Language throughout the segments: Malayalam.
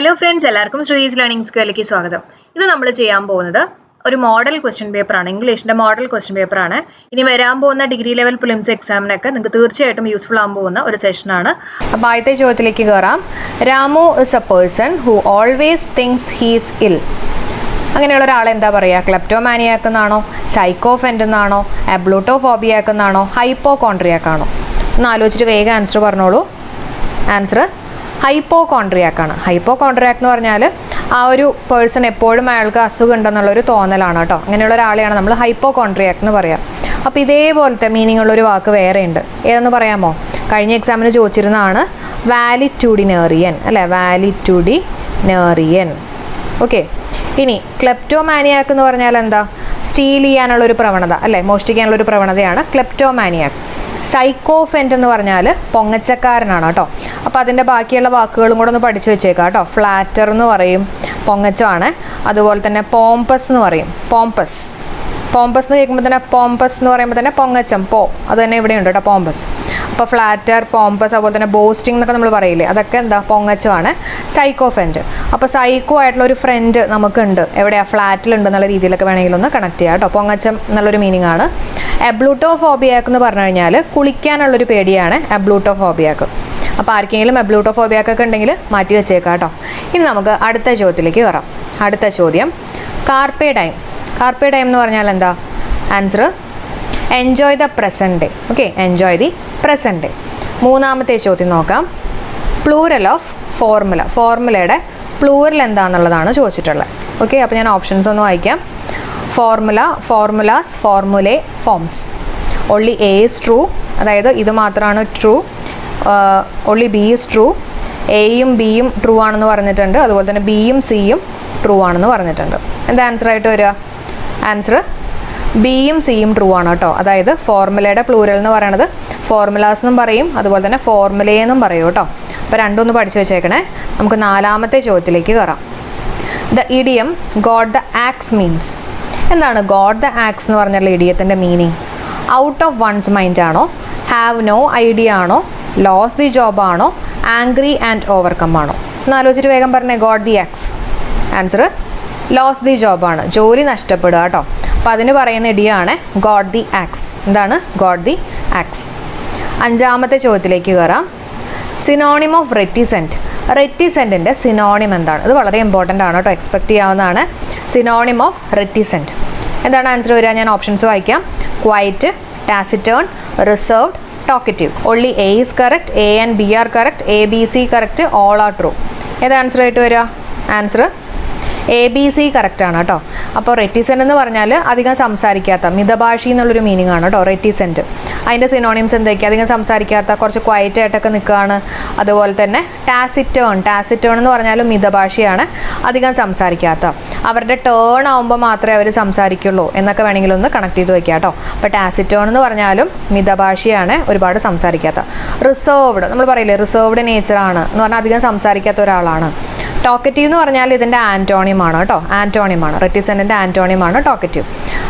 ഹലോ ഫ്രണ്ട്സ്, എല്ലാവർക്കും ശ്രീസ് ലേണിംഗ് സ്ക്വയറിലേക്ക് സ്വാഗതം. ഇത് നമ്മൾ ചെയ്യാൻ പോകുന്നത് ഒരു മോഡൽ ക്വസ്റ്റ്യൻ പേപ്പറാണ്, ഇംഗ്ലീഷിന്റെ മോഡൽ ക്വസ്റ്റ്യൻ പേപ്പറാണ്. ഇനി വരാൻ പോകുന്ന ഡിഗ്രി ലെവൽ പ്രിലിംസ് എക്സാമിനൊക്കെ നിങ്ങൾക്ക് തീർച്ചയായിട്ടും യൂസ്ഫുൾ ആകാൻ പോകുന്ന ഒരു സെഷനാണ്. അപ്പോൾ ആദ്യത്തെ ചോദ്യത്തിലേക്ക് കയറാം. Ramu is A person who always things he's ഇൽ. അങ്ങനെയുള്ള ഒരാളെ എന്താ പറയുക? ക്ലെപ്റ്റോമാനിയാക്ക് എന്നാണോ, സൈക്കോഫെന്റ് എന്നാണോ, എബ്ലൂട്ടോഫോബിയാക്ക് എന്നാണോ, ഹൈപ്പോകോൺട്രിയാക്കാണോ? ഒന്ന് ആലോചിച്ചിട്ട് വേഗം ആൻസർ പറഞ്ഞോളൂ. ആൻസർ ഹൈപ്പോകോൺട്രിയാക്കാണ്. ഹൈപ്പോകോൺട്രിയാക്ക് എന്ന് പറഞ്ഞാൽ ആ ഒരു പേഴ്സൺ എപ്പോഴും അയാൾക്ക് അസുഖം ഉണ്ടെന്നുള്ളൊരു തോന്നലാണ് കേട്ടോ. അങ്ങനെയുള്ള ഒരാളെയാണ് നമ്മൾ ഹൈപ്പോകോൺട്രിയാക്ക് എന്ന് പറയാം. അപ്പോൾ ഇതേപോലത്തെ മീനിങ് ഉള്ളൊരു വാക്ക് വേറെ ഉണ്ട്. ഏതെന്ന് പറയാമോ? കഴിഞ്ഞ എക്സാമിന് ചോദിച്ചിരുന്നതാണ് വാലിറ്റ്യൂഡിനേറിയൻ അല്ലേ? വാലിറ്റ്യൂഡിനേറിയൻ. ഓക്കെ. ഇനി ക്ലെപ്റ്റോമാനിയാക്ക് എന്ന് പറഞ്ഞാൽ എന്താ? സ്റ്റീൽ ചെയ്യാനുള്ളൊരു പ്രവണത അല്ലേ? മോഷ്ടിക്കാനുള്ളൊരു പ്രവണതയാണ് ക്ലെപ്റ്റോമാനിയാക്ക്. സൈക്കോഫെന്റ് എന്ന് പറഞ്ഞാൽ പൊങ്ങച്ചക്കാരനാണ് കേട്ടോ. അപ്പോൾ അതിൻ്റെ ബാക്കിയുള്ള വാക്കുകളും കൂടെ ഒന്ന് പഠിച്ചു വെച്ചേക്കാം കേട്ടോ. ഫ്ലാറ്റർ എന്ന് പറയും, പൊങ്ങച്ചമാണ്. അതുപോലെ തന്നെ പോംപസ് എന്ന് പറയും. പോംപസ് എന്ന് കേൾക്കുമ്പോൾ തന്നെ പോംപസ് എന്ന് പറയുമ്പോൾ തന്നെ പൊങ്ങച്ചം, അത് തന്നെ ഇവിടെ ഉണ്ട് കേട്ടോ, പോംപസ്. അപ്പോൾ ഫ്ലാറ്റർ, പോംപസ്, അതുപോലെ തന്നെ ബോസ്റ്റിംഗ് എന്നൊക്കെ നമ്മൾ പറയില്ലേ, അതൊക്കെ എന്താ? പൊങ്ങച്ചമാണ്. സൈക്കോഫെന്റ്. അപ്പോൾ സൈക്കോ ആയിട്ടുള്ള ഒരു ഫ്രണ്ട് നമുക്കുണ്ട്. എവിടെയാണ്? ഫ്ലാറ്റിലുണ്ട് എന്നുള്ള രീതിയിലൊക്കെ വേണമെങ്കിൽ ഒന്ന് കണക്ട് ചെയ്യാം കേട്ടോ. പൊങ്ങച്ചം എന്നുള്ളൊരു മീനിങ് ആണ്. എബ്ലൂട്ടോഫോബിയാക്ക് എന്ന് പറഞ്ഞു കഴിഞ്ഞാൽ കുളിക്കാനുള്ളൊരു പേടിയാണ് എബ്ലൂട്ടോഫോബിയാക്ക്. അപ്പോൾ ആർക്കെങ്കിലും എബ്ലൂട്ടോഫോബിയാക്കൊക്കെ ഉണ്ടെങ്കിൽ മാറ്റി വെച്ചേക്കാം കേട്ടോ. ഇനി നമുക്ക് അടുത്ത ചോദ്യത്തിലേക്ക് കയറാം. അടുത്ത ചോദ്യം, കാർപ്പേ ടൈം. കാർപ്പേ ടൈം എന്ന് പറഞ്ഞാൽ എന്താ? Answer enjoy the present day. Okay, enjoy the present day. മൂന്നാമത്തെ ചോദ്യം നോക്കാം. Plural of formula. ഫോർമുലയുടെ പ്ലൂറൽ എന്താണെന്നുള്ളതാണ് ചോദിച്ചിട്ടുള്ളത്. ഓക്കെ, അപ്പോൾ ഞാൻ ഓപ്ഷൻസ് ഒന്ന് വായിക്കാം. Formula, formulas, formulae, forms. Only A is true, അതായത് ഇത് മാത്രമാണ് true. Only B is true. എയും ബിയും ട്രൂ ആണെന്ന് പറഞ്ഞിട്ടുണ്ട്. അതുപോലെ തന്നെ ബിയും സിയും ട്രൂ ആണെന്ന് പറഞ്ഞിട്ടുണ്ട്. എന്താ ആൻസർ ആയിട്ട് വരിക? ആൻസർ ബിയും സിയും ട്രൂ ആണ് കേട്ടോ. അതായത് ഫോർമുലയുടെ പ്ലൂരൽ എന്ന് പറയുന്നത് ഫോർമുലാസ് എന്നും പറയും, അതുപോലെ തന്നെ ഫോർമുലേ എന്നും പറയും കേട്ടോ. അപ്പോൾ രണ്ടൊന്ന് പഠിച്ചു വെച്ചേക്കണേ. നമുക്ക് നാലാമത്തെ ചോദ്യത്തിലേക്ക് കയറാം. The idiom got the axe means. എന്താണ് ഗോഡ് ദ ആക്സ് എന്ന് പറഞ്ഞുള്ള ഇഡിയത്തിൻ്റെ meaning? Out of one's mind ആണോ, ഹാവ് നോ ഐഡിയ ആണോ, ലോസ് ദി ജോബ് ആണോ, ആംഗ്രി ആൻഡ് ഓവർകം ആണോ? ഒന്ന് ആലോചിച്ചിട്ട് വേഗം പറഞ്ഞേ. Got the axe. Answer lose the job ആണ്, ജോലി നഷ്ടപ്പെടുക കേട്ടോ. അപ്പോൾ അതിന് പറയുന്ന ഇടിയാണ് ഗോഡ് ദി ആക്സ്. എന്താണ് ഗോഡ് ദി ആക്സ്? അഞ്ചാമത്തെ ചോദ്യത്തിലേക്ക് കയറാം. Synonym of reticent. റെറ്റിസെൻറ്റിൻ്റെ സിനോണിം എന്താണ്? ഇത് വളരെ ഇമ്പോർട്ടൻ്റ് ആണ് കേട്ടോ, എക്സ്പെക്ട് ചെയ്യാവുന്നതാണ്. സിനോണിം ഓഫ് റെറ്റിസെൻറ്റ് എന്താണ് ആൻസർ വരിക? ഞാൻ ഓപ്ഷൻസ് വായിക്കാം. Quiet, taciturn, reserved, talkative. Only A is correct, A and B are correct, A B C correct, all are true. ഏത് ആൻസർ ആയിട്ട് വരിക? Answer A B C correct ആണ് കേട്ടോ. അപ്പോൾ റെറ്റിസെൻ്റ് എന്ന് പറഞ്ഞാൽ അധികം സംസാരിക്കാത്ത, മിതഭാഷി എന്നുള്ളൊരു മീനിങ് ആണ് കേട്ടോ റെറ്റിസെൻറ്റ്. അതിൻ്റെ സിനോണിംസ് എന്തൊക്കെയാണ്? അധികം സംസാരിക്കാത്ത, കുറച്ച് ക്വയറ്റ് ആയിട്ടൊക്കെ നിൽക്കുകയാണ്. അതുപോലെ തന്നെ ടാസിറ്റേൺ എന്ന് പറഞ്ഞാലും മിതഭാഷയാണ്, അധികം സംസാരിക്കാത്ത. അവരുടെ ടേൺ ആകുമ്പോൾ മാത്രമേ അവർ സംസാരിക്കുള്ളൂ എന്നൊക്കെ വേണമെങ്കിൽ ഒന്ന് കണക്ട് ചെയ്ത് വയ്ക്കുക കേട്ടോ. അപ്പോൾ ടാസിറ്റേൺ എന്ന് പറഞ്ഞാലും മിതഭാഷയാണ്, ഒരുപാട് സംസാരിക്കാത്ത. റിസർവ്ഡ് നമ്മൾ പറയില്ലേ, റിസർവ്ഡ് നേച്ചറാണ് എന്ന് പറഞ്ഞാൽ അധികം സംസാരിക്കാത്ത ഒരാളാണ്. ടോക്കറ്റീവ് എന്ന് പറഞ്ഞാൽ ഇതിൻ്റെ ആൻറ്റോണിയമാണ് കേട്ടോ, ആൻറ്റോണിയമാണ്. റെറ്റിസെൻറ്റിൻ്റെ ആൻറ്റോണിയമാണ് ടോക്കറ്റീവ്.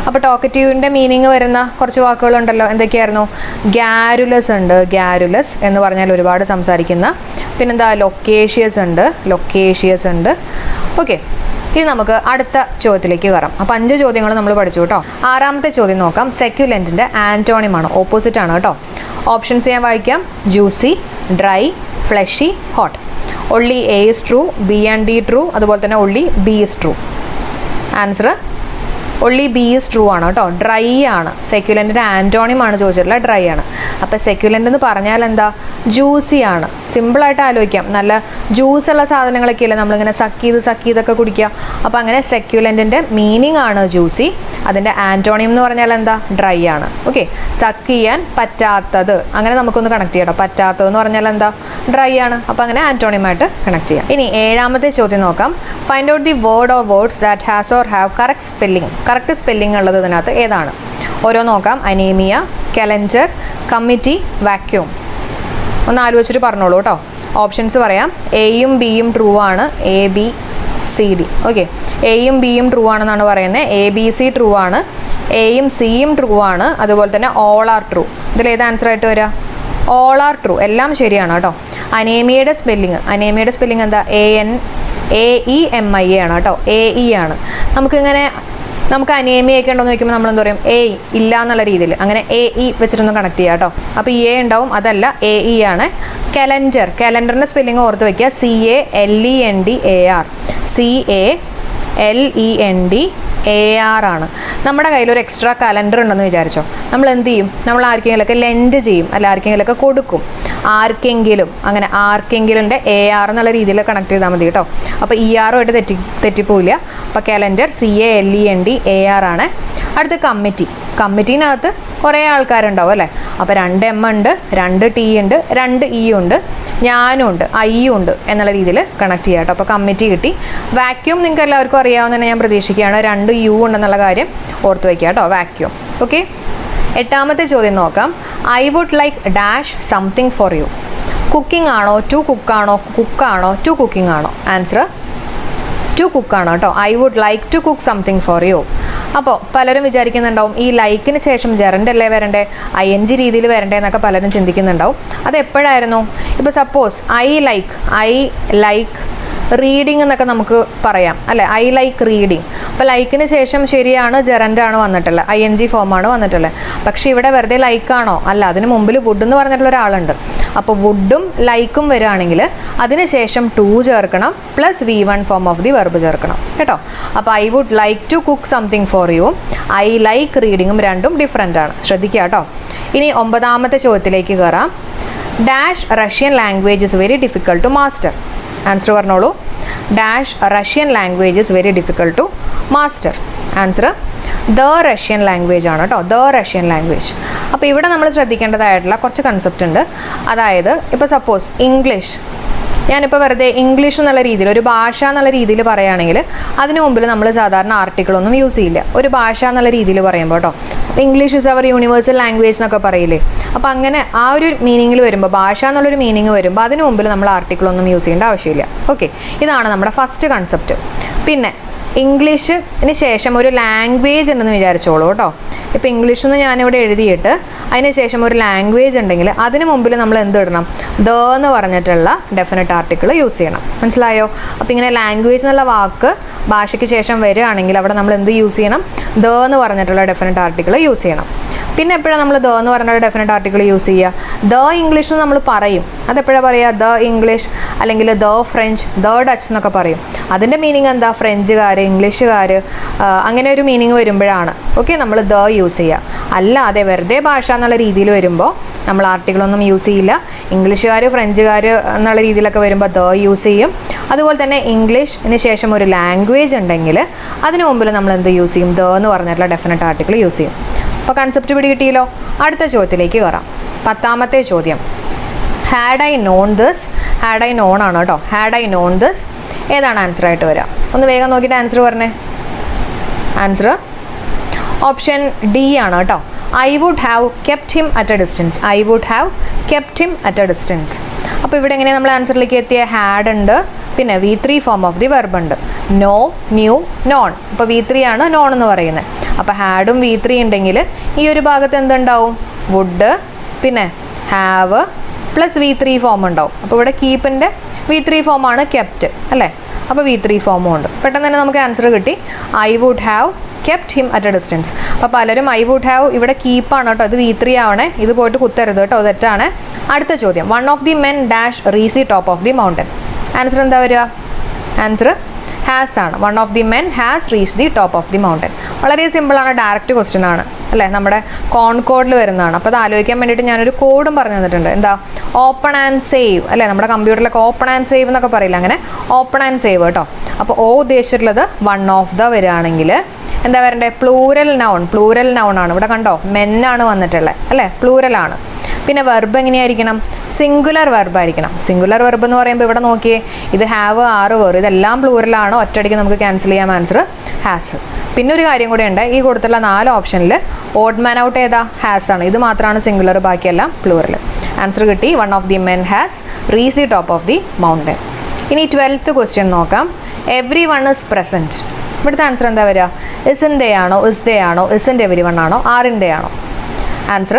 അപ്പോൾ ടോക്കറ്റീവിൻ്റെ മീനിങ് വരുന്ന കുറച്ച് വാക്കുകളുണ്ടല്ലോ, എന്തൊക്കെയായിരുന്നു? ഗ്യാരുലസ് ഉണ്ട്, ഗ്യാരുലസ് എന്ന് പറഞ്ഞാൽ ഒരുപാട് സംസാരിക്കുന്ന. പിന്നെന്താ? ലൊക്കേഷ്യസ് ഉണ്ട്. ഓക്കെ, ഇനി നമുക്ക് അടുത്ത ചോദ്യത്തിലേക്ക് കയറാം. അപ്പോൾ 5 ചോദ്യങ്ങൾ നമ്മൾ പഠിച്ചു കേട്ടോ. ആറാമത്തെ ചോദ്യം നോക്കാം. സെക്യുലൻറ്റിൻ്റെ ആൻറ്റോണിയമാണ്, ഓപ്പോസിറ്റ് ആണ് കേട്ടോ. ഓപ്ഷൻസ് ഞാൻ വായിക്കാം. Juicy, dry, fleshy, hot. Only A is true, B and D true, അതുപോലെ തന്നെ only B is true. Answer only B is true ആണ് കേട്ടോ. ഡ്രൈ ആണ്. സെക്യുലൻറ്റിൻ്റെ ആൻറ്റോണിയം ആണ് ചോദിച്ചിട്ടുള്ളത്, ഡ്രൈ ആണ്. അപ്പോൾ സെക്യുലൻ്റ് എന്ന് പറഞ്ഞാൽ എന്താ? ജ്യൂസി ആണ്. സിമ്പിളായിട്ട് ആലോചിക്കാം. നല്ല ജ്യൂസുള്ള സാധനങ്ങളൊക്കെ അല്ലേ നമ്മളിങ്ങനെ സക്ക് ചെയ്തൊക്കെ കുടിക്കുക. അപ്പോൾ അങ്ങനെ സെക്യുലൻറ്റിൻ്റെ മീനിങ് ആണ് ജ്യൂസി. അതിൻ്റെ ആൻറ്റോണിയം എന്ന് പറഞ്ഞാൽ എന്താ? ഡ്രൈ ആണ്. ഓക്കെ, സക്ക് ചെയ്യാൻ പറ്റാത്തത്, അങ്ങനെ നമുക്കൊന്ന് കണക്ട് ചെയ്യണം. പറ്റാത്തത് എന്ന് പറഞ്ഞാൽ എന്താ? ഡ്രൈ ആണ്. അപ്പോൾ അങ്ങനെ ആൻറ്റോണിയമായിട്ട് കണക്ട് ചെയ്യാം. ഇനി 7ാമത്തെ ചോദ്യം നോക്കാം. Find out the word or words that has or have correct spelling. Correct spelling ഉള്ളത് ഇതിനകത്ത് ഏതാണ്? ഓരോ നോക്കാം. Anaemia, calendar, committee, vacuum. ഒന്ന് ആലോചിച്ചിട്ട് പറഞ്ഞോളൂ കേട്ടോ. ഓപ്ഷൻസ് പറയാം. എയും ബിയും ട്രൂ ആണ്, A B C D. Okay, എയും ബിയും ട്രൂ ആണെന്നാണ് പറയുന്നത്. എ ബി സി ട്രൂ ആണ്, എയും സിയും ട്രൂ ആണ്, അതുപോലെ തന്നെ ഓൾ ആർ ട്രൂ. ഇതിൽ ഏത് ആൻസർ ആയിട്ട് വരിക? ഓൾ ആർ ട്രൂ, എല്ലാം ശരിയാണ് കേട്ടോ. അനേമിയയുടെ സ്പെല്ലിംഗ് എന്താ? AEMIA ആണ് കേട്ടോ. AE ആണ്. നമുക്ക് അനേമിയൊക്കെ ഉണ്ടോ എന്ന് ചോദിക്കുമ്പോൾ നമ്മൾ എന്താ പറയും? ഇല്ല എന്നുള്ള രീതിയിൽ അങ്ങനെ AE വെച്ചിട്ടൊന്ന് കണക്ട് ചെയ്യാം കേട്ടോ. അപ്പോൾ EA ഉണ്ടാവും, അതല്ല AE ആണ്. കലണ്ടറിൻ്റെ സ്പെല്ലിംഗ് ഓർത്ത് വയ്ക്കുക. CALENDAR ആണ്. നമ്മുടെ കയ്യിൽ ഒരു എക്സ്ട്രാ കലണ്ടർ ഉണ്ടെന്ന് വിചാരിച്ചോ. നമ്മൾ എന്ത് ചെയ്യും? നമ്മൾ ആർക്കെങ്കിലുമൊക്കെ ലെൻഡ് ചെയ്യും, അല്ല ആർക്കെങ്കിലുമൊക്കെ കൊടുക്കും. അങ്ങനെ ആർക്കെങ്കിലുംൻ്റെ AR എന്നുള്ള രീതിയിൽ കണക്ട് ചെയ്താൽ മതി കേട്ടോ. അപ്പോൾ ER തെറ്റിപ്പോയില്ല. അപ്പോൾ കലണ്ടർ CALENDAR ആണ്. അടുത്ത കമ്മിറ്റീനകത്ത് കുറേ ആൾക്കാരുണ്ടാവും അല്ലേ. അപ്പോൾ 2 M ഉണ്ട്, 2 T ഉണ്ട്, 2 E ഉണ്ട്, ഞാനും ഉണ്ട്, ഐയും ഉണ്ട് എന്നുള്ള രീതിയിൽ കണക്ട് ചെയ്യാം കേട്ടോ. അപ്പോൾ കമ്മിറ്റി കിട്ടി. വാക്യൂം നിങ്ങൾക്ക് എല്ലാവർക്കും അറിയാവുന്ന തന്നെ ഞാൻ പ്രതീക്ഷിക്കുകയാണ്. 2 U ഉണ്ടെന്നുള്ള കാര്യം ഓർത്ത് വയ്ക്കുക കേട്ടോ. വാക്യൂം. ഓക്കെ. 8ാമത്തെ ചോദ്യം നോക്കാം. I would like dash something for you. Cooking ആണോ, ടു കുക്കാണോ, കുക്കാണോ, ടു കുക്കിംഗ് ആണോ? ആൻസർ ടു കുക്കാണോ കേട്ടോ. I would like to cook something for you. അപ്പോൾ പലരും വിചാരിക്കുന്നുണ്ടാവും ഈ ലൈക്കിന് ശേഷം ജെറൻഡ് അല്ലേ വരണ്ടേ, ING രീതിയിൽ വരണ്ടേ എന്നൊക്കെ പലരും ചിന്തിക്കുന്നുണ്ടാവും. അത് എപ്പോഴായിരുന്നു? ഇപ്പോൾ സപ്പോസ് ഐ ലൈക്ക് റീഡിംഗ് എന്നൊക്കെ നമുക്ക് പറയാം അല്ലേ. I like reading. അപ്പോൾ ലൈക്കിന് ശേഷം ശരിയാണ് ജെറൻഡാണ് വന്നിട്ടുള്ളത്, ING ഫോമാണ് വന്നിട്ടുള്ളത്. പക്ഷേ ഇവിടെ വെറുതെ ലൈക്കാണോ? അല്ല, അതിന് മുമ്പിൽ വുഡ് എന്ന് പറഞ്ഞിട്ടുള്ള ഒരാളുണ്ട്. അപ്പോൾ വുഡും ലൈക്കും വരികയാണെങ്കിൽ അതിനുശേഷം ടു ചേർക്കണം, plus V1 form of the verb ചേർക്കണം കേട്ടോ. അപ്പോൾ I would like to cook something for you, I like റീഡിങ്ങും രണ്ടും ഡിഫറെൻ്റ് ആണ്. ശ്രദ്ധിക്കുക കേട്ടോ. ഇനി 9ാമത്തെ ചോദ്യത്തിലേക്ക് കയറാം. Dash Russian language is very difficult to master. Answer പറഞ്ഞോളൂ. Dash Russian language is very difficult to master. Answer the Russian language ആണ് കേട്ടോ. The Russian language. അപ്പോൾ ഇവിടെ നമ്മൾ ശ്രദ്ധിക്കേണ്ടതായിട്ടുള്ള കുറച്ച് കൺസെപ്റ്റ് ഉണ്ട്. അതായത് ഇപ്പോൾ സപ്പോസ് ഇംഗ്ലീഷ്, ഞാനിപ്പോൾ വെറുതെ ഇംഗ്ലീഷ് എന്നുള്ള രീതിയിൽ ഒരു ഭാഷ എന്നുള്ള രീതിയിൽ പറയുകയാണെങ്കിൽ അതിന് മുമ്പിൽ നമ്മൾ സാധാരണ ആർട്ടിക്കിളൊന്നും യൂസ് ചെയ്യില്ല. ഒരു ഭാഷ എന്നുള്ള രീതിയിൽ പറയുമ്പോൾ കേട്ടോ. English is our universal language എന്നൊക്കെ പറയില്ലേ. അപ്പോൾ അങ്ങനെ ആ ഒരു മീനിങ്ങിൽ വരുമ്പോൾ, ഭാഷ എന്നുള്ളൊരു മീനിങ് വരുമ്പോൾ അതിന് മുമ്പിൽ നമ്മൾ ആർട്ടിക്കിളൊന്നും യൂസ് ചെയ്യേണ്ട ആവശ്യമില്ല. ഓക്കെ, ഇതാണ് നമ്മുടെ ഫസ്റ്റ് കൺസെപ്റ്റ്. പിന്നെ ഇംഗ്ലീഷിന് ശേഷം ഒരു ലാംഗ്വേജ് ഉണ്ടെന്ന് വിചാരിച്ചോളൂ കേട്ടോ. ഇപ്പോൾ ഇംഗ്ലീഷ് എന്ന് ഞാനിവിടെ എഴുതിയിട്ട് അതിന് ശേഷം ഒരു ലാംഗ്വേജ് ഉണ്ടെങ്കിൽ അതിന് മുമ്പിൽ നമ്മൾ എന്ത് ഇടണം? ദ എന്ന് പറഞ്ഞിട്ടുള്ള ഡെഫിനറ്റ് ആർട്ടിക്കിൾ യൂസ് ചെയ്യണം. മനസ്സിലായോ? അപ്പോൾ ഇങ്ങനെ ലാംഗ്വേജ് എന്നുള്ള വാക്ക് ഭാഷയ്ക്ക് ശേഷം വരികയാണെങ്കിൽ അവിടെ നമ്മൾ എന്ത് യൂസ് ചെയ്യണം? ദ എന്ന് പറഞ്ഞിട്ടുള്ള ഡെഫിനറ്റ് ആർട്ടിക്കിൾ യൂസ് ചെയ്യണം. പിന്നെ എപ്പോഴാണ് നമ്മൾ ദ എന്ന് പറഞ്ഞിട്ടുള്ള ഡെഫിനറ്റ് ആർട്ടിക്കിൾ യൂസ് ചെയ്യുക? ദ ഇംഗ്ലീഷ് എന്ന് നമ്മൾ പറയും. അതെപ്പോഴാണ് പറയുക? ദ ഇംഗ്ലീഷ് അല്ലെങ്കിൽ ദ ഫ്രഞ്ച്, ദ ഡച്ച് എന്നൊക്കെ പറയും. അതിൻ്റെ മീനിങ് എന്താ? ഫ്രഞ്ചുകാർ, ഇംഗ്ലീഷുകാർ, അങ്ങനെ ഒരു മീനിങ് വരുമ്പോഴാണ് ഓക്കെ നമ്മൾ ദ യൂസ് ചെയ്യുക. അല്ലാതെ വെറുതെ ഭാഷ എന്നുള്ള രീതിയിൽ വരുമ്പോൾ നമ്മൾ ആർട്ടിക്കിളൊന്നും യൂസ് ചെയ്യില്ല. ഇംഗ്ലീഷുകാർ, ഫ്രഞ്ചുകാർ എന്നുള്ള രീതിയിലൊക്കെ വരുമ്പോൾ ദ യൂസ് ചെയ്യും. അതുപോലെ തന്നെ ഇംഗ്ലീഷിന് ശേഷം ഒരു ലാംഗ്വേജ് ഉണ്ടെങ്കിൽ അതിന് മുമ്പിൽ നമ്മൾ എന്ത് യൂസ് ചെയ്യും? ദ എന്ന് പറഞ്ഞിട്ടുള്ള ഡെഫിനറ്റ് ആർട്ടിക്കിൾ യൂസ് ചെയ്യും. അപ്പോൾ കൺസെപ്റ്റ് പിടികിട്ടിയല്ലോ. അടുത്ത ചോദ്യത്തിലേക്ക് കയറാം. 10ാമത്തെ ചോദ്യം. Had I non this. Had I non ആണ് കേട്ടോ. ഹാഡ് ഐ നോൺ ദിസ് ഏതാണ് ആൻസർ ആയിട്ട് വരിക? ഒന്ന് വേഗം നോക്കിയിട്ട് ആൻസർ പറഞ്ഞേ. ആൻസർ ഓപ്ഷൻ ഡി ആണ് കേട്ടോ. I would have kept him at a distance. I would have kept him at a distance. അപ്പോൾ ഇവിടെ എങ്ങനെ നമ്മൾ ആൻസറിലേക്ക് എത്തിയ? ഹാഡ് ഉണ്ട്, പിന്നെ V3 form of the verb ഉണ്ട്. Know, knew, known. അപ്പോൾ V3 ആണ് നോൺ എന്ന് പറയുന്നത്. അപ്പോൾ ഹാഡും V3 ഉണ്ടെങ്കിൽ ഈ ഒരു ഭാഗത്ത് എന്തുണ്ടാവും? വുഡ്, പിന്നെ ഹാവ് പ്ലസ് V3 ഫോം ഉണ്ടാവും. അപ്പോൾ ഇവിടെ കീപ്പിൻ്റെ V3 ഫോമാണ് കെപ്റ്റ് അല്ലേ. അപ്പോൾ V3 ഫോമും ഉണ്ട്. പെട്ടെന്ന് തന്നെ നമുക്ക് ആൻസർ കിട്ടി. I would have kept him at a distance. അപ്പോൾ പലരും ഐ വുഡ് ഹാവ് ഇവിടെ കീപ്പാണ് കേട്ടോ. ഇത് V3 ആവണേ. ഇത് പോയിട്ട് കുത്തരുത് കേട്ടോ, തെറ്റാണ്. അടുത്ത ചോദ്യം. One of the men dash reach the top of the mountain. Answer എന്താ വരിക? ആൻസർ ഹാസ് ആണ്. One of the men has reach the top of the mountain. വളരെ സിമ്പിളാണ്, ഡയറക്റ്റ് ക്വസ്റ്റ്യൻ ആണ് അല്ലേ. നമ്മുടെ കോൺകോഡിൽ വരുന്നതാണ്. അപ്പോൾ അത് ആലോചിക്കാൻ വേണ്ടിയിട്ട് ഞാനൊരു കോഡും പറഞ്ഞു തന്നിട്ടുണ്ട്. എന്താ? ഓപ്പൺ ആൻഡ് സേവ് അല്ലേ. നമ്മുടെ കമ്പ്യൂട്ടറിലൊക്കെ ഓപ്പൺ ആൻഡ് സേവ് എന്നൊക്കെ പറയില്ല, അങ്ങനെ ഓപ്പൺ ആൻഡ് സേവ് കേട്ടോ. അപ്പോൾ ഓ ഉദ്ദേശിച്ചിട്ടുള്ളത് വൺ ഓഫ് ദ വരികയാണെങ്കിൽ എന്താ വരണ്ടേ? Plural noun. പ്ലൂരൽ നൗൺ ആണ്. ഇവിടെ കണ്ടോ, മെന്നാണ് വന്നിട്ടുള്ളത് അല്ലേ, പ്ലൂരലാണ്. പിന്നെ വെർബ് എങ്ങനെയായിരിക്കണം? സിംഗുലർ വെർബ് ആയിരിക്കണം. സിംഗുലർ വെർബ് എന്ന് പറയുമ്പോൾ ഇവിടെ നോക്കിയേ, ഇത് ഹാവ്, ആറ്, വേർ, ഇതെല്ലാം പ്ലൂരലാണ്. ഒറ്റയടിക്ക് നമുക്ക് ക്യാൻസൽ ചെയ്യാം. Answer has. പിന്നെ ഒരു കാര്യം കൂടെ ഉണ്ട്, ഈ കൊടുത്തുള്ള 4 ഓപ്ഷനിൽ ഓഡ് മാൻ ഔട്ട് ഏതാ? ഹാസ് ആണ്. ഇത് മാത്രമാണ് സിംഗുലർ, ബാക്കിയെല്ലാം പ്ലൂറൽ. ആൻസർ കിട്ടി. One of the men has reach the top of the mountain. ഇനി 12th ക്വസ്റ്റ്യൻ നോക്കാം. Every one is present. ഇവിടുത്തെ ആൻസർ എന്താ വരിക? ഇസിൻ്റെ ആണോ, ഇസ് ദേ ആണോ, ഇസിൻ്റെ എവരി വൺ ആണോ, ആറിൻ്റെ ആണോ? ആൻസർ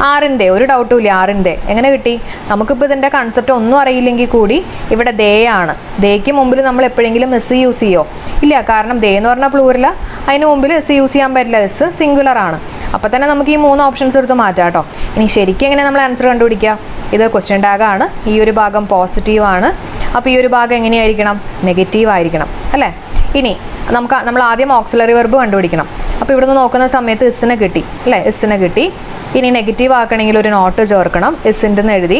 ആറിൻ്റെ ഒരു ഡൗട്ടും ഇല്ല. ആറിൻ്റെ എങ്ങനെ കിട്ടി? നമുക്കിപ്പോൾ ഇതിൻ്റെ കൺസെപ്റ്റ് ഒന്നും അറിയില്ലെങ്കിൽ കൂടി ഇവിടെ ദേ ആണ്. ദേക്ക് മുമ്പിൽ നമ്മൾ എപ്പോഴെങ്കിലും എസ് യൂസ് ചെയ്യോ? ഇല്ല. കാരണം ദേ എന്ന് പറഞ്ഞാൽ പ്ലൂറല, അതിന് മുമ്പിൽ എസ് യൂസ് ചെയ്യാൻ പറ്റില്ല. എസ് സിംഗുലർ ആണ്. അപ്പോൾ തന്നെ നമുക്ക് ഈ 3 ഓപ്ഷൻസ് എടുത്ത് മാറ്റാം കേട്ടോ. ഇനി ശരിക്കും എങ്ങനെ നമ്മൾ ആൻസർ കണ്ടുപിടിക്കുക? ഇത് ക്വസ്റ്റ്യൻ ടാഗാണ്. ഈ ഒരു ഭാഗം പോസിറ്റീവ് ആണ്. അപ്പോൾ ഈ ഒരു ഭാഗം എങ്ങനെയായിരിക്കണം? നെഗറ്റീവ് ആയിരിക്കണം അല്ലേ? ഇനി നമ്മൾ ആദ്യം ഓക്സിലറി വെർബ് കണ്ടുപിടിക്കണം. അപ്പോൾ ഇവിടുന്ന് നോക്കുന്ന സമയത്ത് എസ്സിനെ കിട്ടി അല്ലേ? എസ്സിനെ കിട്ടി. ഇനി നെഗറ്റീവ് ആക്കണമെങ്കിൽ ഒരു നോട്ട് ചേർക്കണം. എസ്സിൻ്റെ എന്ന് എഴുതി.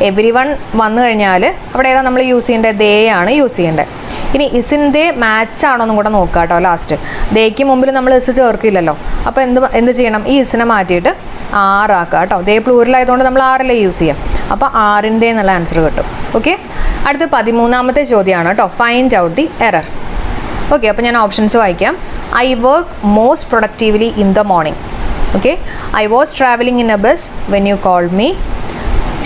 എവരി വൺ വന്നു കഴിഞ്ഞാൽ അവിടെ ഏതാ നമ്മൾ യൂസ് ചെയ്യേണ്ടത്? ദേ ആണ് യൂസ് ചെയ്യേണ്ടത്. ഇനി ഇസിൻ്റെ മാച്ച് ആണോ എന്നും കൂടെ നോക്കുക കേട്ടോ. ലാസ്റ്റ് ദേക്ക് മുമ്പിൽ നമ്മൾ എസ് ചേർക്കില്ലല്ലോ. അപ്പോൾ എന്ത് ചെയ്യണം? ഈ ഇസിനെ മാറ്റിയിട്ട് ആറാക്കുക കേട്ടോ. ദേ പ്ലൂറലായതുകൊണ്ട് നമ്മൾ ആറിലേ യൂസ് ചെയ്യാം. അപ്പോൾ ആറിൻ്റെ എന്നുള്ള ആൻസർ കിട്ടും. ഓക്കെ. അടുത്ത് 13ാമത്തെ ചോദ്യമാണ് കേട്ടോ. Find out the error. Okay. അപ്പോൾ ഞാൻ ഓപ്ഷൻസ് വായിക്കാം. I work most productively in the morning. Okay. I was travelling in a bus when you called me.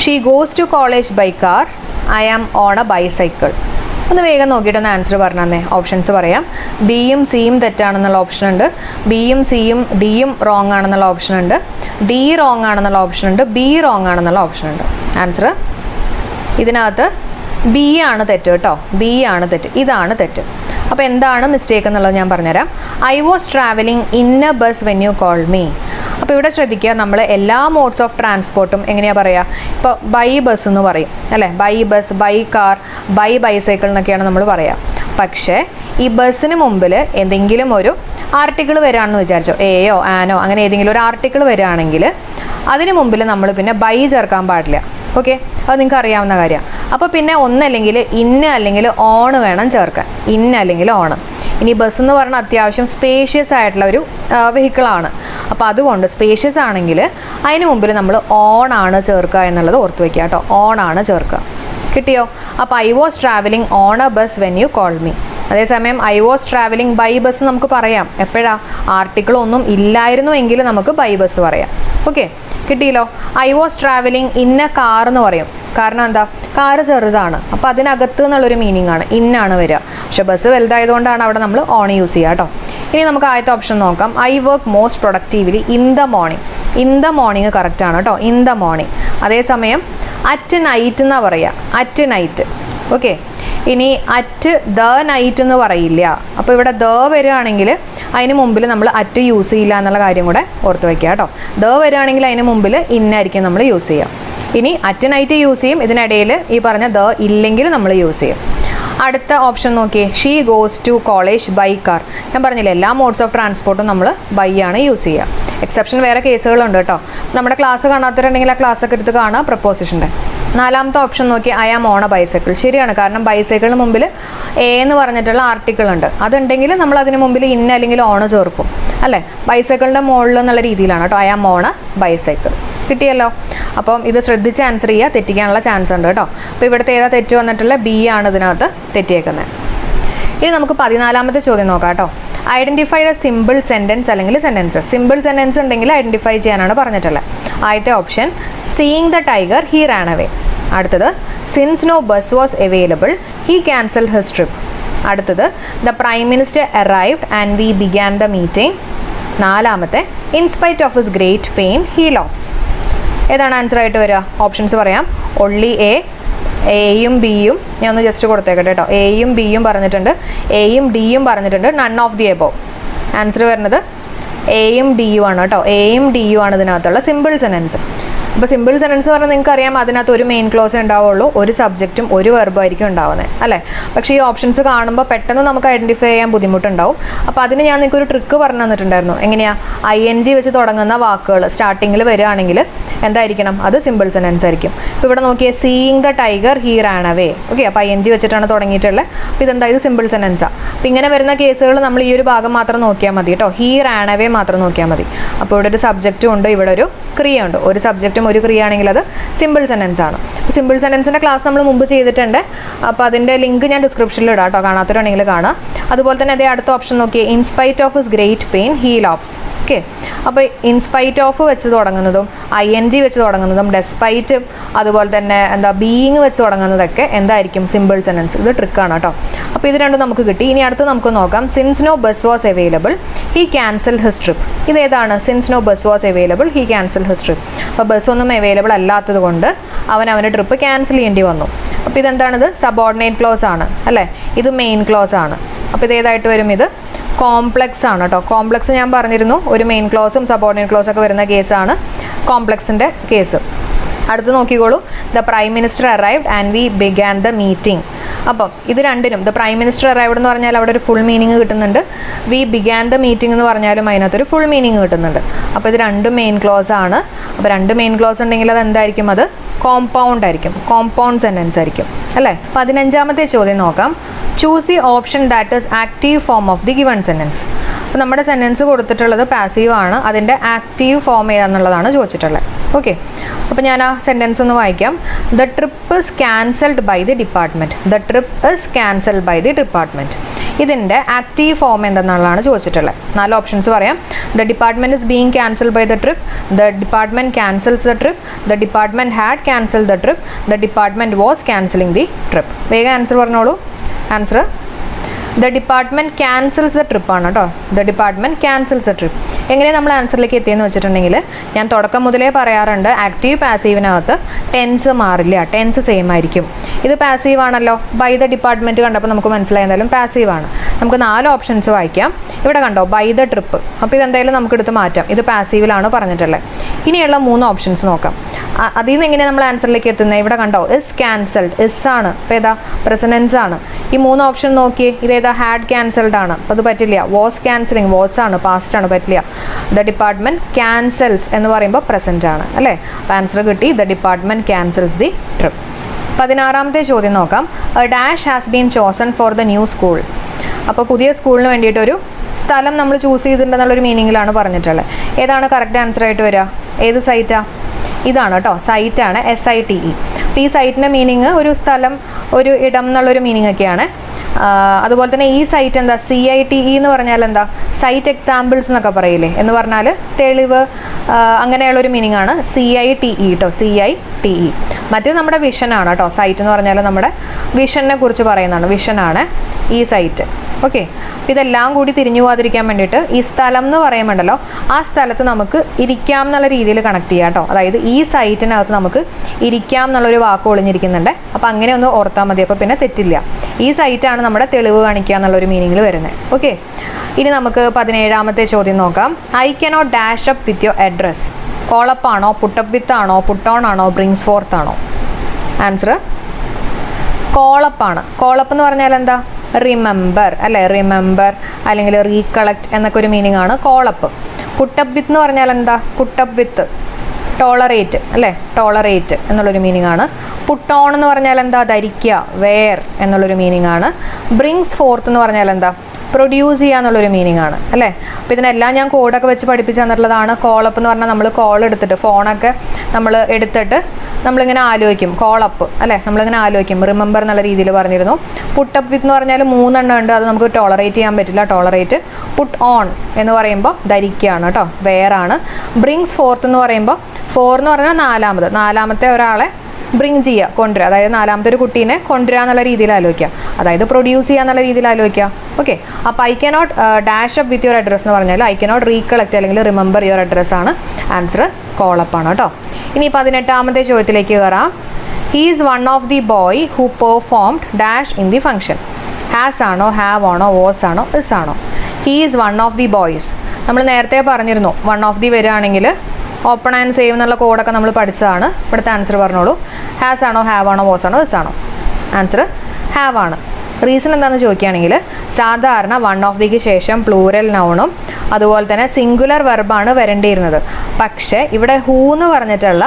She goes to college by car. I am on a bicycle. ഒന്ന് വേഗം നോക്കിയിട്ടൊന്ന് ആൻസർ പറഞ്ഞു തന്നെ. ഓപ്ഷൻസ് പറയാം. ബിയും സിയും തെറ്റാണെന്നുള്ള ഓപ്ഷൻ ഉണ്ട്. ബിയും സിയും ഡിയും റോങ് ആണെന്നുള്ള ഓപ്ഷൻ ഉണ്ട്. ഡി റോങ് ആണെന്നുള്ള ഓപ്ഷൻ ഉണ്ട്. ബി റോങ് ആണെന്നുള്ള ഓപ്ഷൻ ഉണ്ട്. ആൻസർ ഇതിനകത്ത് ബി ആണ് തെറ്റ് കേട്ടോ. ബി ആണ് തെറ്റ്. ഇതാണ് തെറ്റ്. അപ്പോൾ എന്താണ് മിസ്റ്റേക്ക് എന്നുള്ളത് ഞാൻ പറഞ്ഞുതരാം. I was travelling in a bus when you call me. അപ്പോൾ ഇവിടെ ശ്രദ്ധിക്കുക, നമ്മൾ എല്ലാ മോഡ്സ് ഓഫ് ട്രാൻസ്പോർട്ടും എങ്ങനെയാണ് പറയുക? ഇപ്പോൾ ബൈ ബസ് എന്ന് പറയും അല്ലേ? By bus, by car, by bicycle എന്നൊക്കെയാണ് നമ്മൾ പറയുക. പക്ഷേ ഈ ബസ്സിന് മുമ്പിൽ എന്തെങ്കിലും ഒരു ആർട്ടിക്കിൾ വരികയാണെന്ന് വിചാരിച്ചോ, എയോ ആനോ അങ്ങനെ ഏതെങ്കിലും ഒരു ആർട്ടിക്കിൾ വരികയാണെങ്കിൽ അതിന് മുമ്പിൽ നമ്മൾ പിന്നെ ബൈ ചേർക്കാൻ പാടില്ല. ഓക്കെ. അത് നിങ്ങൾക്ക് അറിയാവുന്ന കാര്യമാണ്. അപ്പോൾ പിന്നെ ഒന്നല്ലെങ്കിൽ ഇന്ന് അല്ലെങ്കിൽ ഓണ് വേണം ചേർക്കാൻ. ഇന്ന് അല്ലെങ്കിൽ ഓണ്. ഇനി ബസ് എന്ന് പറഞ്ഞാൽ അത്യാവശ്യം സ്പേഷ്യസ് ആയിട്ടുള്ള ഒരു വെഹിക്കിളാണ്. അപ്പോൾ അതുകൊണ്ട് സ്പേഷ്യസ് ആണെങ്കിൽ അതിന് മുമ്പിൽ നമ്മൾ ഓൺ ആണ് ചേർക്കുക എന്നുള്ളത് ഓർത്ത് വയ്ക്കുക കേട്ടോ. ഓൺ ആണ് ചേർക്കുക. കിട്ടിയോ? അപ്പോൾ I was travelling on a bus when you call me. അതേസമയം I was travelling by bus നമുക്ക് പറയാം. എപ്പോഴാ? ആർട്ടിക്കിൾ ഒന്നും ഇല്ലായിരുന്നു എങ്കിൽ നമുക്ക് ബൈ ബസ് പറയാം. ഓക്കെ. കിട്ടിയല്ലോ. I was travelling in a car എന്ന് പറയും. കാരണം എന്താ? കാറ് ചെറുതാണ്. അപ്പോൾ അതിനകത്ത് എന്നുള്ളൊരു മീനിങ് ആണ്. ഇന്നാണ് വരിക. പക്ഷെ ബസ് വലുതായതുകൊണ്ടാണ് അവിടെ നമ്മൾ ഓൺ യൂസ് ചെയ്യുക കേട്ടോ. ഇനി നമുക്ക് ആദ്യത്തെ ഓപ്ഷൻ നോക്കാം. I work most productively in the morning. In the morning correct ആണ് കേട്ടോ. In the morning. അതേസമയം അറ്റ് നൈറ്റ് എന്നാണ് പറയുക. At night. ഓക്കെ. ഇനി അറ്റ് ദ നൈറ്റ് എന്ന് പറയില്ല. അപ്പോൾ ഇവിടെ ദ വരികയാണെങ്കിൽ അതിന് മുമ്പിൽ നമ്മൾ അറ്റ് യൂസ് ചെയ്യില്ല എന്നുള്ള കാര്യം കൂടെ ഓർത്ത് വയ്ക്കുക കേട്ടോ. ദ വരികയാണെങ്കിൽ അതിന് മുമ്പിൽ ഇന്നായിരിക്കും നമ്മൾ യൂസ് ചെയ്യുക. ഇനി അറ്റ് നൈറ്റ് യൂസ് ചെയ്യും. ഇതിനിടയിൽ ഈ പറഞ്ഞ ദ ഇല്ലെങ്കിൽ നമ്മൾ യൂസ് ചെയ്യും. അടുത്ത ഓപ്ഷൻ നോക്കിയേ. She goes to college by car. ഞാൻ പറഞ്ഞില്ലേ, എല്ലാ മോഡ്സ് ഓഫ് ട്രാൻസ്പോർട്ടും നമ്മൾ ബൈ ആണ് യൂസ് ചെയ്യുക. എക്സെപ്ഷൻ വേറെ കേസുകളുണ്ട് കേട്ടോ. നമ്മുടെ ക്ലാസ് കാണാത്തവരുണ്ടെങ്കിൽ ആ ക്ലാസ്സൊക്കെ എടുത്ത് കാണാം പ്രപ്പോസിഷൻ്റെ. 4ാമത്തെ ഓപ്ഷൻ നോക്കി. I am on a bicycle. ശരിയാണ്. കാരണം ബൈസൈക്കിളിന് മുമ്പിൽ എ എന്ന് പറഞ്ഞിട്ടുള്ള ആർട്ടിക്കിൾ ഉണ്ട്. അതുണ്ടെങ്കിൽ നമ്മൾ അതിന് മുമ്പിൽ ഇന്ന അല്ലെങ്കിൽ ഓണ് ചേർക്കും അല്ലേ? ബൈസൈക്കിളിൻ്റെ മുകളിൽ എന്നുള്ള രീതിയിലാണ് കേട്ടോ. I am on a bicycle. കിട്ടിയല്ലോ. അപ്പം ഇത് ശ്രദ്ധിച്ച് ആൻസർ ചെയ്യുക. തെറ്റിക്കാനുള്ള ചാൻസ് ഉണ്ട് കേട്ടോ. അപ്പോൾ ഇവിടുത്തെ ഏതാ തെറ്റ് വന്നിട്ടുള്ള? ബി ആണ് ഇതിനകത്ത് തെറ്റിയേക്കുന്നത്. ഇനി നമുക്ക് 14ാമത്തെ ചോദ്യം നോക്കാം കേട്ടോ. ഐഡൻറ്റിഫൈ ദ സിമ്പിൾ സെൻറ്റൻസ് അല്ലെങ്കിൽ സെൻറ്റൻസസ്. സിമ്പിൾ സെൻറ്റൻസ് ഉണ്ടെങ്കിൽ ഐഡൻറ്റിഫൈ ചെയ്യാനാണ് പറഞ്ഞിട്ടുള്ളത്. ആദ്യത്തെ option seeing the tiger he ran away. അടുത്തത് since no bus was available he cancelled his trip. അടുത്തത് the prime minister arrived and we began the meeting. 4ാമത്തെ in spite of his great pain he loves. ഏതാണ് ആൻസർ ആയിട്ട് വരിക? ഓപ്ഷൻസ് പറയാം. ഒൺലി എയും ബിയും ഞാൻ ഒന്ന് ജസ്റ്റ് കൊടുത്തേക്കട്ടെ കേട്ടോ. എയും ബിയും പറഞ്ഞിട്ടുണ്ട്, എയും ഡിയും പറഞ്ഞിട്ടുണ്ട്, none of the above. Answer വരുന്നത് എയും ഡിയും ആണ് കേട്ടോ. എയും ഡിയും ആണ് ഇതിനകത്തുള്ള സിമ്പിൾ സെൻറ്റൻസ്. അപ്പോൾ സിമ്പിൾ സെൻറ്റൻസ് പറഞ്ഞാൽ നിങ്ങൾക്ക് അറിയാം, അതിനകത്ത് ഒരു മെയിൻ ക്ലോസ് ഉണ്ടാവുള്ളൂ, ഒരു സബ്ജക്റ്റും ഒരു വെർബായിരിക്കും ഉണ്ടാവുന്നത് അല്ലേ? പക്ഷേ ഈ ഓപ്ഷൻസ് കാണുമ്പോൾ പെട്ടെന്ന് നമുക്ക് ഐഡൻറ്റിഫൈ ചെയ്യാൻ ബുദ്ധിമുട്ടുണ്ടാവും. അപ്പോൾ അതിന് ഞാൻ നിങ്ങൾക്ക് ഒരു ട്രിക്ക് പറഞ്ഞു തന്നിട്ടുണ്ടായിരുന്നു. എങ്ങനെയാണ്? ING വെച്ച് തുടങ്ങുന്ന വാക്കുകൾ സ്റ്റാർട്ടിങ്ങിൽ വരികയാണെങ്കിൽ എന്തായിരിക്കണം? അത് സിമ്പിൾ സെൻറ്റൻസ് ആയിരിക്കും. ഇപ്പോൾ ഇവിടെ നോക്കിയേ, seeing the tiger he ran away. Okay. അപ്പോൾ ING വെച്ചിട്ടാണ് തുടങ്ങിയിട്ടുള്ളത്. അപ്പോൾ ഇതെന്താ? ഇത് സിമ്പിൾ സെൻറ്റൻസാണ്. അപ്പോൾ ഇങ്ങനെ വരുന്ന കേസുകൾ നമ്മൾ ഈ ഒരു ഭാഗം മാത്രം നോക്കിയാൽ മതി കേട്ടോ. ഹി റാൻ അവേ മാത്രം നോക്കിയാൽ മതി. അപ്പോൾ ഇവിടെ ഒരു സബ്ജക്റ്റും ഉണ്ട്, ഇവിടെ ഒരു ക്രിയയുണ്ട്. ഒരു സബ്ജക്റ്റും ഒരു ക്രിയ ആണെങ്കിൽ അത് സിമ്പിൾ സെൻറ്റൻസ് ആണ്. സിമ്പിൾ സെൻറ്റൻസിൻ്റെ ക്ലാസ് നമ്മൾ മുമ്പ് ചെയ്തിട്ടുണ്ട്. അപ്പോൾ അതിൻ്റെ ലിങ്ക് ഞാൻ ഡിസ്ക്രിപ്ഷനിൽ ഇടാം കേട്ടോ. കാണാത്തവരാണെങ്കിൽ കാണാം. അതുപോലെ തന്നെ അതേ അടുത്ത ഓപ്ഷൻ നോക്കിയേ, in spite of his great pain he loves. Okay, അപ്പോൾ ഇൻസ്പൈറ്റ് ഓഫ് വെച്ച് തുടങ്ങുന്നതും ING വെച്ച് തുടങ്ങുന്നതും ഡെസ്പൈറ്റ് അതുപോലെ തന്നെ എന്താ ബീയിങ് വെച്ച് തുടങ്ങുന്നതൊക്കെ എന്തായിരിക്കും സിമ്പിൾ സെൻറ്റൻസ്. ഇത് ട്രിക്കാണ് കേട്ടോ. അപ്പോൾ ഇത് രണ്ടും നമുക്ക് കിട്ടി. ഇനി അടുത്ത് നമുക്ക് നോക്കാം, since no bus was available he cancel his trip. ഇതേതാണ്? Since no bus was available he cancel his trip. അപ്പോൾ ബസ്സൊന്നും അവൈലബിൾ അല്ലാത്തത് കൊണ്ട് അവൻ്റെ ട്രിപ്പ് ക്യാൻസൽ ചെയ്യേണ്ടി വന്നു. അപ്പോൾ ഇതെന്താണിത്? സബോർഡിനേറ്റ് ക്ലോസ് ആണ് അല്ലേ? ഇത് മെയിൻ ക്ലോസ് ആണ്. അപ്പോൾ ഇതേതായിട്ട് വരും? ഇത് കോംപ്ലക്സ് ആണ് കേട്ടോ. കോംപ്ലക്സ് ഞാൻ പറഞ്ഞിരുന്നു, ഒരു മെയിൻ ക്ലോസും സബോർഡിനേറ്റ് ക്ലോസ് ഒക്കെ വരുന്ന കേസാണ് കോംപ്ലക്സിൻ്റെ കേസ്. അടുത്ത് നോക്കിക്കോളൂ, the prime minister arrived and we began the meeting. അപ്പം ഇത് രണ്ടിനും ദ പ്രൈം മിനിസ്റ്റർ അറൈവ്ഡ് എന്ന് പറഞ്ഞാൽ അവിടെ ഒരു ഫുൾ മീനിങ് കിട്ടുന്നുണ്ട്, വി ബിഗാൻ ദ മീറ്റിംഗ് എന്ന് പറഞ്ഞാലും അതിനകത്തൊരു ഫുൾ മീനിങ് കിട്ടുന്നുണ്ട്. അപ്പോൾ ഇത് രണ്ടും മെയിൻ ക്ലോസ് ആണ്. അപ്പോൾ രണ്ട് മെയിൻ ക്ലോസ് ഉണ്ടെങ്കിൽ അത് എന്തായിരിക്കും? അത് കോമ്പൗണ്ട് ആയിരിക്കും, കോമ്പൗണ്ട് സെൻറ്റൻസ് ആയിരിക്കും അല്ലേ? 15ാമത്തെ ചോദ്യം നോക്കാം, choose the option that is active form of the given sentence. അപ്പോൾ നമ്മുടെ സെൻറ്റൻസ് കൊടുത്തിട്ടുള്ളത് പാസീവ് ആണ്, അതിൻ്റെ ആക്റ്റീവ് ഫോം ഏതാണെന്നുള്ളതാണ് ചോദിച്ചിട്ടുള്ളത്. ഓക്കെ, അപ്പോൾ ഞാൻ ആ സെൻറ്റൻസ് ഒന്ന് വായിക്കാം. The trip is cancelled by the department. The trip is cancelled by the department. ഇതിൻ്റെ ആക്റ്റീവ് ഫോം എന്തെന്നുള്ളതാണ് ചോദിച്ചിട്ടുള്ളത്. 4 ഓപ്ഷൻസ് പറയാം. The department is being cancelled by the trip, the department cancels the trip, the department had cancelled the trip, the department was cancelling the trip. വേഗം ആൻസർ പറഞ്ഞോളൂ. Answer the department cancels the trip ആണ് കേട്ടോ. The department cancels the trip. എങ്ങനെ നമ്മൾ ആൻസറിലേക്ക് എത്തിയെന്ന് വെച്ചിട്ടുണ്ടെങ്കിൽ, ഞാൻ തുടക്കം മുതലേ പറയാറുണ്ട്, ആക്റ്റീവ് പാസീവിനകത്ത് ടെൻസ് മാറില്ല, ടെൻസ് സെയിം ആയിരിക്കും. ഇത് പാസീവ് ആണല്ലോ, ബൈ ദ ഡിപ്പാർട്ട്മെൻറ്റ് കണ്ടപ്പോൾ നമുക്ക് മനസ്സിലായി എന്തായാലും പാസീവ് ആണ്. നമുക്ക് 4 ഓപ്ഷൻസ് വായിക്കാം. ഇവിടെ കണ്ടോ, ബൈ ദ ട്രിപ്പ്. അപ്പോൾ ഇതെന്തായാലും നമുക്ക് എടുത്ത് മാറ്റാം, ഇത് പാസീവിലാണ് പറഞ്ഞിട്ടുള്ളത്. ഇനിയുള്ള 3 ഓപ്ഷൻസ് നോക്കാം. അതിൽ നിന്ന് എങ്ങനെയാണ് നമ്മൾ ആൻസറിലേക്ക് എത്തുന്നത്? ഇവിടെ കണ്ടോ, ഇസ് ക്യാൻസൽഡ്, ഇസ് ആണ്. അപ്പോൾ ഏതാ? പ്രസൻറ്റൻസ് ആണ്. ഈ 3 ഓപ്ഷൻ നോക്കിയേ, ഇതേതാ? ഹാഡ് ക്യാൻസൽഡ് ആണ്, അപ്പോൾ അത് പറ്റില്ല. വാസ് ക്യാൻസലിങ്, വാസ് ആണ്, പാസ്റ്റ് ആണ്, പറ്റില്ല. ദ ഡിപ്പാർട്ട്മെൻറ്റ് ക്യാൻസൽസ് എന്ന് പറയുമ്പോൾ പ്രസൻറ്റ് ആണ് അല്ലേ? അപ്പോൾ ആൻസർ കിട്ടി, the department cancels the trip. 16ാമത്തെ ചോദ്യം നോക്കാം, a dash has been chosen for the new school. അപ്പോൾ പുതിയ സ്കൂളിന് വേണ്ടിയിട്ടൊരു സ്ഥലം നമ്മൾ ചൂസ് ചെയ്തിട്ടുണ്ടെന്നുള്ളൊരു മീനിങ്ങിലാണ് പറഞ്ഞിട്ടുള്ളത്. ഏതാണ് കറക്റ്റ് ആൻസർ ആയിട്ട് വരിക? ഏത് സൈറ്റാണ്? ഇതാണ് കേട്ടോ, സൈറ്റാണ്, SITE. അപ്പോൾ ഈ സൈറ്റിൻ്റെ മീനിങ് ഒരു സ്ഥലം, ഒരു ഇടം എന്നുള്ളൊരു മീനിങ് ഒക്കെയാണ്. അതുപോലെ തന്നെ ഈ സൈറ്റ് എന്താ? CITE എന്ന് പറഞ്ഞാൽ എന്താ? സൈറ്റ് എക്സാമ്പിൾസ് എന്നൊക്കെ പറയില്ലേ, എന്ന് പറഞ്ഞാൽ തെളിവ്, അങ്ങനെയുള്ളൊരു മീനിങ് ആണ് CITE കേട്ടോ, CITE. മറ്റൊരു നമ്മുടെ വിഷനാണ് കേട്ടോ. സൈറ്റ് എന്ന് പറഞ്ഞാൽ നമ്മുടെ വിഷനെ കുറിച്ച് പറയുന്നതാണ്, വിഷനാണ് ഈ സൈറ്റ്. ഓക്കെ, ഇതെല്ലാം കൂടി തിരിഞ്ഞു പോകാതിരിക്കാൻ വേണ്ടിയിട്ട് ഈ സ്ഥലം എന്ന് പറയുമ്പോണ്ടല്ലോ, ആ സ്ഥലത്ത് നമുക്ക് ഇരിക്കാം എന്നുള്ള രീതിയിൽ കണക്ട് ചെയ്യാം കേട്ടോ. അതായത് ഈ സൈറ്റിനകത്ത് നമുക്ക് ഇരിക്കാം എന്നുള്ളൊരു വാക്ക് ഒളിഞ്ഞിരിക്കുന്നുണ്ട്. അപ്പോൾ അങ്ങനെ ഒന്ന് ഓർത്താൽ മതി, അപ്പോൾ പിന്നെ തെറ്റില്ല. ഈ സൈറ്റാണ് നമ്മുടെ തെളിവ് കാണിക്കുക എന്നുള്ളൊരു മീനിങ്ങിൽ വരുന്നത്. ഓക്കെ, ഇനി നമുക്ക് 17ാമത്തെ ചോദ്യം നോക്കാം. I cannot dash up with your address. കോളപ്പാണോ, പുട്ടപ്പ് വിത്ത് ആണോ, പുട്ടോൺ ആണോ, ബ്രിങ്സ് ഫോർത്ത് ആണോ? ആൻസർ കോളപ്പാണ്. കോളപ്പ് എന്ന് പറഞ്ഞാൽ എന്താ? റിമെമ്പർ അല്ലേ? റിമെമ്പർ അല്ലെങ്കിൽ റീകളക്ട് എന്നൊക്കെ ഒരു മീനിങ് ആണ് കോളപ്പ്. പുട്ടപ്പ് വിത്ത് എന്ന് പറഞ്ഞാൽ എന്താ? പുട്ടപ്പ് വിത്ത് ടോളറേറ്റ് അല്ലേ? ടോളറേറ്റ് എന്നുള്ളൊരു മീനിങ് ആണ്. പുട്ടോൺ എന്ന് പറഞ്ഞാൽ എന്താ? ധരിക്കുക, വെയർ എന്നുള്ളൊരു മീനിങ് ആണ്. ബ്രിങ്സ് ഫോർത്ത് എന്ന് പറഞ്ഞാൽ എന്താ? പ്രൊഡ്യൂസ് ചെയ്യുക എന്നുള്ളൊരു മീനിങ് ആണ് അല്ലേ? അപ്പോൾ ഇതിനെല്ലാം ഞാൻ കോഡൊക്കെ വെച്ച് പഠിപ്പിച്ചു തന്നിട്ടുള്ളതാണ്. കോളപ്പ് എന്ന് പറഞ്ഞാൽ നമ്മൾ കോൾ എടുത്തിട്ട്, ഫോണൊക്കെ നമ്മൾ എടുത്തിട്ട് നമ്മളിങ്ങനെ ആലോചിക്കും, കോളപ്പ് അല്ലേ? നമ്മളിങ്ങനെ ആലോചിക്കും, റിമെമ്പർ എന്നുള്ള രീതിയിൽ പറഞ്ഞിരുന്നു. പുട്ടപ്പ് വിത്ത് എന്ന് പറഞ്ഞാൽ 3 എണ്ണം ഉണ്ട്, അത് നമുക്ക് ടോളറേറ്റ് ചെയ്യാൻ പറ്റില്ല, ടോളറേറ്റ്. പുട്ട് ഓൺ എന്ന് പറയുമ്പോൾ ധരിക്കുകയാണ് കേട്ടോ, വെയറാണ്. ബ്രിങ്സ് ഫോർത്ത് എന്ന് പറയുമ്പോൾ, 4 എന്ന് പറഞ്ഞാൽ നാലാമത്തെ ഒരാളെ ബ്രിങ് ചെയ്യുക, കൊണ്ടുവരിക, അതായത് 4ാമത്തെ ഒരു കുട്ടീനെ കൊണ്ടുവരിക എന്നുള്ള രീതിയിൽ ആലോചിക്കുക, അതായത് പ്രൊഡ്യൂസ് ചെയ്യുക എന്നുള്ള രീതിയിൽ ആലോചിക്കുക. ഓക്കെ, അപ്പോൾ I cannot dash up with your address എന്ന് പറഞ്ഞാൽ ഐ കനോട്ട് റീകളക്ട് അല്ലെങ്കിൽ റിമെമ്പർ യുവർ അഡ്രസ് ആണ്. ആൻസർ കോളപ്പാണ് കേട്ടോ. ഇനി 18ാമത്തെ ചോദ്യത്തിലേക്ക് കയറാം. He is one of the boy who performed dash in the function. Has ആണോ, ഹാവ് ആണോ, വാസ് ആണോ, ഇസ് ആണോ? He is one of the boys. നമ്മൾ നേരത്തെ പറഞ്ഞിരുന്നു, വൺ ഓഫ് ദി വരികയാണെങ്കിൽ ഓപ്പൺ ആൻഡ് സേവ് എന്നുള്ള കോഡൊക്കെ നമ്മൾ പഠിച്ചതാണ്. ഇവിടുത്തെ ആൻസർ പറഞ്ഞോളൂ. ഹാസ് ആണോ, ഹാവ് ആണോ, വാസ് ആണോ, ഇസ് ആണോ? ആൻസർ ഹാവ് ആണ്. റീസൺ എന്താണെന്ന് ചോദിക്കുകയാണെങ്കിൽ, സാധാരണ വൺ ഓഫ് ദിക്ക് ശേഷം പ്ലൂരൽ നൗണും അതുപോലെ തന്നെ സിംഗുലർ വെർബാണ് വരേണ്ടിയിരുന്നത്. പക്ഷേ ഇവിടെ ഹൂ എന്ന് പറഞ്ഞിട്ടുള്ള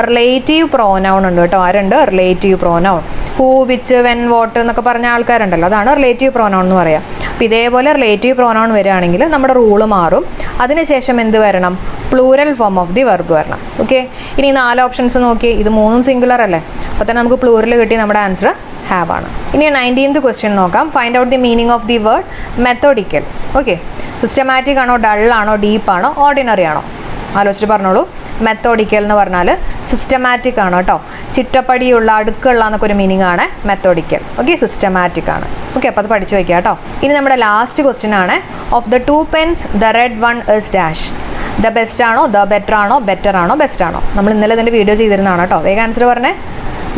റിലേറ്റീവ് പ്രോനൗൺ ഉണ്ട് കേട്ടോ. ആരുണ്ട്? Relative pronoun. Who, which, when, what എന്നൊക്കെ പറഞ്ഞ ആൾക്കാരുണ്ടല്ലോ, അതാണ് റിലേറ്റീവ് പ്രോനൗൺ എന്ന് പറയാം. അപ്പോൾ ഇതേപോലെ റിലേറ്റീവ് പ്രോനൗൺ വരികയാണെങ്കിൽ നമ്മുടെ റൂള് മാറും. അതിനുശേഷം എന്ത് വരണം? Plural form of the verb വരണം. ഓക്കെ, ഇനി 4 ഓപ്ഷൻസ് നോക്കി, ഇത് 3ഉം സിംഗുലർ അല്ലേ, അപ്പോൾ തന്നെ നമുക്ക് പ്ലൂറൽ കിട്ടി. നമ്മുടെ ആൻസർ ഹാവ് ആണ്. ഇനി 19th ക്വസ്റ്റ്യൻ നോക്കാം. Find out the meaning of the word മെത്തോഡിക്കൽ. Okay, systematic ആണോ, ഡൾ ആണോ, ഡീപ്പ് ആണോ, ഓർഡിനറി ആണോ? ആലോചിച്ചിട്ട് പറഞ്ഞോളൂ. മെത്തോഡിക്കൽ എന്ന് പറഞ്ഞാൽ സിസ്റ്റമാറ്റിക് ആണ് കേട്ടോ, ചിട്ടപ്പടിയുള്ള, അടുക്കുള്ള എന്നൊക്കെ ഒരു മീനിങ് ആണ് മെത്തോഡിക്കൽ. ഓക്കെ, സിസ്റ്റമാറ്റിക് ആണ്. ഓക്കെ, അപ്പോൾ അത് പഠിച്ചു വയ്ക്കുക കേട്ടോ. ഇനി നമ്മുടെ ലാസ്റ്റ് ക്വസ്റ്റ്യൻ ആണ്, of the 2 pens the red one is dash. The best ആണോ, ദ ബെറ്റർ ആണോ, ബെറ്റർ ആണോ, ബെസ്റ്റ് ആണോ? നമ്മൾ ഇന്നലെ ഇതിൻ്റെ വീഡിയോ ചെയ്തിരുന്നതാണ് കേട്ടോ. വേഗം ആൻസർ പറഞ്ഞേ.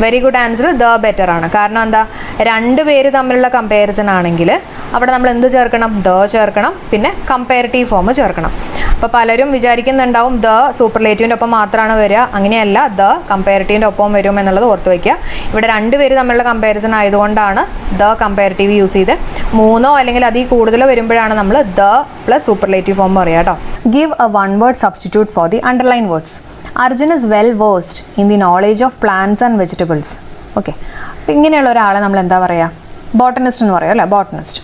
Very good answer, the better ആണ്. കാരണം എന്താ, 2 പേര് തമ്മിലുള്ള കമ്പാരിസൺ ആണെങ്കിൽ അവിടെ നമ്മൾ എന്ത് ചേർക്കണം? ദ ചേർക്കണം, പിന്നെ കമ്പാരിറ്റീവ് ഫോം ചേർക്കണം. അപ്പോൾ പലരും വിചാരിക്കുന്നുണ്ടാവും ദ സൂപ്പർലേറ്റീവിൻ്റെ ഒപ്പം മാത്രമാണ് വരിക. അങ്ങനെയല്ല, ദ കമ്പാരിറ്റീവിൻ്റെ ഒപ്പം വരും എന്നുള്ളത് ഓർത്ത് വയ്ക്കുക. ഇവിടെ 2 പേര് തമ്മിലുള്ള കമ്പാരിസൺ ആയതുകൊണ്ടാണ് ദ കമ്പാരിറ്റീവ് യൂസ് ചെയ്ത്. 3ഓ അല്ലെങ്കിൽ അതിൽ കൂടുതലോ വരുമ്പോഴാണ് നമ്മൾ ദ പ്ലസ് സൂപ്പർലേറ്റീവ് ഫോം പറയുക കേട്ടോ. Give A 1 word substitute for the underlined words. Arjun is well versed in the knowledge of plants and vegetables. Okay, അപ്പോൾ ഇങ്ങനെയുള്ള ഒരാളെ നമ്മൾ എന്താ പറയുക? ബോട്ടണിസ്റ്റ് എന്ന് പറയും അല്ലേ, ബോട്ടണിസ്റ്റ്.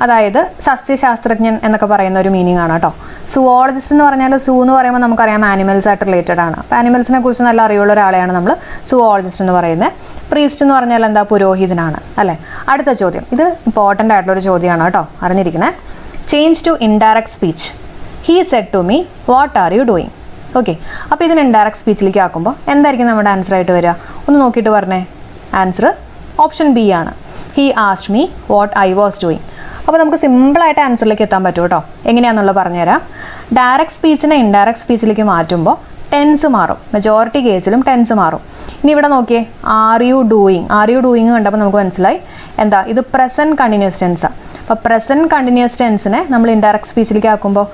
അതായത് സസ്യശാസ്ത്രജ്ഞൻ എന്നൊക്കെ പറയുന്ന ഒരു മീനിങ് ആണ് കേട്ടോ. സുവോളജിസ്റ്റ് എന്ന് പറഞ്ഞാൽ സൂ എന്ന് പറയുമ്പോൾ നമുക്കറിയാം ആനിമൽസ് ആയിട്ട് റിലേറ്റഡ് ആണ്. അപ്പോൾ ആനിമൽസിനെ കുറിച്ച് നല്ല അറിവുള്ള ഒരാളെയാണ് നമ്മൾ സുവോളജിസ്റ്റ് എന്ന് പറയുന്നത്. പ്രീസ്റ്റ് എന്ന് പറഞ്ഞാൽ എന്താ? പുരോഹിതനാണ് അല്ലേ. അടുത്ത ചോദ്യം, ഇത് ഇമ്പോർട്ടൻ്റ് ആയിട്ടുള്ളൊരു ചോദ്യമാണ് കേട്ടോ, അറിഞ്ഞിരിക്കുന്നത്. Change to indirect speech. He said to me what are you doing. Okay, അപ്പോൾ ഇതിന് ഇൻഡയറക്റ്റ് സ്പീച്ചിലേക്ക് ആക്കുമ്പോൾ എന്തായിരിക്കും നമ്മുടെ ആൻസർ ആയിട്ട് വരിക? ഒന്ന് നോക്കിയിട്ട് പറഞ്ഞേ. ആൻസർ ഓപ്ഷൻ ബി ആണ്. He asked me what I was doing. അപ്പോൾ നമുക്ക് സിമ്പിളായിട്ട് ആൻസറിലേക്ക് എത്താൻ പറ്റും കേട്ടോ. എങ്ങനെയാണെന്നുള്ളത് പറഞ്ഞുതരാം. ഡയറക്റ്റ് സ്പീച്ചിനെ ഇൻഡയറക്റ്റ് സ്പീച്ചിലേക്ക് മാറ്റുമ്പോൾ ടെൻസ് മാറും. മെജോറിറ്റി കേസിലും ടെൻസ് മാറും. ഇനി ഇവിടെ നോക്കിയേ, R you doing. R you doing കണ്ടപ്പോൾ നമുക്ക് മനസ്സിലായി എന്താ, ഇത് പ്രസൻറ്റ് കണ്ടിന്യൂസ് ടെൻസാണ്. അപ്പോൾ പ്രസൻറ്റ് കണ്ടിന്യൂസ് ടെൻസിനെ നമ്മൾ ഇൻഡയറക്റ്റ് സ്പീച്ചിലേക്ക് ആക്കുമ്പോൾ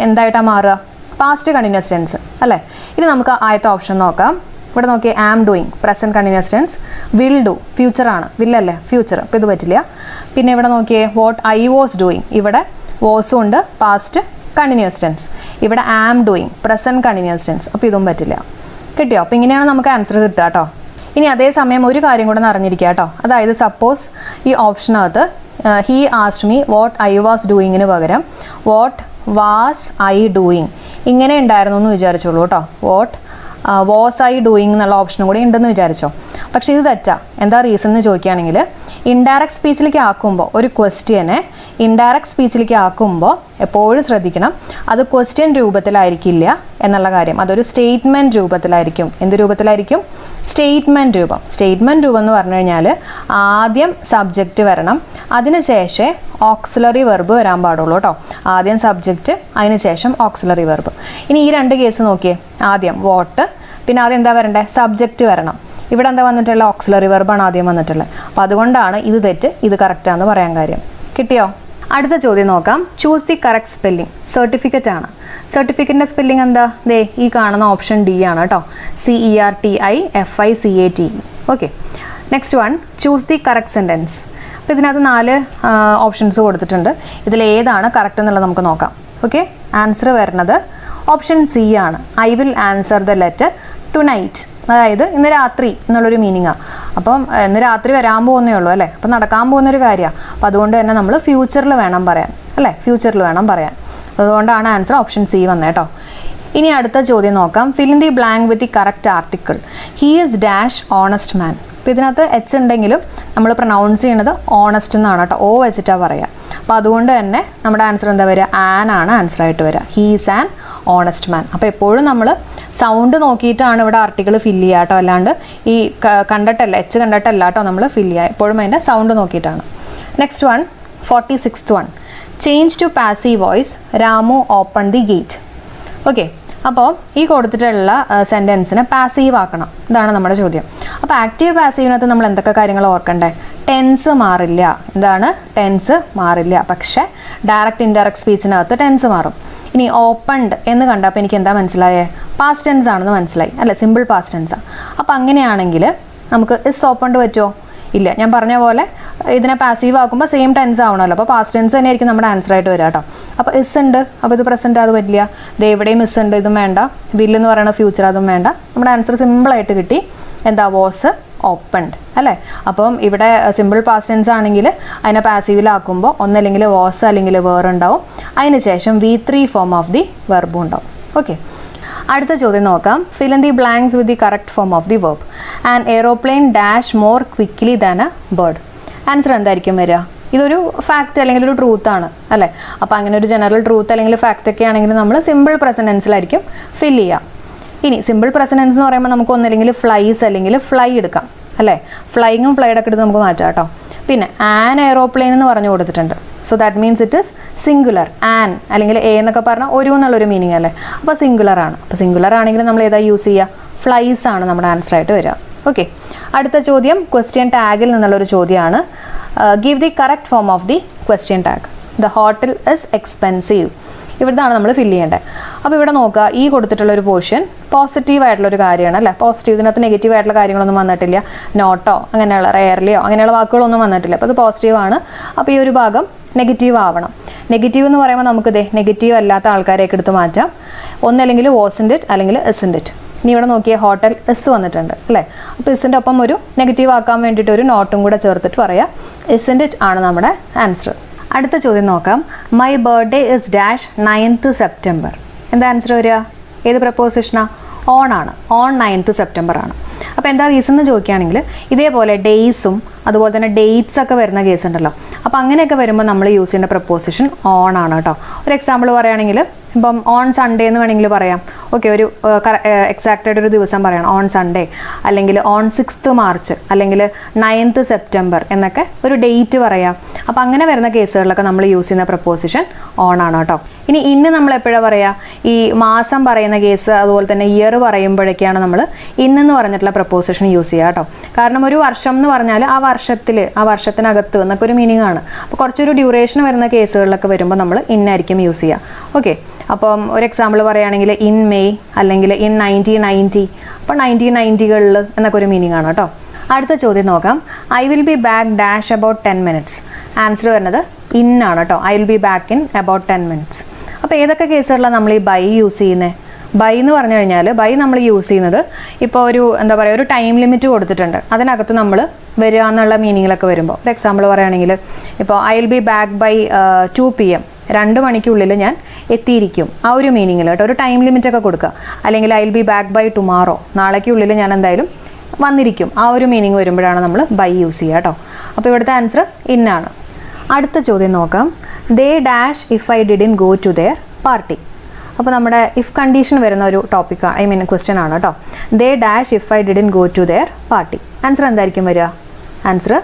എന്തായിട്ടാണ് മാറുക? പാസ്റ്റ് കണ്ടിന്യൂസ് ടെൻസ് അല്ലേ. ഇനി നമുക്ക് ആദ്യത്തെ ഓപ്ഷൻ നോക്കാം. ഇവിടെ നോക്കിയേ, am doing present continuous tense. Will do ഫ്യൂച്ചറാണ്, വില്ലല്ലേ ഫ്യൂച്ചർ, അപ്പോൾ ഇത് പറ്റില്ല. പിന്നെ ഇവിടെ നോക്കിയേ, വാട്ട് ഐ വാസ് ഡൂയിങ്. ഇവിടെ വാസും ഉണ്ട്, പാസ്റ്റ് കണ്ടിന്യൂസ് ടെൻസ്. ഇവിടെ am doing present continuous tense, അപ്പോൾ ഇതും പറ്റില്ല. കിട്ടിയോ? അപ്പോൾ ഇങ്ങനെയാണ് നമുക്ക് ആൻസർ കിട്ടുക കേട്ടോ. ഇനി അതേസമയം ഒരു കാര്യം കൂടെ അറിഞ്ഞിരിക്കുക കേട്ടോ. അതായത് സപ്പോസ് ഈ ഓപ്ഷനകത്ത് he asked me what I was ഡൂയിങ്ങിന് പകരം വാട്ട് വാസ് ഐ ഡൂയിങ് ഇങ്ങനെ ഉണ്ടായിരുന്നു എന്ന് വിചാരിച്ചോളൂ കേട്ടോ. വാട്ട് വാസ് ഐ ഡൂയിങ് എന്നുള്ള ഓപ്ഷനും കൂടി ഉണ്ടെന്ന് വിചാരിച്ചോ. പക്ഷേ ഇത് തെറ്റാ. എന്താ റീസൺ എന്ന് ചോദിക്കുകയാണെങ്കിൽ, ഇൻഡയറക്റ്റ് സ്പീച്ചിലേക്ക് ആക്കുമ്പോൾ ഒരു ക്വസ്റ്റ്യനെ ഇൻഡയറക്റ്റ് സ്പീച്ചിലേക്ക് ആക്കുമ്പോൾ എപ്പോഴും ശ്രദ്ധിക്കണം, അത് ക്വസ്റ്റ്യൻ രൂപത്തിലായിരിക്കില്ല എന്നുള്ള കാര്യം. അതൊരു സ്റ്റേറ്റ്മെൻറ്റ് രൂപത്തിലായിരിക്കും. എന്ത് രൂപത്തിലായിരിക്കും? സ്റ്റേറ്റ്മെൻറ്റ് രൂപം. സ്റ്റേറ്റ്മെൻറ്റ് രൂപം എന്ന് പറഞ്ഞു കഴിഞ്ഞാൽ ആദ്യം സബ്ജക്റ്റ് വരണം, അതിനുശേഷമേ ഓക്സിലറി വെർബ് വരാൻ പാടുള്ളൂ കേട്ടോ. ആദ്യം സബ്ജക്റ്റ്, അതിനുശേഷം ഓക്സിലറി വെർബ്. ഇനി ഈ 2 കേസ് നോക്കിയേ. ആദ്യം വാട്ട്, പിന്നെ ആദ്യം എന്താ വരണ്ടേ? സബ്ജക്റ്റ് വരണം. ഇവിടെ എന്താ വന്നിട്ടുള്ള? ഓക്സിലറി വെർബാണ് ആദ്യം വന്നിട്ടുള്ളത്. അപ്പോൾ അതുകൊണ്ടാണ് ഇത് തെറ്റ്, ഇത് കറക്റ്റാന്ന് പറയാൻ കാര്യം. കിട്ടിയോ? അടുത്ത ചോദ്യം നോക്കാം. Choose the correct spelling. Certificate ആണ്. സർട്ടിഫിക്കറ്റിൻ്റെ സ്പെല്ലിംഗ് എന്താ? ദേ ഈ കാണുന്ന ഓപ്ഷൻ ഡി ആണ് കേട്ടോ. CERTIFICATE. Okay, next one, choose the correct sentence. അപ്പോൾ ഇതിനകത്ത് 4 ഓപ്ഷൻസ് കൊടുത്തിട്ടുണ്ട്. ഇതിലേതാണ് കറക്റ്റ് എന്നുള്ളത് നമുക്ക് നോക്കാം. ഓക്കെ, ആൻസർ വരുന്നത് ഓപ്ഷൻ സി ആണ്. I will answer the letter tonight. അതായത് ഇന്ന് രാത്രി എന്നുള്ളൊരു മീനിങ്ങാണ്. അപ്പം ഇന്ന് രാത്രി വരാൻ പോകുന്നേ ഉള്ളൂ അല്ലേ. അപ്പം നടക്കാൻ പോകുന്നൊരു കാര്യമാണ്. അപ്പം അതുകൊണ്ട് തന്നെ നമ്മൾ ഫ്യൂച്ചറിൽ വേണം പറയാൻ അല്ലേ, ഫ്യൂച്ചറിൽ വേണം പറയാൻ. അതുകൊണ്ടാണ് ആൻസർ ഓപ്ഷൻ സി വന്നത് കേട്ടോ. ഇനി അടുത്ത ചോദ്യം നോക്കാം. Fill in the blank with the correct article. He is dash honest man. അപ്പോൾ ഇതിനകത്ത് എച്ച് ഉണ്ടെങ്കിലും നമ്മൾ പ്രൊനൗൺസ് ചെയ്യണത് ഓണസ്റ്റ് എന്നാണ് കേട്ടോ. ഓ വെച്ചിട്ടാണ് പറയുക. അപ്പോൾ അതുകൊണ്ട് തന്നെ നമ്മുടെ ആൻസർ എന്താ വരിക? ആൻ ആണ് ആൻസർ ആയിട്ട് വരിക. He is an honest man. അപ്പോൾ എപ്പോഴും നമ്മൾ സൗണ്ട് നോക്കിയിട്ടാണ് ഇവിടെ ആർട്ടിക്കിൾ ഫില്ല് ചെയ്യുക കേട്ടോ. അല്ലാണ്ട് ഈ കണ്ടിട്ടല്ല, എച്ച് കണ്ടിട്ടല്ല കേട്ടോ നമ്മൾ ഫില്ല് ചെയ്യുക. എപ്പോഴും അതിൻ്റെ സൗണ്ട് നോക്കിയിട്ടാണ്. Next one, 46th one, change to passive voice. Ramu open the gate. Okay, അപ്പോൾ ഈ കൊടുത്തിട്ടുള്ള സെൻറ്റൻസിനെ പാസീവ് ആക്കണം. ഇതാണ് നമ്മുടെ ചോദ്യം. അപ്പോൾ ആക്റ്റീവ് പാസീവിനകത്ത് നമ്മൾ എന്തൊക്കെ കാര്യങ്ങൾ ഓർക്കണ്ടേ? ടെൻസ് മാറില്ല. എന്താണ്? ടെൻസ് മാറില്ല. പക്ഷേ ഡയറക്റ്റ് ഇൻഡയറക്റ്റ് സ്പീച്ചിനകത്ത് ടെൻസ് മാറും. ഇനി ഓപ്പൺഡ് എന്ന് കണ്ടപ്പോൾ എനിക്ക് എന്താ മനസ്സിലായേ? പാസ്റ്റ് ടെൻസ് ആണെന്ന് മനസ്സിലായി അല്ലേ, സിമ്പിൾ പാസ്റ്റ് ടെൻസാണ്. അപ്പോൾ അങ്ങനെയാണെങ്കിൽ നമുക്ക് ഇസ് ഓപ്പൺഡ് പറ്റുമോ? ഇല്ല. ഞാൻ പറഞ്ഞ പോലെ ഇതിനെ പാസീവ് ആക്കുമ്പോൾ സെയിം ടെൻസ് ആവണമല്ലോ. അപ്പോൾ പാസ്റ്റ് ടെൻസ് തന്നെ ആയിരിക്കും നമ്മുടെ ആൻസർ ആയിട്ട് വരിക കേട്ടോ. അപ്പോൾ ഇസ് ഉണ്ട്, അപ്പോൾ ഇത് പ്രസൻറ്റ്, അത് പറ്റില്ല. ഇത് എവിടെയും ഇസ് ഉണ്ട്, ഇതും വേണ്ട. വില്ല് എന്ന് പറയുന്ന ഫ്യൂച്ചർ, അതും വേണ്ട. നമ്മുടെ ആൻസർ സിമ്പിളായിട്ട് കിട്ടി. എന്താ? വാസ് ഓപ്പൺഡ് അല്ലേ. അപ്പം ഇവിടെ സിമ്പിൾ പാസ്റ്റ് ടെൻസ് ആണെങ്കിൽ അതിനെ പാസീവിലാക്കുമ്പോൾ ഒന്നല്ലെങ്കിൽ വാസ് അല്ലെങ്കിൽ വേർ ഉണ്ടാവും. അതിന് ശേഷം V3 ഫോം ഓഫ് ദി വെർബും ഉണ്ടാവും. ഓക്കെ, അടുത്ത ചോദ്യം നോക്കാം. Fill in the blanks with the correct form of the verb. An aeroplane dash more quickly than a bird. Answer എന്തായിരിക്കും വരിക? ഇതൊരു ഫാക്റ്റ് അല്ലെങ്കിൽ ഒരു ട്രൂത്താണ് അല്ലേ. അപ്പോൾ അങ്ങനെ ഒരു ജനറൽ ട്രൂത്ത് അല്ലെങ്കിൽ ഫാക്റ്റ് ഒക്കെ ആണെങ്കിൽ നമ്മൾ സിമ്പിൾ പ്രസന്റ് ടെൻസിലായിരിക്കും ഫിൽ ചെയ്യുക. ഇനി സിമ്പിൾ പ്രസന്റ് ടെൻസ് എന്ന് പറയുമ്പോൾ നമുക്ക് ഒന്നല്ലെങ്കിൽ ഫ്ലൈസ് അല്ലെങ്കിൽ ഫ്ലൈ എടുക്കാം അല്ലേ. ഫ്ലൈങ്ങും ഫ്ലൈഡൊക്കെ എടുത്ത് നമുക്ക് മാറ്റാം കേട്ടോ. പിന്നെ ആൻ എയ്റോപ്ലെയിൻ എന്ന് പറഞ്ഞു കൊടുത്തിട്ടുണ്ട്. So that means it is singular. An അല്ലെങ്കിൽ എ എന്നൊക്കെ പറഞ്ഞാൽ ഒരു എന്നുള്ളൊരു മീനിങ് അല്ലേ. അപ്പോൾ സിംഗുലർ ആണ്. അപ്പോൾ സിംഗുലർ ആണെങ്കിൽ നമ്മൾ ഏതാ യൂസ് ചെയ്യുക? ഫ്ലൈസ് ആണ് നമ്മുടെ ആൻസർ ആയിട്ട് വരിക. ഓക്കെ, അടുത്ത ചോദ്യം ക്വസ്റ്റ്യൻ ടാഗിൽ നിന്നുള്ളൊരു ചോദ്യമാണ്. Give the correct form of the question tag. The hotel is expensive. ഇവിടുന്നാണ് നമ്മൾ ഫില്ല് ചെയ്യേണ്ടത്. അപ്പോൾ ഇവിടെ നോക്കുക, ഈ കൊടുത്തിട്ടുള്ളൊരു പോർഷൻ പോസിറ്റീവ് ആയിട്ടുള്ളൊരു കാര്യമാണ് അല്ലേ. പോസിറ്റീവ്, ഇതിനകത്ത് നെഗറ്റീവ് ആയിട്ടുള്ള കാര്യങ്ങളൊന്നും വന്നിട്ടില്ല. നോട്ടോ അങ്ങനെയുള്ള റെയർലിയോ അങ്ങനെയുള്ള വാക്കുകളൊന്നും വന്നിട്ടില്ല. അപ്പോൾ അത് പോസിറ്റീവ് ആണ്. അപ്പോൾ ഈ ഒരു ഭാഗം നെഗറ്റീവ് ആവണം. നെഗറ്റീവ് എന്ന് പറയുമ്പോൾ നമുക്കിതേ നെഗറ്റീവ് അല്ലാത്ത ആൾക്കാരെയൊക്കെ എടുത്ത് മാറ്റാം. ഒന്നല്ലെങ്കിൽ വാസൻറ്റ് ഇറ്റ് അല്ലെങ്കിൽ ഇസൻറ്റ് ഇറ്റ്. ഇനി ഇവിടെ നോക്കിയ ഹോട്ടൽ ഇസ് വന്നിട്ടുണ്ട് അല്ലേ. അപ്പോൾ ഇസിൻ്റെ ഒപ്പം ഒരു നെഗറ്റീവ് ആക്കാൻ വേണ്ടിയിട്ട് ഒരു നോട്ടും കൂടെ ചേർത്തിട്ട് പറയാം. ഇസൻറ്റ് ഇറ്റ് ആണ് നമ്മുടെ ആൻസർ. അടുത്ത ചോദ്യം നോക്കാം. My birthday is dash 9th September. എന്താ ആൻസർ വരിക? ഏത് പ്രപ്പോസിഷനാണ്? ഓൺ ആണ്. ഓൺ 9th September ആണ്. അപ്പോൾ എന്താ റീസൺ എന്ന് ചോദിക്കുകയാണെങ്കിൽ ഇതേപോലെ ഡേയ്സും അതുപോലെ തന്നെ ഡേറ്റ്സ് ഒക്കെ വരുന്ന കേസ് ഉണ്ടല്ലോ. അപ്പോൾ അങ്ങനെയൊക്കെ വരുമ്പോൾ നമ്മൾ യൂസ് ചെയ്യേണ്ട പ്രപ്പോസിഷൻ ഓൺ ആണ് കേട്ടോ. ഒരു എക്സാമ്പിൾ പറയുകയാണെങ്കിൽ ഇപ്പം ഓൺ സൺഡേ എന്ന് വേണമെങ്കിൽ പറയാം. ഓക്കെ, ഒരു എക്സാക്റ്റ് ആയിട്ട് ഒരു ദിവസം പറയണം, ഓൺ സൺഡേ, അല്ലെങ്കിൽ ഓൺ 6th March, അല്ലെങ്കിൽ 9th September എന്നൊക്കെ ഒരു ഡേറ്റ് പറയാം. അപ്പോൾ അങ്ങനെ വരുന്ന കേസുകളിലൊക്കെ നമ്മൾ യൂസ് ചെയ്യുന്ന പ്രപ്പോസിഷൻ ഓൺ ആണ് കേട്ടോ. ഇനി ഇന്ന് നമ്മൾ എപ്പോഴാണ് പറയുക? ഈ മാസം പറയുന്ന കേസ് അതുപോലെ തന്നെ ഇയർ പറയുമ്പോഴൊക്കെയാണ് നമ്മൾ ഇന്നെന്ന് പറഞ്ഞിട്ടുള്ള പ്രപ്പോസിഷൻ യൂസ് ചെയ്യുക കേട്ടോ. കാരണം ഒരു വർഷം എന്ന് പറഞ്ഞാൽ ആ വർഷത്തിൽ, ആ വർഷത്തിനകത്ത് എന്നൊക്കെ ഒരു മീനിങ് ആണ്. അപ്പോൾ കുറച്ചൊരു ഡ്യൂറേഷൻ വരുന്ന കേസുകളിലൊക്കെ വരുമ്പോൾ നമ്മൾ ഇന്നായിരിക്കും യൂസ് ചെയ്യുക. ഓക്കെ, അപ്പം ഒരു എക്സാമ്പിൾ പറയുകയാണെങ്കിൽ ഇൻ മെയ് അല്ലെങ്കിൽ ഇൻ 1990. അപ്പോൾ 1990കളിൽ എന്നൊക്കെ ഒരു മീനിങ് ആണ് കേട്ടോ. അടുത്ത ചോദ്യം നോക്കാം. I will be back dash about 10 minutes. Answer വരുന്നത് ഇൻ ആണ് കേട്ടോ. I will be back in about 10 minutes. അപ്പോൾ ഏതൊക്കെ കേസുകളിലാണ് നമ്മൾ ഈ ബൈ യൂസ് ചെയ്യുന്നത്? ബൈ എന്ന് പറഞ്ഞു കഴിഞ്ഞാൽ ബൈ നമ്മൾ യൂസ് ചെയ്യുന്നത് ഇപ്പോൾ ഒരു എന്താ പറയുക, ഒരു ടൈം ലിമിറ്റ് കൊടുത്തിട്ടുണ്ട്, അതിനകത്ത് നമ്മൾ വരിക എന്നുള്ള മീനിങ്ങിലൊക്കെ വരുമ്പോൾ. ഒരു എക്സാമ്പിൾ പറയുകയാണെങ്കിൽ ഇപ്പോൾ I will be back by 2 PM, 2 മണിക്കുള്ളിൽ ഞാൻ എത്തിയിരിക്കും, ആ ഒരു മീനിങ്ങിൽ കേട്ടോ. ഒരു ടൈം ലിമിറ്റ് ഒക്കെ കൊടുക്കുക. അല്ലെങ്കിൽ I will be back by tomorrow, നാളേക്കുള്ളിൽ ഞാൻ എന്തായാലും വന്നിരിക്കും, ആ ഒരു മീനിങ് വരുമ്പോഴാണ് നമ്മൾ ബൈ യൂസ് ചെയ്യുക കേട്ടോ. അപ്പോൾ ഇവിടുത്തെ ആൻസർ ഇന്നാണ്. അടുത്ത ചോദ്യം നോക്കാം. They dash if I didn't go to their party. അപ്പോൾ നമ്മുടെ ഇഫ് കണ്ടീഷൻ വരുന്ന ഒരു ടോപ്പിക്കാണ്, ഐ മീൻ ക്വസ്റ്റ്യൻ ആണ് കേട്ടോ. They dash if I didn't go to their party. Answer എന്തായിരിക്കും വരിക? Answer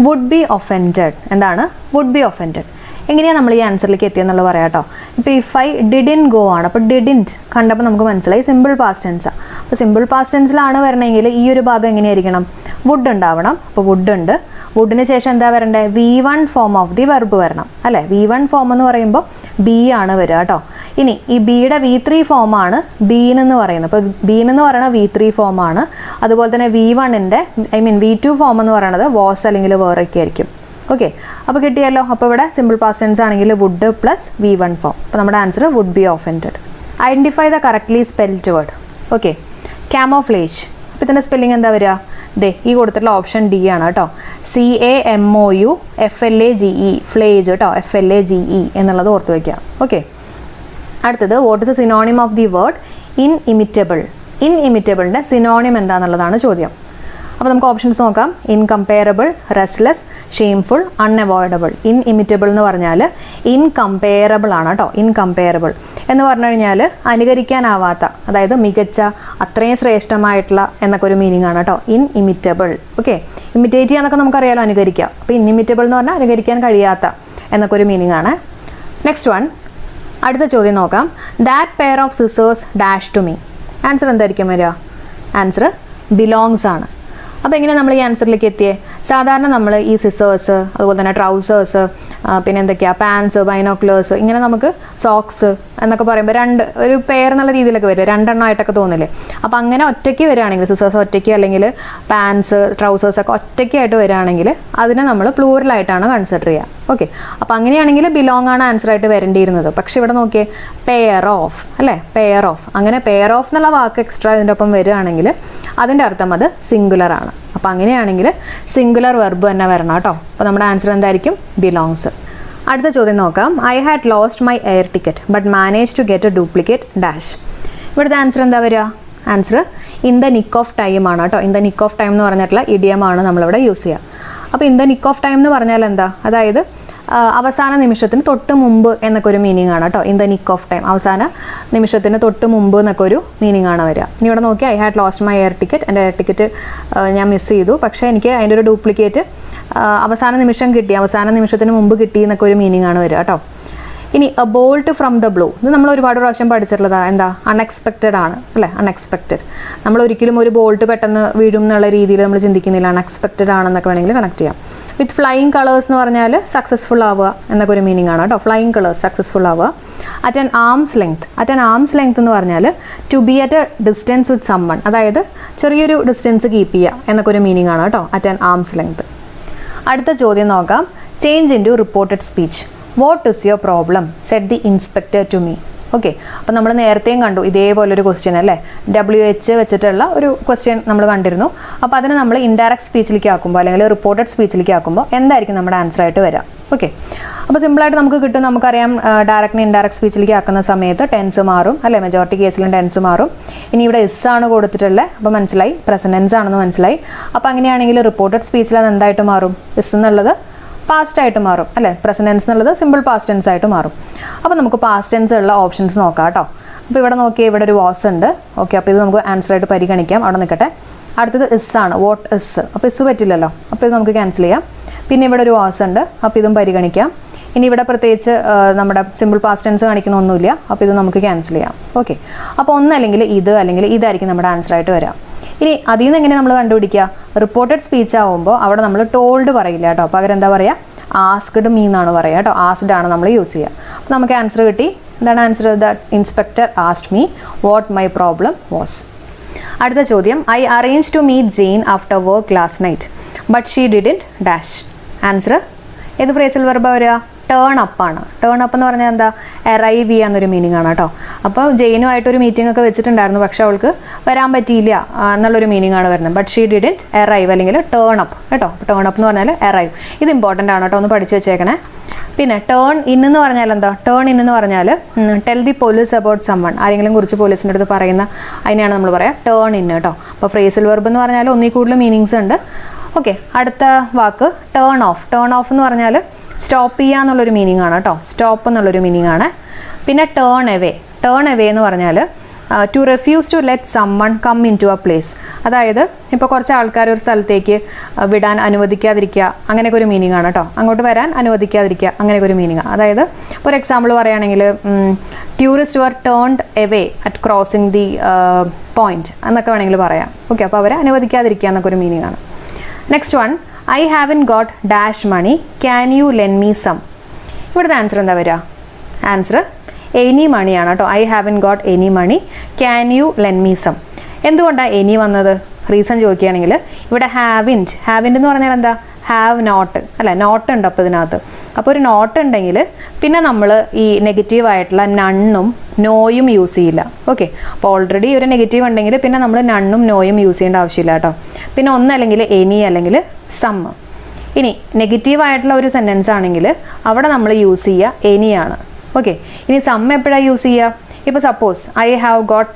would be offended. എന്താണ് വുഡ് ബി ഒഫൻഡഡ്? എങ്ങനെയാണ് നമ്മൾ ഈ ആൻസറിലേക്ക് എത്തിയെന്നുള്ളത് പറയാം കേട്ടോ. ഇപ്പോൾ ഇഫ് ഐ ഡിഡിൻ ഗോ ആണ്. അപ്പോൾ ഡിഡിൻറ്റ് കണ്ടപ്പോൾ നമുക്ക് മനസ്സിലായി സിമ്പിൾ പാസ്റ്റ് ടെൻസാണ്. അപ്പോൾ സിമ്പിൾ പാസ്റ്റ് ടെൻസിലാണ് വരണമെങ്കിൽ ഈ ഒരു ഭാഗം എങ്ങനെയായിരിക്കണം? വുഡ് ഉണ്ടാവണം. അപ്പോൾ വുഡ് ഉണ്ട്. വുഡിന് ശേഷം എന്താ വരണ്ടേ? V1 form of the verb വരണം അല്ലേ. V1 ഫോം എന്ന് പറയുമ്പോൾ ബി ആണ് വരിക കേട്ടോ. ഇനി ഈ ബിയുടെ V3 ഫോമാണ് ബീൻ എന്ന് പറയുന്നത്. അപ്പോൾ ബീൻ എന്ന് പറയുന്നത് V3 ഫോമാണ്. അതുപോലെ തന്നെ V1ൻ്റെ ഐ മീൻ V2 ഫോം എന്ന് പറയുന്നത് വാസ് അല്ലെങ്കിൽ വേറൊക്കെ ആയിരിക്കും. ഓക്കെ, അപ്പോൾ കിട്ടിയല്ലോ. അപ്പോൾ ഇവിടെ സിമ്പിൾ പാസ്റ്റ് ടെൻസ് ആണെങ്കിൽ വുഡ് പ്ലസ് V1 ഫോം. അപ്പോൾ നമ്മുടെ answer would be offended. Identify the correctly spelled word. Okay, camouflage. അപ്പോൾ ഇതിൻ്റെ സ്പെല്ലിംഗ് എന്താ വരിക? ദേ ഈ കൊടുത്തിട്ടുള്ള ഓപ്ഷൻ ഡി ആണ് കേട്ടോ. CAMOUFLAGE, ഫ്ലേജ് കേട്ടോ. FLAGE എന്നുള്ളത് ഓർത്ത് വയ്ക്കുക. ഓക്കെ, അടുത്തത് what is the synonym of the word inimitable. ഇൻഇമിറ്റബിളിൻ്റെ സിനോണിം എന്താണെന്നുള്ളതാണ് ചോദ്യം. അപ്പോൾ നമുക്ക് ഓപ്ഷൻസ് നോക്കാം. Incomparable, restless, shameful, unavoidable. Inimitable എന്ന് പറഞ്ഞാൽ ഇൻകമ്പയറബിൾ ആണ് കേട്ടോ. ഇൻകമ്പയറബിൾ എന്ന് പറഞ്ഞു കഴിഞ്ഞാൽ അനുകരിക്കാനാവാത്ത, അതായത് മികച്ച, അത്രയും ശ്രേഷ്ഠമായിട്ടുള്ള എന്നൊക്കെ ഒരു മീനിങ് ആണ് കേട്ടോ. ഇൻഇമിറ്റബിൾ. ഓക്കെ, ഇമിറ്റേറ്റ് ചെയ്യാന്നൊക്കെ നമുക്കറിയാലോ, അനുകരിക്കുക. അപ്പോൾ ഇൻഇമിറ്റബിൾ എന്ന് പറഞ്ഞാൽ അനുകരിക്കാൻ കഴിയാത്ത എന്നൊക്കെ ഒരു മീനിങ് ആണ്. നെക്സ്റ്റ് വൺ, അടുത്ത ചോദ്യം നോക്കാം. That pair of scissors dash to me. Answer എന്തായിരിക്കും വരിക? ആൻസർ ബിലോങ്സ് ആണ്. അപ്പോൾ എങ്ങനെ നമ്മൾ ഈ ആൻസറിലേക്ക് എത്തിയേ? സാധാരണ നമ്മൾ ഈ സിസേഴ്സ്, അതുപോലെ തന്നെ ട്രൗസേഴ്സ്, പിന്നെ എന്തൊക്കെയാണ് പാൻസ്, ബൈനോക്കുലേഴ്സ്, ഇങ്ങനെ നമുക്ക് സോക്സ് എന്നൊക്കെ പറയുമ്പോൾ ഒരു പെയർ എന്നുള്ള രീതിയിലൊക്കെ വരും, 2 എണ്ണമായിട്ടൊക്കെ തോന്നില്ലേ? അപ്പോൾ അങ്ങനെ ഒറ്റയ്ക്ക് വരികയാണെങ്കിൽ, സിസേഴ്സ് ഒറ്റയ്ക്ക് അല്ലെങ്കിൽ പാൻസ്, ട്രൗസേഴ്സ് ഒക്കെ ഒറ്റയ്ക്കായിട്ട് വരികയാണെങ്കിൽ അതിനെ നമ്മൾ പ്ലൂറലായിട്ടാണ് കൺസിഡർ ചെയ്യുക. ഓക്കെ, അപ്പോൾ അങ്ങനെയാണെങ്കിൽ ബിലോങ് ആണ് ആൻസർ ആയിട്ട് വരേണ്ടിയിരുന്നത്. പക്ഷേ ഇവിടെ നോക്കിയേ, പെയർ ഓഫ് അല്ലേ, പെയർ ഓഫ്. അങ്ങനെ പെയർ ഓഫ് എന്നുള്ള വാക്ക് എക്സ്ട്രാ ഇതിൻ്റെ ഒപ്പം വരികയാണെങ്കിൽ അതിൻ്റെ അർത്ഥം അത് സിംഗുലർ ആണ്. അപ്പോൾ അങ്ങനെയാണെങ്കിൽ സിംഗുലർ വെർബ് തന്നെ വരണം കേട്ടോ. അപ്പോൾ നമ്മുടെ ആൻസർ എന്തായിരിക്കും? ബിലോങ്സ്. അടുത്ത ചോദ്യം നോക്കാം. I had lost my air ticket but manage to get a duplicate dash. ഇവിടുത്തെ ആൻസർ എന്താ വരിക? Answer in the nick of time ആണ് കേട്ടോ. In the nick of time എന്ന് പറഞ്ഞിട്ടുള്ള ഇഡിയമാണ് നമ്മളിവിടെ യൂസ് ചെയ്യുക. അപ്പോൾ in the nick of time എന്ന് പറഞ്ഞാൽ എന്താ? അതായത് അവസാന നിമിഷത്തിന് തൊട്ട് മുമ്പ് എന്നൊക്കെ ഒരു മീനിങ് ആണ് കേട്ടോ. In the nick of time, അവസാന നിമിഷത്തിന് തൊട്ട് മുമ്പ് എന്നൊക്കെ ഒരു മീനിങ് ആണ് വരിക. ഇനി ഇവിടെ നോക്കി, I had lost my air ticket, എൻ്റെ എയർ ടിക്കറ്റ് ഞാൻ മിസ് ചെയ്തു, പക്ഷേ എനിക്ക് അതിൻ്റെ ഒരു ഡ്യൂപ്ലിക്കേറ്റ് അവസാന നിമിഷം കിട്ടി, അവസാന നിമിഷത്തിന് മുമ്പ് കിട്ടി എന്നൊക്കെ ഒരു മീനിങ് ആണ് വരിക കേട്ടോ. ഇനി A bolt from the blue, ഇത് നമ്മൾ ഒരുപാട് പ്രാവശ്യം പഠിച്ചിട്ടുള്ളതാണ്. എന്താ? അൺഎക്സ്പെക്റ്റഡ് ആണ് അല്ലേ? അൺഎക്സ്പെക്റ്റഡ്. നമ്മൾ ഒരിക്കലും ഒരു ബോൾട്ട് പെട്ടെന്ന് വീഴും എന്നുള്ള രീതിയിൽ നമ്മൾ ചിന്തിക്കുന്നില്ല. അൺഎക്സ്പെക്റ്റഡ് ആണെന്നൊക്കെ വേണമെങ്കിൽ കണക്ട് ചെയ്യാം. വിത്ത് ഫ്ലൈയിങ് കളേഴ്സ് എന്ന് പറഞ്ഞാൽ സക്സസ്ഫുൾ ആവുക എന്നൊക്കെ ഒരു മീനിങ് ആണ് കേട്ടോ. ഫ്ലൈയിങ് കളേഴ്സ്, സക്സസ്ഫുൾ ആവുക. At an arms length, at an arms length എന്ന് പറഞ്ഞാൽ to be at a distance with someone, അതായത് ചെറിയൊരു ഡിസ്റ്റൻസ് കീപ്പ് ചെയ്യുക എന്നൊക്കെ ഒരു മീനിങ് ആണ് കേട്ടോ, അറ്റ് ആൻ ആംസ് ലെങ്ത്. അടുത്ത ചോദ്യം നോക്കാം. Change in to reported speech. What is your problem said the inspector to me. Okay, അപ്പോൾ നമ്മൾ നേരത്തെയും കണ്ടു ഇതേപോലൊരു ക്വസ്റ്റ്യൻ അല്ലേ, WH വെച്ചിട്ടുള്ള ഒരു ക്വസ്റ്റ്യൻ നമ്മൾ കണ്ടിരുന്നു. അപ്പോൾ അതിന് നമ്മൾ ഇൻഡയറക്റ്റ് സ്പീച്ചിലേക്ക് ആക്കുമ്പോൾ അല്ലെങ്കിൽ റിപ്പോർട്ടഡ് സ്പീച്ചിലേക്ക് ആക്കുമ്പോൾ എന്തായിരിക്കും നമ്മുടെ ആൻസർ ആയിട്ട് വരാം? ഓക്കെ, അപ്പോൾ സിമ്പിളായിട്ട് നമുക്ക് കിട്ടും. നമുക്കറിയാം ഡയറക്റ്റിന് ഇൻഡയറക്റ്റ് സ്പീച്ചിലേക്ക് ആക്കുന്ന സമയത്ത് ടെൻസ് മാറും അല്ലേ, മെജോറിറ്റി കേസിലും ടെൻസ് മാറും. ഇനി ഇവിടെ എസ് ആണ് കൊടുത്തിട്ടുള്ളത്, അപ്പോൾ മനസ്സിലായി പ്രസൻറ്റൻസ് ആണെന്ന് മനസ്സിലായി. അപ്പോൾ അങ്ങനെയാണെങ്കിൽ റിപ്പോർട്ടഡ് സ്പീച്ചിൽ അത് എന്തായിട്ട് മാറും? എസ് എന്നുള്ളത് പാസ്റ്റ് ആയിട്ട് മാറും അല്ലേ, പ്രസന്റ് ടെൻസ് എന്നുള്ളത് സിമ്പിൾ പാസ്റ്റ് ടെൻസ് ആയിട്ട് മാറും. അപ്പോൾ നമുക്ക് പാസ്റ്റ് ടെൻസ് ഉള്ള ഓപ്ഷൻസ് നോക്കാം കേട്ടോ. അപ്പോൾ ഇവിടെ നോക്കിയാൽ ഇവിടെ ഒരു വാസ് ഉണ്ട്. ഓക്കെ, അപ്പോൾ ഇത് നമുക്ക് ആൻസർ ആയിട്ട് പരിഗണിക്കാം, അവിടെ നിൽക്കട്ടെ. അടുത്തത് ഇസ് ആണ്, വാട്ട് ഇസ്. അപ്പോൾ ഇസ് പറ്റില്ലല്ലോ, അപ്പോൾ ഇത് നമുക്ക് ക്യാൻസൽ ചെയ്യാം. പിന്നെ ഇവിടെ ഒരു വാസ് ഉണ്ട്, അപ്പോൾ ഇതും പരിഗണിക്കാം. ഇനി ഇവിടെ പ്രത്യേകിച്ച് നമ്മുടെ സിമ്പിൾ പാസ്റ്റ് ടെൻസ് കാണിക്കുന്ന ഒന്നുമില്ല, അപ്പോൾ ഇത് നമുക്ക് ക്യാൻസൽ ചെയ്യാം. ഓക്കെ, അപ്പോൾ ഒന്നല്ലെങ്കിൽ ഇത് അല്ലെങ്കിൽ ഇതായിരിക്കും നമ്മുടെ ആൻസർ ആയിട്ട് വരാം. ഇനി അതിൽ നിന്ന് എങ്ങനെ നമ്മൾ കണ്ടുപിടിക്കുക? റിപ്പോർട്ടഡ് സ്പീച്ച് ആവുമ്പോൾ അവിടെ നമ്മൾ ടോൾഡ് പറയില്ല കേട്ടോ, പകരം എന്താ പറയുക? ആസ്ക്ഡ് മീ എന്നാണ് പറയുക കേട്ടോ. ആസ്ക്ഡ് ആണ് നമ്മൾ യൂസ് ചെയ്യുക. അപ്പോൾ നമുക്ക് ആൻസർ കിട്ടി. എന്താണ് answer? The inspector asked me what my problem was. അടുത്ത ചോദ്യം. I arrange to meet Jane after work last night but she didn't dash. Answer ഏത് ഫ്രേസിൽ വെർബാ വരിക? ടേൺ അപ്പ് ആണ്. ടേൺ അപ്പ് എന്ന് പറഞ്ഞാൽ എന്താ? അറൈവ് ചെയ്യാന്നൊരു മീനിങ് ആണ് കേട്ടോ. അപ്പോൾ ജെയിനുമായിട്ടൊരു മീറ്റിംഗ് ഒക്കെ വെച്ചിട്ടുണ്ടായിരുന്നു, പക്ഷെ അവൾക്ക് വരാൻ പറ്റിയില്ല എന്നുള്ളൊരു മീനിങ് ആണ് വരുന്നത്. ബട്ട് ഷീ ഡിഡ്ന്റ് അറൈവ് അല്ലെങ്കിൽ ടേൺ അപ്പ് കേട്ടോ. ടേൺ അപ്പ് എന്ന് പറഞ്ഞാൽ അറൈവ്. ഇത് ഇമ്പോർട്ടൻ്റ് ആണ് കേട്ടോ, ഒന്ന് പഠിച്ചു വെച്ചേക്കണേ. പിന്നെ ടേൺ ഇൻ എന്ന് പറഞ്ഞാൽ എന്താ? ടേൺ ഇൻ എന്ന് പറഞ്ഞാൽ tell the police about someone, ആരെങ്കിലും കുറിച്ച് പോലീസിൻ്റെ അടുത്ത് പറയുന്ന അതിനെയാണ് നമ്മൾ പറയുക ടേൺ ഇൻ കേട്ടോ. അപ്പോൾ ഫ്രേസൽ വെർബ് എന്ന് പറഞ്ഞാൽ ഒന്നിൽ കൂടുതൽ മീനിങ്സ് ഉണ്ട്. ഓക്കെ, അടുത്ത വാക്ക് ടേൺ ഓഫ്. ടേൺ ഓഫ് എന്ന് പറഞ്ഞാൽ സ്റ്റോപ്പ് ചെയ്യുക എന്നുള്ളൊരു മീനിങ് ആണ് കേട്ടോ. സ്റ്റോപ്പ് എന്നുള്ളൊരു മീനിങ് ആണ്. പിന്നെ ടേൺ എവേ. ടേൺ എവേ എന്ന് പറഞ്ഞാൽ to refuse to let someone come into a place, അതായത് ഇപ്പോൾ കുറച്ച് ആൾക്കാർ ഒരു സ്ഥലത്തേക്ക് വിടാൻ അനുവദിക്കാതിരിക്കുക, അങ്ങനെയൊക്കെ ഒരു മീനിങ് ആണ് കേട്ടോ. അങ്ങോട്ട് വരാൻ അനുവദിക്കാതിരിക്കുക, അങ്ങനെയൊക്കെ ഒരു മീനിങ്. അതായത് ഒരു എക്സാമ്പിൾ പറയുകയാണെങ്കിൽ tourist were turned away at crossing the point എന്നൊക്കെ വേണമെങ്കിൽ പറയാം. ഓക്കെ, അപ്പോൾ അവരെ അനുവദിക്കാതിരിക്കുക എന്നൊക്കെ ഒരു മീനിങ് ആണ്. Next one. I haven't got dash money, can you lend me some. ഇവിടുത്തെ ആൻസർ എന്താ വരിക? ആൻസർ എനി മണിയാണ് കേട്ടോ. I haven't got any money, can you lend me some. എന്തുകൊണ്ടാണ് എനി വന്നത്? റീസൺ ചോദിക്കുകയാണെങ്കിൽ ഇവിടെ ഹാവിൻറ്റ്. ഹാവിൻറ്റ് എന്ന് പറഞ്ഞാൽ എന്താ? ഹാവ് നോട്ട് അല്ല, നോട്ട് ഉണ്ട് അപ്പോൾ ഇതിനകത്ത്. അപ്പോൾ ഒരു നോട്ട് ഉണ്ടെങ്കിൽ പിന്നെ നമ്മൾ ഈ നെഗറ്റീവ് ആയിട്ടുള്ള നണ്ണും നോയും യൂസ് ചെയ്യില്ല. ഓക്കെ, അപ്പോൾ ഓൾറെഡി ഒരു നെഗറ്റീവ് ഉണ്ടെങ്കിൽ പിന്നെ നമ്മൾ നണ്ണും നോയും യൂസ് ചെയ്യേണ്ട ആവശ്യമില്ല കേട്ടോ. പിന്നെ ഒന്നല്ലെങ്കിൽ എനി അല്ലെങ്കിൽ സം. ഇനി നെഗറ്റീവ് ആയിട്ടുള്ള ഒരു സെൻറ്റൻസ് ആണെങ്കിൽ അവിടെ നമ്മൾ യൂസ് ചെയ്യുക എനിയാണ്. ഓക്കെ, ഇനി സം എപ്പോഴാണ് യൂസ് ചെയ്യുക? ഇപ്പോൾ suppose I have got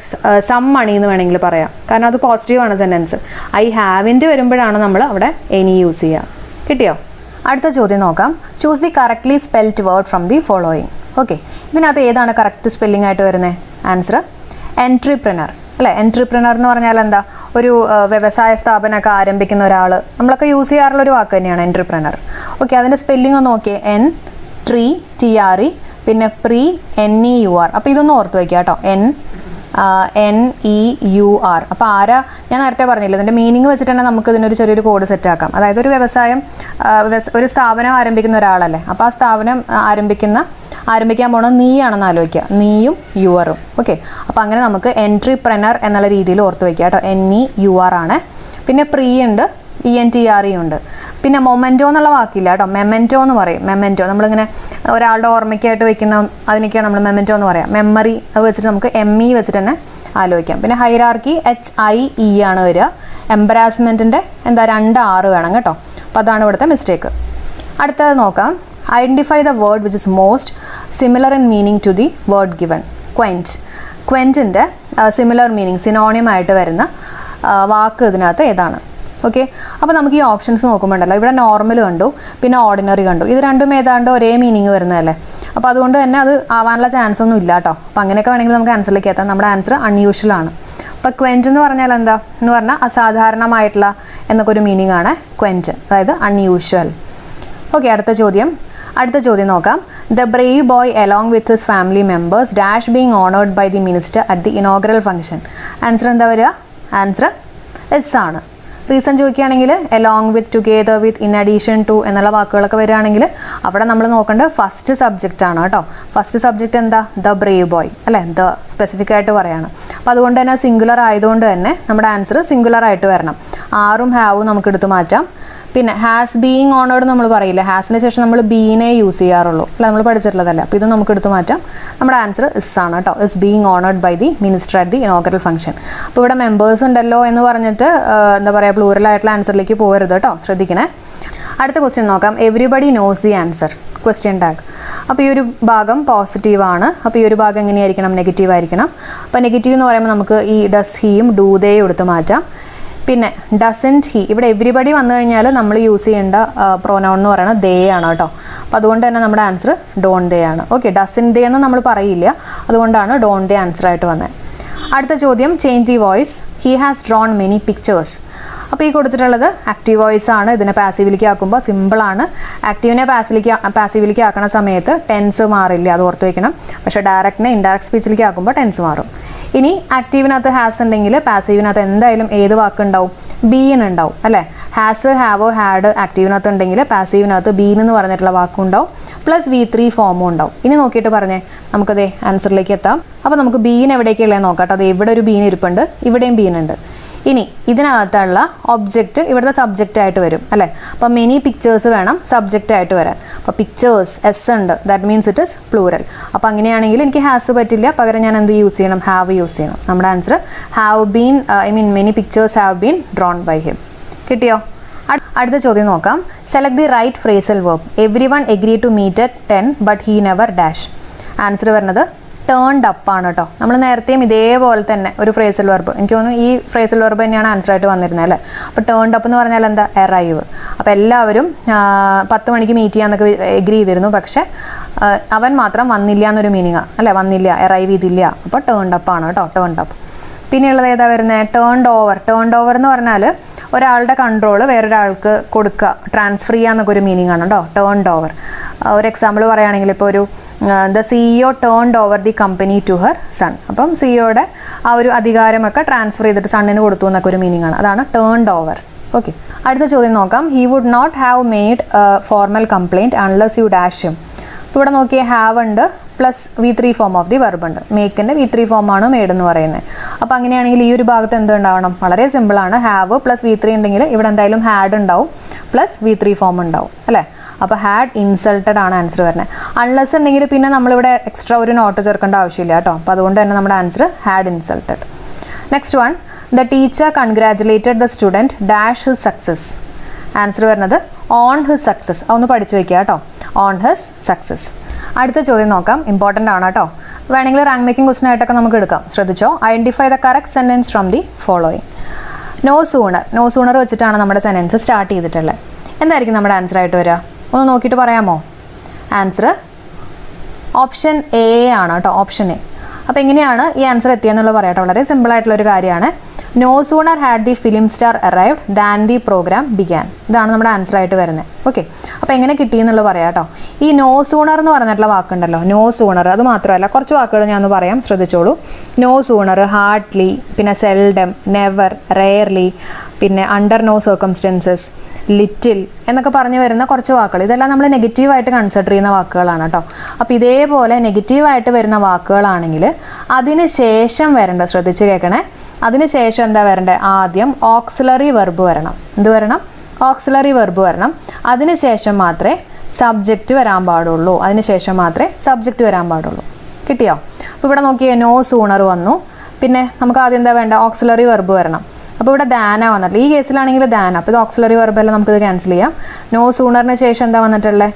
some money എന്ന് വേണമെങ്കിൽ പറയാം, കാരണം അത് പോസിറ്റീവാണ് സെൻറ്റൻസ്. ഐ ഹാവിൻ്റെ വരുമ്പോഴാണ് നമ്മൾ അവിടെ എനി യൂസ് ചെയ്യുക. കിട്ടിയോ? അടുത്ത ചോദ്യം നോക്കാം. Choose the correctly spelled word from the following. Okay, ഇതിനകത്ത് ഏതാണ് കറക്റ്റ് സ്പെല്ലിംഗ് ആയിട്ട് വരുന്നത്? ആൻസർ എൻട്രിപ്രനർ അല്ലേ. എൻട്രിപ്രനർ എന്ന് പറഞ്ഞാൽ എന്താ? ഒരു വ്യവസായ സ്ഥാപനമൊക്കെ ആരംഭിക്കുന്ന ഒരാൾ, നമ്മളൊക്കെ യൂസ് ചെയ്യാറുള്ള ഒരു വാക്ക് തന്നെയാണ് എൻട്രിപ്രനർ. ഓക്കെ, അതിൻ്റെ സ്പെല്ലിംഗ് ഒന്ന് നോക്കിയേ. NTRE പിന്നെ പ്രീ NEUR. അപ്പോൾ ഇതൊന്ന് ഓർത്ത് വയ്ക്കുക കേട്ടോ. NEUR. അപ്പോൾ ആരാ? ഞാൻ നേരത്തെ പറഞ്ഞില്ല, ഇതിൻ്റെ മീനിങ് വെച്ചിട്ട് തന്നെ നമുക്ക് ഇതിനൊരു ചെറിയൊരു കോഡ് സെറ്റ് ആക്കാം. അതായത് ഒരു വ്യവസായം, ഒരു സ്ഥാപനം ആരംഭിക്കുന്ന ഒരാളല്ലേ, അപ്പോൾ ആ സ്ഥാപനം ആരംഭിക്കാൻ പോണത് നീയാണെന്ന് ആലോചിക്കുക. നീയും യുവറും. ഓക്കെ, അപ്പോൾ അങ്ങനെ നമുക്ക് എൻട്രിപ്രനർ എന്നുള്ള രീതിയിൽ ഓർത്ത് വയ്ക്കുക കേട്ടോ. NEUR ആണ്. പിന്നെ പ്രീ ഉണ്ട്, ENTRE ഉണ്ട്. പിന്നെ മൊമെൻറ്റോ എന്നുള്ള വാക്കില്ല കേട്ടോ, മെമെൻറ്റോ എന്ന് പറയും. മെമെൻറ്റോ നമ്മളിങ്ങനെ ഒരാളുടെ ഓർമ്മയ്ക്കായിട്ട് വെക്കുന്ന അതിനൊക്കെയാണ് നമ്മൾ മെമെൻറ്റോ എന്ന് പറയാം. മെമ്മറി അത് വെച്ചിട്ട് നമുക്ക് ME വെച്ചിട്ട് തന്നെ ആലോചിക്കാം. പിന്നെ ഹൈറാർക്കി HIE ആണ് വരിക. എംബറാസ്മെൻറ്റിൻ്റെ എന്താ 2 R വേണം കേട്ടോ. അപ്പോൾ അതാണ് ഇവിടുത്തെ മിസ്റ്റേക്ക്. അടുത്തത് നോക്കാം. Identify the word which is most similar in meaning to the word given. Quaint. ക്വെൻറ്റിൻ്റെ സിമിലർ മീനിങ് സിനോണിയമായിട്ട് വരുന്ന വാക്ക് ഇതിനകത്ത് ഏതാണ്? ഓക്കെ, അപ്പോൾ നമുക്ക് ഈ ഓപ്ഷൻസ് നോക്കുമ്പോണ്ടല്ലോ, ഇവിടെ നോർമൽ കണ്ടു, പിന്നെ ഓർഡിനറി കണ്ടു. ഇത് രണ്ടും ഏതാണ്ട് ഒരേ മീനിങ് വരുന്നതല്ലേ. അപ്പോൾ അതുകൊണ്ട് തന്നെ അത് ആവാനുള്ള ചാൻസ് ഒന്നും ഇല്ല കേട്ടോ. അപ്പോൾ അങ്ങനെയൊക്കെ വേണമെങ്കിൽ നമുക്ക് ആൻസറിലേക്ക് എത്താം. നമ്മുടെ ആൻസർ അൺയൂഷ്വൽ ആണ്. അപ്പോൾ ക്വെൻറ്റ് എന്ന് പറഞ്ഞാൽ എന്താ എന്ന് പറഞ്ഞാൽ അസാധാരണമായിട്ടുള്ള എന്നൊക്കെ ഒരു മീനിങ് ആണ് ക്വെൻറ്റ്, അതായത് അൺയൂഷ്വൽ. ഓക്കെ, അടുത്ത ചോദ്യം നോക്കാം. The brave boy along with his family members dash being honoured by the minister at the inaugural function. Answer എന്താ വരിക? ആൻസർ എസ് ആണ്. റീസൺ ചോദിക്കുകയാണെങ്കിൽ along with, together with, in addition to എന്നുള്ള വാക്കുകളൊക്കെ വരികയാണെങ്കിൽ അവിടെ നമ്മൾ നോക്കേണ്ടത് ഫസ്റ്റ് സബ്ജക്റ്റ് ആണ് കേട്ടോ. ഫസ്റ്റ് സബ്ജക്റ്റ് എന്താ? ദ ബ്രേവ് ബോയ് അല്ലേ, ദ സ്പെസിഫിക് ആയിട്ട് പറയാണ്. അപ്പോൾ അതുകൊണ്ട് തന്നെ സിംഗുലർ ആയതുകൊണ്ട് തന്നെ നമ്മുടെ ആൻസർ സിംഗുലർ ആയിട്ട് വരണം. ആറും ഹാവും നമുക്ക് എടുത്ത് മാറ്റാം. പിന്നെ ഹാസ് ബീയിങ് ഓണേർഡ് നമ്മൾ പറയില്ല, ഹാസിന് ശേഷം നമ്മൾ ബീനെ യൂസ് ചെയ്യാറുള്ളൂ അല്ല, നമ്മൾ പഠിച്ചിട്ടുള്ളതല്ല. അപ്പോൾ ഇത് നമുക്ക് എടുത്ത് മാറ്റാം. നമ്മുടെ ആൻസർ ഇസ് ആണ് കേട്ടോ. Is being honoured by the minister at the inaugural function. അപ്പോൾ ഇവിടെ മെമ്പേഴ്സ് ഉണ്ടല്ലോ എന്ന് പറഞ്ഞിട്ട് എന്താ പറയുക, പ്ലൂറലായിട്ടുള്ള ആൻസറിലേക്ക് പോകരുത് കേട്ടോ, ശ്രദ്ധിക്കണേ. അടുത്ത ക്വസ്റ്റ്യൻ നോക്കാം. Everybody nose the answer question tag. അപ്പോൾ ഈ ഒരു ഭാഗം പോസിറ്റീവാണ്. അപ്പോൾ ഈ ഒരു ഭാഗം എങ്ങനെയായിരിക്കണം? നെഗറ്റീവ് ആയിരിക്കണം. അപ്പോൾ നെഗറ്റീവ് എന്ന് പറയുമ്പോൾ നമുക്ക് ഈ ഡസ് ഹീയും ഡൂ ദേയും എടുത്ത് മാറ്റാം. പിന്നെ ഡസൻറ്റ് ഹി, ഇവിടെ എവരിബഡി വന്നു കഴിഞ്ഞാൽ നമ്മൾ യൂസ് ചെയ്യേണ്ട പ്രോനൗൺ എന്ന് പറയുന്നത് ദേ ആണ് കേട്ടോ. അപ്പോൾ അതുകൊണ്ട് തന്നെ നമ്മുടെ ആൻസർ ഡോൺ ദേ ആണ്. ഓക്കെ, ഡസൻറ്റ് ദേ എന്ന് നമ്മൾ പറയില്ല, അതുകൊണ്ടാണ് ഡോൺ ദേ ആൻസർ ആയിട്ട് വന്നത്. അടുത്ത ചോദ്യം, change the voice. He has drone many pictures. അപ്പോൾ ഈ കൊടുത്തിട്ടുള്ളത് ആക്റ്റീവ് വോയിസ് ആണ്. ഇതിനെ പാസീവിലേക്ക് ആക്കുമ്പോൾ സിമ്പിളാണ്. ആക്റ്റീവിനെ പാസീവിലേക്ക് ആക്കുന്ന സമയത്ത് ടെൻസ് മാറില്ല, അത് ഓർത്ത് വയ്ക്കണം. പക്ഷേ ഡയറക്റ്റിനെ ഇൻഡയറക്റ്റ് സ്പീച്ചിലേക്ക് ആക്കുമ്പോൾ ടെൻസ് മാറും. ഇനി ആക്റ്റീവിനകത്ത് ഹാസ് ഉണ്ടെങ്കിൽ പാസീവിനകത്ത് എന്തായാലും ഏത് വാക്കുണ്ടാവും? ബീൻ ഉണ്ടാവും അല്ലേ. ഹാസ്, ഹാവ്, ഹാഡ് ആക്റ്റീവിനകത്ത് ഉണ്ടെങ്കിൽ പാസീവിനകത്ത് ബീൻ എന്ന് പറഞ്ഞിട്ടുള്ള വാക്കുണ്ടാവും, പ്ലസ് V3 ഫോമും ഉണ്ടാവും. ഇനി നോക്കിയിട്ട് പറഞ്ഞേ, നമുക്കതേ ആൻസറിലേക്ക് എത്താം. അപ്പോൾ നമുക്ക് ബീൻ എവിടേക്കുള്ളത് നോക്കാം കേട്ടോ. അത് ഇവിടെ ഒരു ബീൻ ഇരിപ്പുണ്ട്, ഇവിടെയും ബീൻ ഉണ്ട്. ഇനി ഇതിനകത്തുള്ള ഒബ്ജക്റ്റ് ഇവിടുത്തെ സബ്ജക്റ്റ് ആയിട്ട് വരും അല്ലേ. അപ്പോൾ മെനി പിക്ചേഴ്സ് വേണം സബ്ജക്റ്റ് ആയിട്ട് വരാൻ. അപ്പോൾ പിക്ചേഴ്സ് എസ് ഉണ്ട്, that means it is plural. അപ്പോൾ അങ്ങനെയാണെങ്കിൽ എനിക്ക് ഹാസ് പറ്റില്ല, പകരം ഞാൻ എന്ത് യൂസ് ചെയ്യണം? ഹാവ് യൂസ് ചെയ്യണം. നമ്മുടെ answer have been, many pictures have been drawn by him. കിട്ടിയോ? അടുത്ത ചോദ്യം നോക്കാം. Select the right phrasal verb. Everyone agree to meet at 10 but he never dash. Answer വരുന്നത് ടേൺഡ് അപ്പ് ആണ് കേട്ടോ. നമ്മൾ നേരത്തെയും ഇതേപോലെ തന്നെ ഒരു ഫ്രേസൽ വെർബ്, എനിക്ക് തോന്നുന്നു ഈ ഫ്രേസൽ വെർബ് തന്നെയാണ് ആൻസർ ആയിട്ട് വന്നിരുന്നത് അല്ലേ. അപ്പോൾ ടേൺഡ് അപ്പ് എന്ന് പറഞ്ഞാൽ എന്താ? എറൈവ്. അപ്പോൾ എല്ലാവരും 10 മണിക്ക് മീറ്റ് ചെയ്യാന്നൊക്കെ എഗ്രി ചെയ്തിരുന്നു, പക്ഷേ അവൻ മാത്രം വന്നില്ല എന്നൊരു മീനിങ്ങാണ് അല്ലേ. വന്നില്ല, എറൈവ് ചെയ്തില്ല. അപ്പോൾ ടേൺഡ് അപ്പ് ആണ് കേട്ടോ, ടേൺഡ് അപ്പ്. പിന്നെയുള്ളത് ഏതാ വരുന്നത്? Turned over. ടേൺഡ് ഓവർ എന്ന് പറഞ്ഞാൽ ഒരാളുടെ കൺട്രോൾ വേറൊരാൾക്ക് കൊടുക്കുക, ട്രാൻസ്ഫർ ചെയ്യാന്നൊക്കെ ഒരു മീനിങ് ആണ് കേട്ടോ, ടേൺഡ് ഓവർ. ഒരു എക്സാമ്പിൾ പറയുകയാണെങ്കിൽ ഇപ്പോൾ ഒരു the CEO turned over the company to her son. അപ്പം സിഇഒയുടെ ആ ഒരു അധികാരമൊക്കെ ട്രാൻസ്ഫർ ചെയ്തിട്ട് സണ്ണിന് കൊടുത്തു എന്നൊക്കെ ഒരു മീനിങ് ആണ്, അതാണ് ടേൺഡ് ഓവർ. ഓക്കെ, അടുത്ത ചോദ്യം നോക്കാം. He would not have made formal complaint unless you dash him. ഇവിടെ നോക്കിയേ, ഹാവ് ഉണ്ട് plus V3 form of the verb ഉണ്ട്. മേക്കിൻ്റെ V3 ഫോമാണ് മെയ്ഡ് എന്ന് പറയുന്നത്. അപ്പോൾ അങ്ങനെയാണെങ്കിൽ ഈ ഒരു ഭാഗത്ത് എന്ത് ഉണ്ടാവണം? വളരെ സിമ്പിളാണ്. ഹാവ് പ്ലസ് V3 ഉണ്ടെങ്കിൽ ഇവിടെ എന്തായാലും ഹാഡ് ഉണ്ടാവും, പ്ലസ് V3 ഫോം ഉണ്ടാവും അല്ലേ. അപ്പോൾ ഹാഡ് ഇൻസൾട്ടഡ് ആണ് ആൻസർ വരുന്നത്. അൺലെസ് ഉണ്ടെങ്കിൽ പിന്നെ നമ്മളിവിടെ എക്സ്ട്രാ ഒരു നോട്ട് ചേർക്കേണ്ട ആവശ്യമില്ല കേട്ടോ. അപ്പോൾ അതുകൊണ്ട് തന്നെ നമ്മുടെ answer had insulted. Next one, the teacher congratulated the student dash his success. Answer വരുന്നത് ഓൺ ഹിസ് സക്സസ്. അതൊന്ന് പഠിച്ചു വയ്ക്കുക കേട്ടോ, ഓൺ ഹിസ് സക്സസ്. അടുത്ത ചോദ്യം നോക്കാം, ഇമ്പോർട്ടൻ്റ് ആണ് കേട്ടോ. വേണമെങ്കിൽ റാങ്ക് മേക്കിംഗ് ക്വസ്റ്റൻ ആയിട്ടൊക്കെ നമുക്ക് എടുക്കാം. ശ്രദ്ധിച്ചോ. Identify the correct sentence from the following. No sooner. No sooner വെച്ചിട്ടാണ് നമ്മുടെ സെൻറ്റൻസ് സ്റ്റാർട്ട് ചെയ്തിട്ടുള്ളത്. എന്തായിരിക്കും നമ്മുടെ ആൻസർ ആയിട്ട് വരിക? ഒന്ന് നോക്കിയിട്ട് പറയാമോ? ആൻസർ ഓപ്ഷൻ എ ആണ് കേട്ടോ, ഓപ്ഷൻ എ. അപ്പോൾ എങ്ങനെയാണ് ഈ ആൻസർ എത്തിയെന്നുള്ളത് പറയാം കേട്ടോ. വളരെ സിമ്പിളായിട്ടുള്ളൊരു കാര്യമാണ്. No sooner had the film star arrived than the programme began. ഇതാണ് നമ്മുടെ ആൻസർ ആയിട്ട് വരുന്നത്. ഓക്കെ, അപ്പോൾ എങ്ങനെ കിട്ടിയെന്നുള്ളത് പറയാം കേട്ടോ. ഈ നോ സൂണർ എന്ന് പറഞ്ഞിട്ടുള്ള വാക്കുണ്ടല്ലോ, നോ സൂണർ, അത് മാത്രമല്ല കുറച്ച് വാക്കുകൾ ഞാൻ ഒന്ന് പറയാം, ശ്രദ്ധിച്ചോളൂ. നോ സൂണർ, ഹാർഡ്ലി, പിന്നെ സെൽഡം, നെവർ, റെയർലി, പിന്നെ അണ്ടർ നോ സർക്കംസ്റ്റൻസസ്, ലിറ്റിൽ എന്നൊക്കെ പറഞ്ഞു വരുന്ന കുറച്ച് വാക്കുകൾ. ഇതെല്ലാം നമ്മൾ നെഗറ്റീവായിട്ട് കൺസിഡർ ചെയ്യുന്ന വാക്കുകളാണ് കേട്ടോ. അപ്പോൾ ഇതേപോലെ നെഗറ്റീവായിട്ട് വരുന്ന വാക്കുകളാണെങ്കിൽ അതിന് ശേഷം വരേണ്ട, ശ്രദ്ധിച്ച് കേൾക്കണേ, അതിന് ശേഷം എന്താ വരണ്ടേ? ആദ്യം ഓക്സിലറി വെർബ് വരണം. എന്ത് വരണം? ഓക്സിലറി വെർബ് വരണം. അതിന് ശേഷം മാത്രമേ സബ്ജക്റ്റ് വരാൻ പാടുള്ളൂ. അതിന് ശേഷം മാത്രമേ സബ്ജക്റ്റ് വരാൻ പാടുള്ളൂ. കിട്ടിയോ? അപ്പോൾ ഇവിടെ നോക്കിയേ, നോ സൂണർ വന്നു, പിന്നെ നമുക്ക് ആദ്യം എന്താ വേണ്ട, ഓക്സിലറി വെർബ് വരണം. അപ്പോൾ ഇവിടെ ദാന വന്നിട്ടില്ല. ഈ കേസിലാണെങ്കിൽ ദാന, അപ്പോൾ ഇത് ഓക്സിലറി വെർബെല്ലാം നമുക്കിത് ക്യാൻസൽ ചെയ്യാം. നോ സൂണറിന് ശേഷം എന്താ വന്നിട്ടുള്ളത്,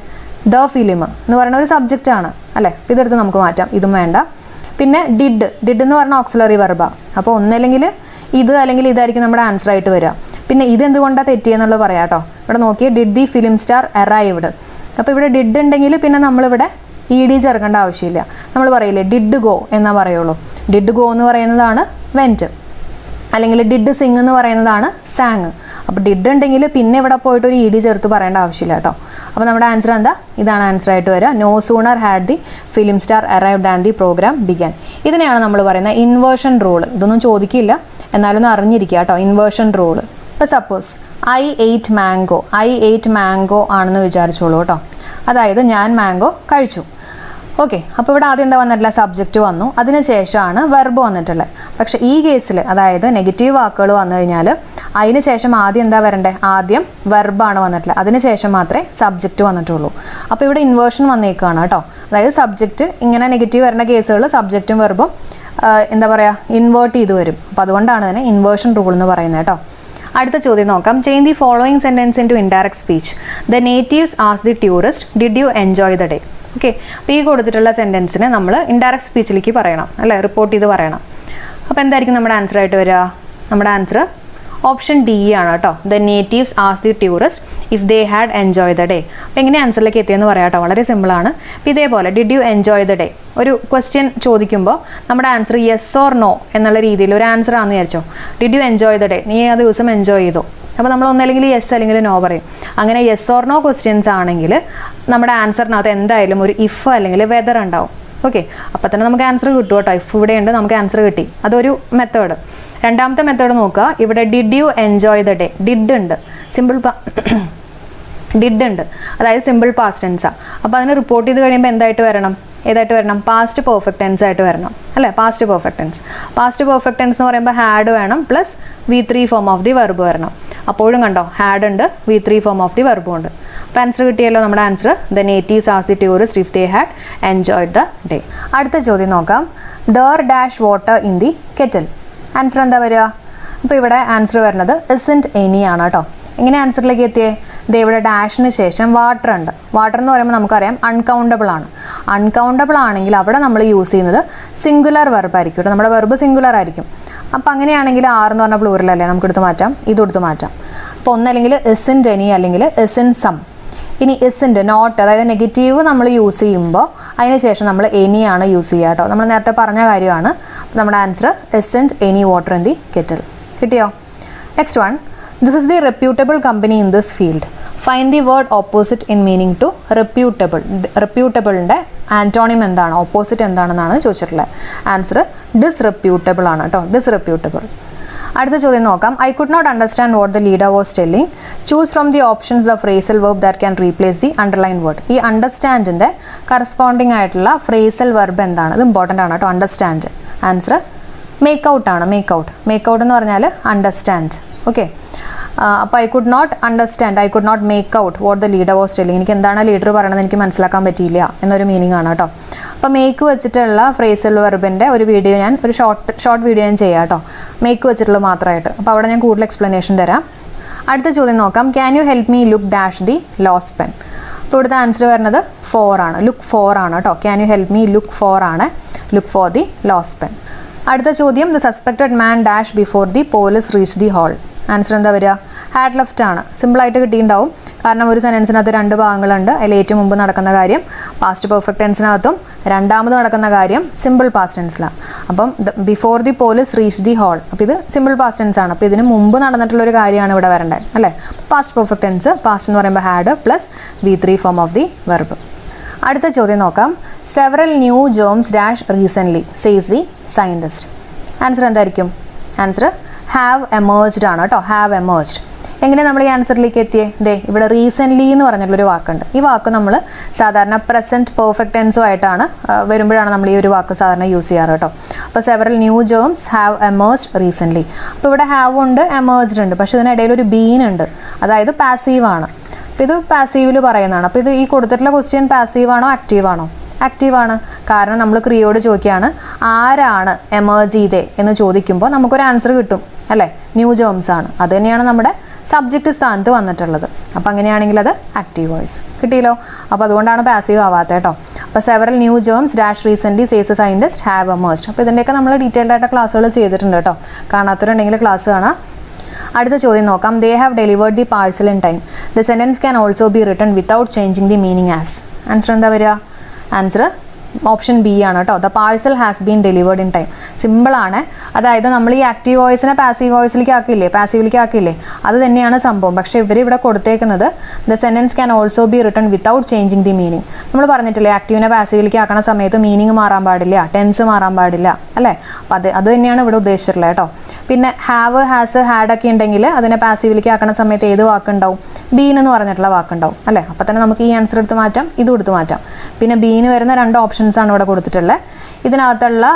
ദ ഫിലിം എന്ന് പറയുന്ന ഒരു സബ്ജക്റ്റ് ആണ് അല്ലേ. അപ്പോൾ ഇതെടുത്ത് നമുക്ക് മാറ്റാം, ഇതും വേണ്ട. പിന്നെ ഡിഡ് എന്ന് പറഞ്ഞ ഓക്സിലറി വെർബാണ്. അപ്പോൾ ഒന്നല്ലെങ്കിൽ ഇത് അല്ലെങ്കിൽ ഇതായിരിക്കും നമ്മുടെ ആൻസർ ആയിട്ട് വരിക. പിന്നെ ഇതെന്തുകൊണ്ടാണ് തെറ്റിയെന്നുള്ളത് പറയാം കേട്ടോ. ഇവിടെ നോക്കിയേ, did the film star arrived. അപ്പോൾ ഇവിടെ ഡിഡ് ഉണ്ടെങ്കിൽ പിന്നെ നമ്മളിവിടെ ED ചേർക്കേണ്ട ആവശ്യമില്ല. നമ്മൾ പറയില്ലേ ഡിഡ് ഗോ എന്നാ പറയുള്ളൂ. ഡിഡ് ഗോ എന്ന് പറയുന്നതാണ് വെൻറ്റ്, അല്ലെങ്കിൽ ഡിഡ് സിങ് എന്ന് പറയുന്നതാണ് സാങ്. അപ്പോൾ ഡിഡ് ഉണ്ടെങ്കിൽ പിന്നെ ഇവിടെ പോയിട്ട് ഒരു ED ചേർത്ത് പറയേണ്ട ആവശ്യമില്ല കേട്ടോ. അപ്പോൾ നമ്മുടെ ആൻസർ എന്താ, ഇതാണ് ആൻസർ ആയിട്ട് വരിക. No sooner had the film star arrived and the programme began. ഇതിനെയാണ് നമ്മൾ പറയുന്നത് ഇൻവേർഷൻ റൂൾ. ഇതൊന്നും ചോദിക്കില്ല, എന്നാലും അറിഞ്ഞിരിക്കുക കേട്ടോ, ഇൻവേർഷൻ റൂൾ. ഇപ്പോൾ സപ്പോസ് I ate മാംഗോ ആണെന്ന് വിചാരിച്ചോളൂ കേട്ടോ. അതായത് ഞാൻ മാംഗോ കഴിച്ചു. ഓക്കെ, അപ്പോൾ ഇവിടെ ആദ്യം എന്താ വന്നിട്ടില്ല, സബ്ജക്റ്റ് വന്നു, അതിനുശേഷമാണ് വെർബ് വന്നിട്ടുള്ളത്. പക്ഷേ ഈ കേസിൽ അതായത് നെഗറ്റീവ് വാക്കുകൾ വന്നു കഴിഞ്ഞാൽ അതിന് ശേഷം ആദ്യം എന്താ വരണ്ടേ, ആദ്യം വെർബാണ് വന്നിട്ടുള്ളത്, അതിനുശേഷം മാത്രമേ സബ്ജക്റ്റ് വന്നിട്ടുള്ളൂ. അപ്പോൾ ഇവിടെ ഇൻവേർഷൻ വന്നേക്കുകയാണ് കേട്ടോ. അതായത് സബ്ജക്റ്റ് ഇങ്ങനെ നെഗറ്റീവ് വരുന്ന കേസുകൾ സബ്ജക്റ്റും വെർബും എന്താ പറയുക, ഇൻവേർട്ട് ചെയ്ത് വരും. അപ്പോൾ അതുകൊണ്ടാണ് തന്നെ ഇൻവേർഷൻ റൂൾ എന്ന് പറയുന്നത് കേട്ടോ. അടുത്ത ചോദ്യം നോക്കാം. Change the following sentence into indirect speech. The natives ask the tourist did you enjoy the day. Okay, അപ്പോൾ ഈ കൊടുത്തിട്ടുള്ള സെൻറ്റൻസിനെ നമ്മൾ ഇൻഡയറക്റ്റ് സ്പീച്ചിലേക്ക് പറയണം അല്ലേ, റിപ്പോർട്ട് ചെയ്ത് പറയണം. അപ്പോൾ എന്തായിരിക്കും നമ്മുടെ ആൻസർ ആയിട്ട് വരിക? നമ്മുടെ ആൻസർ ഓപ്ഷൻ D ആണ് കേട്ടോ. The natives ask the tourist if they had enjoy the day. അപ്പോൾ എങ്ങനെ ആൻസറിലേക്ക് എത്തിയെന്ന് പറയാം കേട്ടോ, വളരെ സിമ്പിളാണ്. അപ്പോൾ ഇതേപോലെ did you enjoy the day ഒരു ക്വസ്റ്റ്യൻ ചോദിക്കുമ്പോൾ നമ്മുടെ ആൻസർ യെസ് ഓർ നോ എന്നുള്ള രീതിയിൽ ഒരു ആൻസർ ആണെന്ന് വിചാരിച്ചോ. Did you enjoy the day, നീ ആ ദിവസം എൻജോയ് ചെയ്തോ. അപ്പോൾ നമ്മൾ ഒന്നല്ലെങ്കിൽ യെസ് അല്ലെങ്കിൽ നോ പറയും. അങ്ങനെ യെസ് ഓർ നോ ക്വസ്റ്റ്യൻസ് ആണെങ്കിൽ നമ്മുടെ ആൻസറിനകത്ത് എന്തായാലും ഒരു ഇഫ് അല്ലെങ്കിൽ വെദർ ഉണ്ടാവും. ഓക്കെ, അപ്പോൾ തന്നെ നമുക്ക് ആൻസർ കിട്ടും കേട്ടോ. ഇഫ് ഇവിടെ ഉണ്ട്, നമുക്ക് ആൻസർ കിട്ടി. അതൊരു മെത്തേഡ്. രണ്ടാമത്തെ മെത്തേഡ് നോക്കുക. ഇവിടെ did you enjoy the day, did ഉണ്ട്, ഡിഡ് ഉണ്ട്, അതായത് സിമ്പിൾ പാസ്റ്റ് ടെൻസാണ്. അപ്പോൾ അതിന് റിപ്പോർട്ട് ചെയ്ത് കഴിയുമ്പോൾ ഏതായിട്ട് വരണം, പാസ്റ്റ് പെർഫെക്റ്റ് ടെൻസ് ആയിട്ട് വരണം അല്ലേ. പാസ്റ്റ് പെർഫെക്റ്റ് ടെൻസ് എന്ന് പറയുമ്പോൾ ഹാഡ് വേണം plus V3 form of the verb വരണം. അപ്പോഴും കണ്ടോ, ഹാഡ് ഉണ്ട്, V3 ഫോം ഓഫ് ദി വെർബും ഉണ്ട്. അപ്പോൾ ആൻസർ കിട്ടിയല്ലോ. നമ്മുടെ answer the natives ask the tourist if they had enjoyed the day. അടുത്ത ചോദ്യം നോക്കാം. Darr dash water in the kettle. Answer എന്താ വരിക? അപ്പോൾ ഇവിടെ ആൻസർ വരുന്നത് ഇസൻറ്റ് എനി ആണ് കേട്ടോ. എങ്ങനെ ആൻസറിലേക്ക് എത്തിയേ? ദേ ഇവിടെ ഡാഷിന് ശേഷം വാട്ടർ ഉണ്ട്. വാട്ടർ എന്ന് പറയുമ്പോൾ നമുക്കറിയാം അൺകൗണ്ടബിൾ ആണ്. അൺകൗണ്ടബിൾ ആണെങ്കിൽ അവിടെ നമ്മൾ യൂസ് ചെയ്യുന്നത് സിംഗുലർ വെർബ് ആയിരിക്കും കേട്ടോ. നമ്മുടെ വെർബ് സിംഗുലർ ആയിരിക്കും. അപ്പോൾ അങ്ങനെയാണെങ്കിൽ ആർ എന്ന് പറഞ്ഞ പ്ലൂറലല്ലേ, നമുക്ക് എടുത്ത് മാറ്റാം, ഇതെടുത്ത് മാറ്റാം. അപ്പോൾ ഒന്നല്ലെങ്കിൽ ഇസൻറ്റ് എനി അല്ലെങ്കിൽ ഇസൻറ്റ് സം. ഇനി ഇസൻറ്റ് നോട്ട്, അതായത് നെഗറ്റീവ് നമ്മൾ യൂസ് ചെയ്യുമ്പോൾ അതിന് ശേഷം നമ്മൾ എനിയാണ് യൂസ് ചെയ്യുക കേട്ടോ. നമ്മൾ നേരത്തെ പറഞ്ഞ കാര്യമാണ്. നമ്മുടെ answer isn't any water in the kettle. കിട്ടിയോ? Next one. This is the reputable company in this field. Find the word opposite in meaning to reputable. റെപ്യൂട്ടബിളിൻ്റെ ആൻറ്റോണിം എന്താണ്, ഓപ്പോസിറ്റ് എന്താണെന്നാണ് ചോദിച്ചിട്ടുള്ളത്. ആൻസർ ഡിസ്റെപ്യൂട്ടബിൾ ആണ് കേട്ടോ, ഡിസ്റെപ്യൂട്ടബിൾ. അടുത്ത ചോദ്യം നോക്കാം. I could not understand what the leader was telling. Choose from the options the phrasal verb that can replace the underline word. ഈ അണ്ടർസ്റ്റാൻഡിൻ്റെ കറസ്പോണ്ടിങ് ആയിട്ടുള്ള ഫ്രേസൽ വെർബ് എന്താണ്? ഇത് ഇമ്പോർട്ടൻ്റ് ആണ് കേട്ടോ, അണ്ടർസ്റ്റാൻഡ്. ആൻസർ മേക്ക് ഔട്ട് ആണ്. മേക്ക് ഔട്ട് എന്ന് പറഞ്ഞാൽ അണ്ടർസ്റ്റാൻഡ്. ഓക്കെ, അപ്പോൾ I could not make out what the leader was telling. എനിക്ക് എന്താണ് ലീഡർ പറയണത് എനിക്ക് മനസ്സിലാക്കാൻ പറ്റിയില്ല എന്നൊരു മീനിങ് ആണ് കേട്ടോ. അപ്പോൾ മേക്ക് വെച്ചിട്ടുള്ള ഫ്രേസൽ വെർബിൻ്റെ ഒരു വീഡിയോ ഞാൻ ഒരു ഷോർട്ട് വീഡിയോ ഞാൻ ചെയ്യാം കേട്ടോ, മേക്ക് വെച്ചിട്ടുള്ളത് മാത്രമായിട്ട്. അപ്പോൾ അവിടെ ഞാൻ കൂടുതൽ എക്സ്പ്ലനേഷൻ തരാം. അടുത്ത ചോദ്യം നോക്കാം. Can you help me look dash the lost pen. അപ്പോൾ ഇവിടുത്തെ ആൻസർ വരുന്നത് 4 ആണ്, ലുക്ക് 4 ആണ് കേട്ടോ. Can you help me look 4 ആണ്, look for the lost pen. അടുത്ത ചോദ്യം. The suspected man dash before the police reach the hall. Answer എന്താ വരിക? ഹാഡ് ലെഫ്റ്റ് ആണ്. സിമ്പിളായിട്ട് കിട്ടിയിട്ടുണ്ടാവും. കാരണം ഒരു സെൻറ്റൻസിനകത്ത് 2 ഭാഗങ്ങളുണ്ട്. അതിൽ ഏറ്റവും മുമ്പ് നടക്കുന്ന കാര്യം പാസ്റ്റ് പെർഫെക്റ്റ് ടെൻസിനകത്തും രണ്ടാമത് നടക്കുന്ന കാര്യം സിമ്പിൾ പാസ്റ്റ് ടെൻസിലാണ്. അപ്പം before the police reach the hall, അപ്പോൾ ഇത് സിമ്പിൾ പാസ്റ്റ് ടെൻസ് ആണ്. അപ്പോൾ ഇതിന് മുമ്പ് നടന്നിട്ടുള്ളൊരു കാര്യമാണ് ഇവിടെ വരേണ്ടത് അല്ലേ. പാസ്റ്റ് പെർഫെക്റ്റ് ടെൻസ്, പാസ്റ്റ് എന്ന് പറയുമ്പോൾ had plus V3 form of the verb. അടുത്ത ചോദ്യം നോക്കാം. Several new gems dash recently says the scientist. Answer എന്തായിരിക്കും? ആൻസർ ഹാവ് എമേർജ്ഡ് ആണ് കേട്ടോ, ഹാവ് എമേർജ്ഡ്. എങ്ങനെ നമ്മൾ ഈ ആൻസറിലേക്ക് എത്തിയേ? ദേ ഇവിടെ റീസെൻ്റ്ലി എന്ന് പറഞ്ഞിട്ടുള്ളൊരു വാക്കുണ്ട്. ഈ വാക്ക് നമ്മൾ സാധാരണ പ്രസൻറ്റ് പെർഫെക്റ്റ് ടെൻസും ആയിട്ടാണ് വരുമ്പോഴാണ് നമ്മൾ ഈ ഒരു വാക്ക് സാധാരണ യൂസ് ചെയ്യാറ് കേട്ടോ. അപ്പോൾ several new gems have emerged recently. അപ്പോൾ ഇവിടെ ഹാവ് ഉണ്ട്, എമേർജ്ഡ് ഉണ്ട്, പക്ഷേ ഇതിനിടയിൽ ഒരു ബീൻ ഉണ്ട്, അതായത് പാസീവാണ്. അപ്പോൾ ഇത് പാസീവിൽ പറയുന്നതാണ്. അപ്പോൾ ഇത് ഈ കൊടുത്തിട്ടുള്ള ക്വസ്റ്റ്യൻ പാസീവാണോ ആക്റ്റീവാണോ? ആക്റ്റീവാണ്. കാരണം നമ്മൾ ക്രിയയോട് ചോദിക്കുകയാണ് ആരാണ് എമേർജ് ചെയ്തേ എന്ന് ചോദിക്കുമ്പോൾ നമുക്കൊരു ആൻസർ കിട്ടും അല്ലേ, ന്യൂ ജേംസ് ആണ്. അത് തന്നെയാണ് നമ്മുടെ സബ്ജക്റ്റ് സ്ഥാനത്ത് വന്നിട്ടുള്ളത്. അപ്പോൾ അങ്ങനെയാണെങ്കിൽ അത് ആക്റ്റീവ് വോയിസ് കിട്ടിയല്ലോ. അപ്പോൾ അതുകൊണ്ടാണ് പാസീവ് ആവാത്തത് കേട്ടോ. അപ്പോൾ several new gems dash recently says a scientist have emerged. അപ്പോൾ ഇതിൻ്റെയൊക്കെ നമ്മൾ ഡീറ്റെയിൽഡ് ആയിട്ട് ക്ലാസ്സുകൾ ചെയ്തിട്ടുണ്ട് കേട്ടോ. കാണാത്തവരുണ്ടെങ്കിൽ ക്ലാസ് കാണാം. അടുത്ത ചോദ്യം നോക്കാം. They have delivered the parcel in time. The sentence can also be written without changing the meaning as. Answer എന്താ വരിക? ആൻസർ ഓപ്ഷൻ ബി ആണ് കേട്ടോ. The parcel has been delivered in time. സിമ്പിളാണ്. അതായത് നമ്മൾ ഈ ആക്റ്റീവ് വോയിസിനെ പാസീവ് വോയിസിലേക്ക് ആക്കില്ലേ, പാസീവിലേക്ക് ആക്കില്ലേ, അത് തന്നെയാണ് സംഭവം. പക്ഷേ ഇവർ ഇവിടെ കൊടുത്തേക്കുന്നത് the sentence can also be written without changing the meaning. നമ്മൾ പറഞ്ഞിട്ടില്ലേ ആക്റ്റീവിനെ പാസീവിലേക്ക് ആക്കണ സമയത്ത് മീനിങ് മാറാൻ പാടില്ല, ടെൻസ് മാറാൻ പാടില്ല അല്ലേ. അപ്പോൾ അത് തന്നെയാണ് ഇവിടെ ഉദ്ദേശിച്ചിട്ടുള്ളത് കേട്ടോ. പിന്നെ ഹാവ്, ഹാസ്, ഹാഡ് ഒക്കെ ഉണ്ടെങ്കിൽ അതിനെ പാസീവിലേക്ക് ആക്കണ സമയത്ത് ഏത് വാക്കുണ്ടാവും? ബീൻ എന്ന് പറഞ്ഞിട്ടുള്ള വാക്കുണ്ടാവും അല്ലേ. അപ്പോൾ തന്നെ നമുക്ക് ഈ ആൻസർ എടുത്ത് മാറ്റാം, ഇതും എടുത്ത് മാറ്റാം. പിന്നെ ബീന് വരുന്ന 2 ഓപ്ഷൻസ് ആണ് ഇവിടെ കൊടുത്തിട്ടുള്ളത്. ഇതിനകത്തുള്ള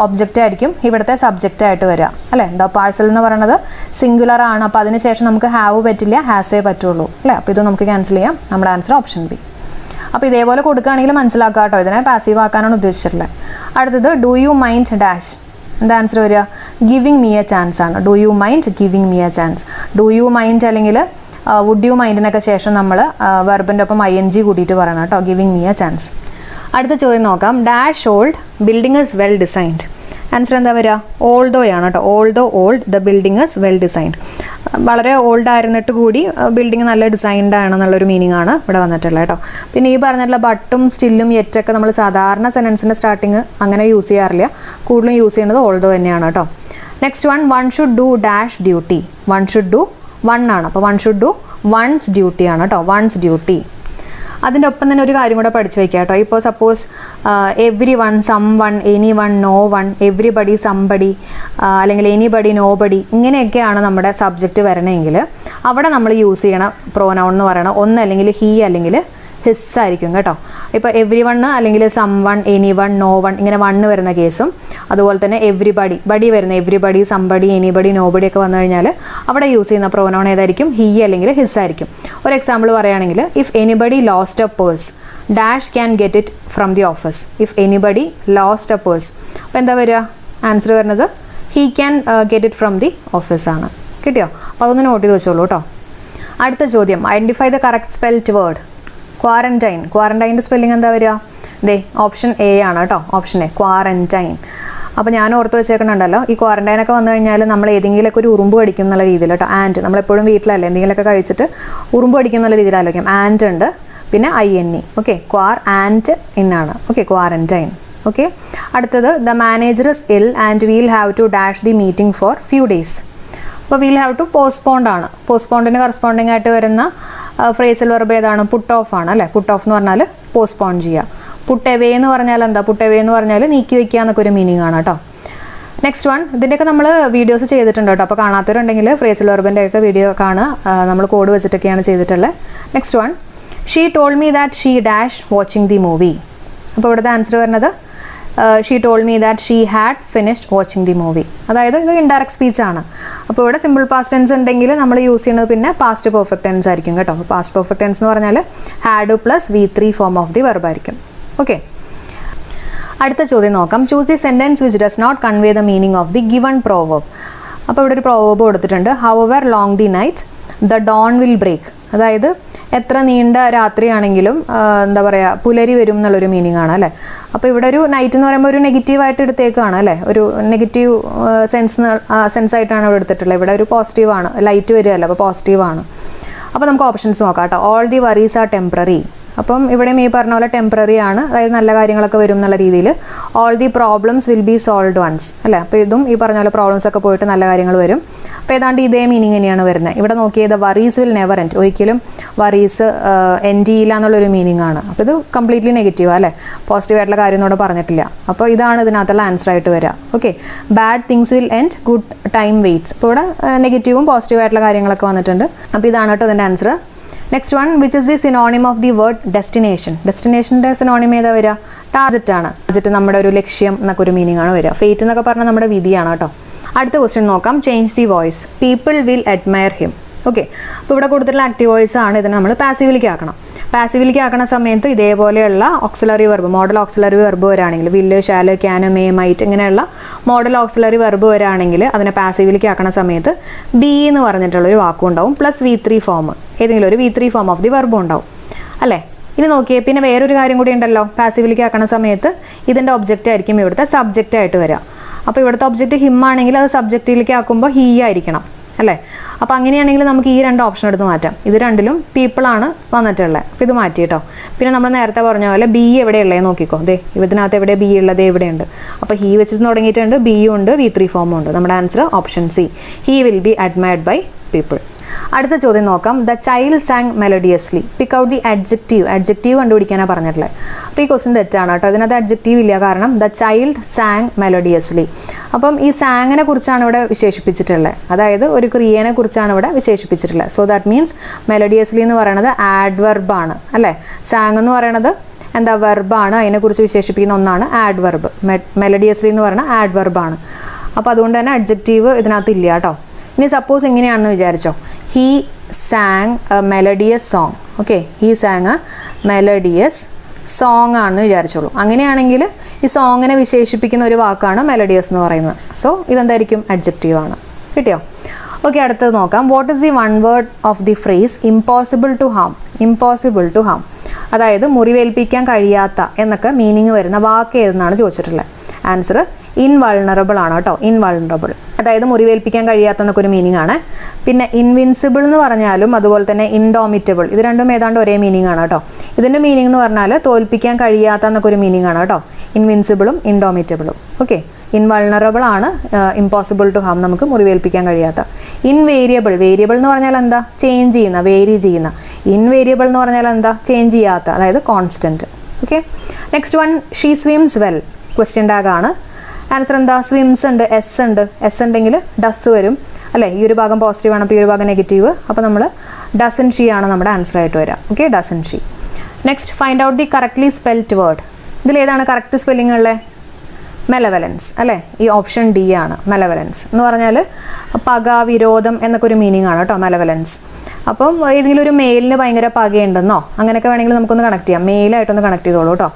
ഒബ്ജക്റ്റ് ആയിരിക്കും ഇവിടുത്തെ സബ്ജക്റ്റ് ആയിട്ട് വരിക അല്ലേ. എന്താ പാഴ്സൽ എന്ന് പറയുന്നത് സിംഗുലർ ആണ്. അപ്പോൾ അതിന് ശേഷം നമുക്ക് ഹാവ് പറ്റില്ല, ഹാസേ പറ്റുള്ളൂ അല്ലേ. അപ്പോൾ ഇത് നമുക്ക് ക്യാൻസൽ ചെയ്യാം. നമ്മുടെ ആൻസർ ഓപ്ഷൻ ബി. അപ്പോൾ ഇതേപോലെ കൊടുക്കുകയാണെങ്കിൽ മനസ്സിലാക്കുക കേട്ടോ, ഇതിനെ പാസീവ് ആക്കാനാണ് ഉദ്ദേശിച്ചിട്ടുള്ളത്. അടുത്തത് ഡു യു മൈൻഡ് ഡാഷ്. എന്താ ആൻസർ വരിക? ഗിവിങ് മീ എ ചാൻസ് ആണ്. Do you mind giving me A chance. Do you mind അല്ലെങ്കിൽ വുഡ് യു മൈൻഡിനൊക്കെ ശേഷം നമ്മൾ വെർബിൻ്റെ ഒപ്പം ING കൂട്ടിയിട്ട് പറയണം കേട്ടോ, ഗിവിങ് മീ എ ചാൻസ്. അടുത്ത ചോദ്യം നോക്കാം. Dash old building is well designed. Answer എന്താ വരിക? ഓൾഡോയാണ് കേട്ടോ. Although old the building is well designed. വളരെ ഓൾഡ് ആയിരുന്നിട്ട് കൂടി ബിൽഡിംഗ് നല്ല ഡിസൈൻഡ് ആണെന്നുള്ളൊരു മീനിങ് ആണ് ഇവിടെ വന്നിട്ടുള്ളത് കേട്ടോ. പിന്നെ ഈ പറഞ്ഞിട്ടുള്ള ബട്ടും സ്റ്റില്ലും യെറ്റൊക്കെ നമ്മൾ സാധാരണ സെൻറ്റൻസിൻ്റെ സ്റ്റാർട്ടിങ് അങ്ങനെ യൂസ് ചെയ്യാറില്ല. കൂടുതലും യൂസ് ചെയ്യുന്നത് ഓൾഡോ തന്നെയാണ് കേട്ടോ. Next one should do dash duty. One should do ആണ്. അപ്പോൾ one should do one's duty ആണ് കേട്ടോ, വൺസ് ഡ്യൂട്ടി. അതിൻ്റെ ഒപ്പം തന്നെ ഒരു കാര്യം കൂടെ പഠിച്ചു വയ്ക്കുക കേട്ടോ. ഇപ്പോൾ suppose everyone, someone, anyone, no one, everybody, somebody, അല്ലെങ്കിൽ എനിബഡി, നോബഡി, ഇങ്ങനെയൊക്കെയാണ് നമ്മുടെ സബ്ജക്റ്റ് വരണമെങ്കിൽ അവിടെ നമ്മൾ യൂസ് ചെയ്യണ പ്രോനൗൺ എന്ന് പറയണത് ഒന്നല്ലെങ്കിൽ ഹീ അല്ലെങ്കിൽ ഹിസ് ആയിരിക്കും കേട്ടോ. ഇപ്പോൾ എവ്രി വൺ അല്ലെങ്കിൽ someone, anyone, no one, ഇങ്ങനെ വണ്ണ് വരുന്ന കേസും അതുപോലെ തന്നെ എവ്രിബഡി, ബഡി വരുന്ന എവ്രിബഡി, സംബഡി, എനിബഡി, നോബഡി ഒക്കെ വന്നു കഴിഞ്ഞാൽ അവിടെ യൂസ് ചെയ്യുന്ന പ്രോനൗൺ ഏതായിരിക്കും? ഹീ അല്ലെങ്കിൽ ഹിസ് ആയിരിക്കും. ഒരു എക്സാമ്പിൾ പറയുകയാണെങ്കിൽ if anybody lost A purse dash can get it from the office. If anybody lost A purse, അപ്പോൾ എന്താ വരിക? ആൻസർ വരുന്നത് he can get it from the office ആണ്. കിട്ടിയോ? അപ്പോൾ അതൊന്ന് നോട്ട് ചെയ്ത് വെച്ചോളൂ കേട്ടോ. അടുത്ത ചോദ്യം. Identify the correct spelled word. Quarantine. ക്വാറന്റൈൻ്റെ സ്പെല്ലിംഗ് എന്താ വരിക? ദേ ഓപ്ഷൻ എ ആണ് കേട്ടോ, ഓപ്ഷൻ എ, ക്വാറന്റൈൻ. അപ്പോൾ ഞാൻ ഓർത്ത് വെച്ചേക്കണുണ്ടല്ലോ, ഈ ക്വാറന്റൈനൊക്കെ വന്നു കഴിഞ്ഞാൽ നമ്മൾ ഏതെങ്കിലുമൊക്കെ ഒരു ഉറുമ്പ് കടിക്കും എന്നുള്ള രീതിയിൽ കേട്ടോ. ആൻഡ് നമ്മളെപ്പോഴും വീട്ടിലല്ലേ എന്തെങ്കിലുമൊക്കെ കഴിച്ചിട്ട് ഉറുമ്പ് കടിക്കും എന്നുള്ള രീതിയിൽ ആലോചിക്കാം. ആൻഡ് ഉണ്ട്, പിന്നെ INE. ഓക്കെ, ക്വാർ ആൻഡ് ഇൻ ആണ്. Okay, quarantine. ഓക്കെ, അടുത്തത് the manager is ill and will have to dash the meeting for few days. അപ്പോൾ വീൽ ഹാവ് ടു പോസ്റ്റ്പോണ്ട് ആണ്. പോസ്റ്റ്പോണ്ടിന് കറസ്പോണ്ടിങ് ആയിട്ട് വരുന്ന ഫ്രേസൽ വെർബ് ഏതാണ്? പുട്ട് ഓഫ് ആണ് അല്ലേ. പുട്ട് ഓഫ് എന്ന് പറഞ്ഞാൽ പോസ്റ്റ്പോൺ ചെയ്യുക. പുട്ട് എവേ എന്ന് പറഞ്ഞാൽ എന്താ? പുട്ട് എവേ എന്ന് പറഞ്ഞാൽ നീക്കി വയ്ക്കുക എന്നൊക്കെ ഒരു മീനിങ് ആണ് കേട്ടോ. Next one. ഇതിൻ്റെയൊക്കെ നമ്മൾ വീഡിയോസ് ചെയ്തിട്ടുണ്ട് കേട്ടോ. അപ്പോൾ കാണാത്തവരുണ്ടെങ്കിൽ ഫ്രേസൽ വെർബിൻ്റെ ഒക്കെ വീഡിയോ കാണുക. നമ്മൾ കോഡ് വെച്ചിട്ടൊക്കെയാണ് ചെയ്തിട്ടുള്ളത്. Next one. She told me that she dash watching the movie. അപ്പോൾ ഇവിടുത്തെ ആൻസർ വരുന്നത് she told me that she had finished watching the movie. അതായത് ഇത് ഇൻഡയറക്റ്റ് സ്പീച്ച് ആണ്. അപ്പോൾ ഇവിടെ സിമ്പിൾ പാസ്റ്റ് ടെൻസ് ഉണ്ടെങ്കിൽ നമ്മൾ യൂസ് ചെയ്യുന്നത് പിന്നെ പാസ്റ്റ് പെർഫെക്റ്റ് ടെൻസ് ആയിരിക്കും കേട്ടോ. അപ്പോൾ പാസ്റ്റ് പെർഫെക്റ്റ് ടെൻസ് എന്ന് പറഞ്ഞാൽ had plus V3 form of the verb ആയിരിക്കും. ഓക്കെ, അടുത്ത ചോദ്യം നോക്കാം. Choose the sentence which does not convey the meaning of the given proverb. അപ്പോൾ ഇവിടെ ഒരു പ്രോവർബ് കൊടുത്തിട്ടുണ്ട്. However long the night the dawn will break. അതായത് എത്ര നീണ്ട രാത്രിയാണെങ്കിലും എന്താ പറയുക, പുലരി വരും എന്നുള്ളൊരു മീനിങ് ആണ് അല്ലേ. അപ്പോൾ ഇവിടെ ഒരു നൈറ്റ് എന്ന് പറയുമ്പോൾ ഒരു നെഗറ്റീവായിട്ട് എടുത്തേക്കാണ് അല്ലേ, ഒരു നെഗറ്റീവ് സെൻസായിട്ടാണ് ഇവിടെ എടുത്തിട്ടുള്ളത്. ഇവിടെ ഒരു പോസിറ്റീവാണ്, ലൈറ്റ് വരികയല്ല, അപ്പോൾ പോസിറ്റീവാണ്. അപ്പോൾ നമുക്ക് ഓപ്ഷൻസ് നോക്കാം കേട്ടോ. All the worries are temporary. അപ്പം ഇവിടെയും ഈ പറഞ്ഞ പോലെ ടെമ്പററി ആണ്, അതായത് നല്ല കാര്യങ്ങളൊക്കെ വരും എന്നുള്ള രീതിയിൽ. All the problems will be solved once അല്ലേ. അപ്പോൾ ഇതും ഈ പറഞ്ഞ പോലെ പ്രോബ്ലംസ് ഒക്കെ പോയിട്ട് നല്ല കാര്യങ്ങൾ വരും. അപ്പോൾ ഏതാണ്ട് ഇതേ മീനിങ് തന്നെയാണ് വരുന്നത്. ഇവിടെ നോക്കിയത് വറീസ് വിൽ നെവർ എൻഡ്. ഒരിക്കലും വറീസ് എൻഡ് ചെയ്യില്ല എന്നുള്ളൊരു മീനിങ് ആണ്. അപ്പോൾ ഇത് കംപ്ലീറ്റ്ലി നെഗറ്റീവ് അല്ലേ, പോസിറ്റീവ് ആയിട്ടുള്ള കാര്യം ഒന്നും ഇവിടെ പറഞ്ഞിട്ടില്ല. അപ്പോൾ ഇതാണ് ഇതിനകത്തുള്ള ആൻസർ ആയിട്ട് വരിക. Okay, bad things will end good time weights. അപ്പോൾ ഇവിടെ നെഗറ്റീവും പോസിറ്റീവ് ആയിട്ടുള്ള കാര്യങ്ങളൊക്കെ വന്നിട്ടുണ്ട്. അപ്പോൾ ഇതാണ് കേട്ടോ ഇതിൻ്റെ answer. Next one. Which is the synonym of the word destination. ഡെസ്റ്റിനേഷൻ്റെ സിനോണിം ഏതാ വരിക? ടാർജറ്റ് ആണ്. ടാർജറ്റ് നമ്മുടെ ഒരു ലക്ഷ്യം എന്നൊക്കെ ഒരു മീനിങ് ആണ് വരിക. ഫേറ്റ് എന്നൊക്കെ പറഞ്ഞാൽ നമ്മുടെ വിധിയാണ് കേട്ടോ. അടുത്ത ക്വസ്റ്റ്യൻ നോക്കാം. Change the voice. People will admire him. Okay, അപ്പോൾ ഇവിടെ കൊടുത്തിട്ടുള്ള ആക്റ്റീവ് വോയിസ് ആണ്. ഇതിനെ നമ്മൾ പാസീവിലേക്ക് ആക്കണം. പാസീവിലേക്ക് ആക്കുന്ന സമയത്ത് ഇതേപോലെയുള്ള auxiliary verb, modal auxiliary verb വരാണെങ്കിൽ, will, shall, can, may, might ഇങ്ങനെയുള്ള മോഡൽ ഓക്സിലറി വെർബ് വരാണെങ്കിൽ അതിനെ പാസീവിലേക്ക് ആക്കുന്ന സമയത്ത് ബി എന്ന് പറഞ്ഞിട്ടുള്ളൊരു വാക്കും ഉണ്ടാവും, പ്ലസ് V3 ഫോം, ഏതെങ്കിലും ഒരു V3 ഫോം ഓഫ് ദി വെർബും ഉണ്ടാവും അല്ലേ. ഇനി നോക്കിയേ, പിന്നെ വേറൊരു കാര്യം കൂടി ഉണ്ടല്ലോ, പാസീവിലേക്ക് ആക്കുന്ന സമയത്ത് ഇതിൻ്റെ ഒബ്ജക്റ്റ് ആയിരിക്കും ഇവിടുത്തെ സബ്ജക്റ്റ് ആയിട്ട് വരിക. അപ്പോൾ ഇവിടുത്തെ ഒബ്ജക്റ്റ് ഹിം ആണെങ്കിൽ അത് സബ്ജക്റ്റിലേക്ക് ആക്കുമ്പോൾ ഹീ ആയിരിക്കണം അല്ലേ. അപ്പോൾ അങ്ങനെയാണെങ്കിൽ നമുക്ക് ഈ രണ്ട് ഓപ്ഷൻ എടുത്ത് മാറ്റാം. ഇത് രണ്ടിലും പീപ്പിളാണ് വന്നിട്ടുള്ളത്, അപ്പോൾ ഇത് മാറ്റി കേട്ടോ. പിന്നെ നമ്മൾ നേരത്തെ പറഞ്ഞ പോലെ ബി എവിടെയുള്ളത് നോക്കിക്കോ, ദേ ഇതിനകത്ത് എവിടെ ബി ഉള്ളത്, എവിടെയുണ്ട്. അപ്പോൾ ഹീ വെച്ച് തുടങ്ങിയിട്ടുണ്ട്, ബിയും ഉണ്ട്, V3 ഫോമും ഉണ്ട്. നമ്മുടെ answer option C, he will be admired by people. അടുത്ത ചോദ്യം നോക്കാം. The child sang melodiously, pick out the adjective. Adjective കണ്ടുപിടിക്കാനാണ് പറഞ്ഞിട്ടുള്ളത്. അപ്പോൾ ഈ ക്വസ്റ്റ്യൻ തെറ്റാണ് കേട്ടോ, ഇതിനകത്ത് അഡ്ജക്റ്റീവ് ഇല്ല, കാരണം ദ ചൈൽഡ് സാങ് മെലഡിയസ്ലി. അപ്പം ഈ സാങ്ങിനെ കുറിച്ചാണ് ഇവിടെ വിശേഷിപ്പിച്ചിട്ടുള്ളത്, അതായത് ഒരു ക്രിയനെ കുറിച്ചാണ് ഇവിടെ വിശേഷിപ്പിച്ചിട്ടുള്ളത്. സോ ദാറ്റ് മീൻസ് മെലഡിയസ്ലി എന്ന് പറയുന്നത് ആഡ്വർബാണ് അല്ലേ. സാങ് എന്ന് പറയുന്നത് എന്താ, വെർബാണ്, അതിനെക്കുറിച്ച് വിശേഷിപ്പിക്കുന്ന ഒന്നാണ് ആഡ്വർബ്. മെലഡിയസ്ലി എന്ന് പറയുന്നത് ആഡ്വർബാണ്. അപ്പോൾ അതുകൊണ്ട് തന്നെ അഡ്ജക്റ്റീവ് ഇതിനകത്ത് ഇല്ല കേട്ടോ. ഇനി സപ്പോസ് എങ്ങനെയാണെന്ന് വിചാരിച്ചോ, he sang a melodious song. Okay, he sang a melodious song ആണെന്ന് വിചാരിച്ചോളൂ. അങ്ങനെയാണെങ്കിൽ ഈ സോങ്ങിനെ വിശേഷിപ്പിക്കുന്ന ഒരു വാക്കാണ് മെലഡിയസ് എന്ന് പറയുന്നത്. സോ ഇതെന്തായിരിക്കും, അഡ്ജക്റ്റീവ് ആണ്. കിട്ടിയോ? ഓക്കെ, അടുത്തത് നോക്കാം. What is the one word of the phrase impossible to harm? Impossible to harm, അതായത് മുറിവേൽപ്പിക്കാൻ കഴിയാത്ത എന്നൊക്കെ മീനിങ് വരുന്ന വാക്ക് ഏതെന്നാണ് ചോദിച്ചിട്ടുള്ളത്. ആൻസർ ഇൻവൾണറബിൾ ആണ് കേട്ടോ. ഇൻവൾണറബിൾ അതായത് മുറിവേൽപ്പിക്കാൻ കഴിയാത്തെന്നൊക്കെ ഒരു മീനിങ് ആണ്. പിന്നെ ഇൻവിൻസിബിൾ എന്ന് പറഞ്ഞാലും അതുപോലെ തന്നെ ഇൻഡോമിറ്റബിൾ, ഇത് രണ്ടും ഏതാണ്ട് ഒരേ മീനിങ് ആണ് കേട്ടോ. ഇതിൻ്റെ മീനിങ് എന്ന് പറഞ്ഞാൽ തോൽപ്പിക്കാൻ കഴിയാത്ത എന്നൊക്കെ ഒരു മീനിങ് ആണ് കേട്ടോ, ഇൻവിൻസിബിളും ഇൻഡോമിറ്റബിളും. ഓക്കെ, ഇൻവൾണറബിൾ ആണ് ഇമ്പോസിബിൾ ടു ഹാം, നമുക്ക് മുറിവേൽപ്പിക്കാൻ കഴിയാത്ത. ഇൻവേരിയബിൾ, വേരിയബിൾ എന്ന് പറഞ്ഞാൽ എന്താ, ചേഞ്ച് ചെയ്യുന്ന, വേരി ചെയ്യുന്ന. ഇൻവേരിയബിൾ എന്ന് പറഞ്ഞാൽ എന്താ, ചേഞ്ച് ചെയ്യാത്ത, അതായത് constant. Okay, next one, she സ്വിംസ് well, question tag ആണ്. ആൻസർ എന്താ, സ്വിംസ് ഉണ്ട്, എസ് ഉണ്ട്, എസ് ഉണ്ടെങ്കിൽ ഡസ് വരും അല്ലേ. ഈ ഒരു ഭാഗം പോസിറ്റീവ് ആണ്, അപ്പോൾ ഈ ഒരു ഭാഗം നെഗറ്റീവ്. അപ്പോൾ നമ്മൾ ഡസൻ ഷീ ആണ് നമ്മുടെ ആൻസർ ആയിട്ട് വരിക. Okay, doesn't she. Next, find out the correctly spelt word. ഇതിലേതാണ് കറക്റ്റ് സ്പെല്ലിംഗ് ഉള്ളത്? മെലവലൻസ് അല്ലേ. ഈ ഓപ്ഷൻ ഡി ആണ്. മെലവലൻസ് എന്ന് പറഞ്ഞാൽ പക, വിരോധം എന്നൊക്കെ ഒരു മീനിങ് ആണ് കേട്ടോ, മെലവലൻസ്. അപ്പം ഏതെങ്കിലും ഒരു മെയിലിന് ഭയങ്കര പകയുണ്ടെന്നോ അങ്ങനെയൊക്കെ വേണമെങ്കിൽ നമുക്കൊന്ന് കണക്ട് ചെയ്യാം, മെയിലായിട്ടൊന്ന് കണക്ട് ചെയ്തോളൂ കേട്ടോ.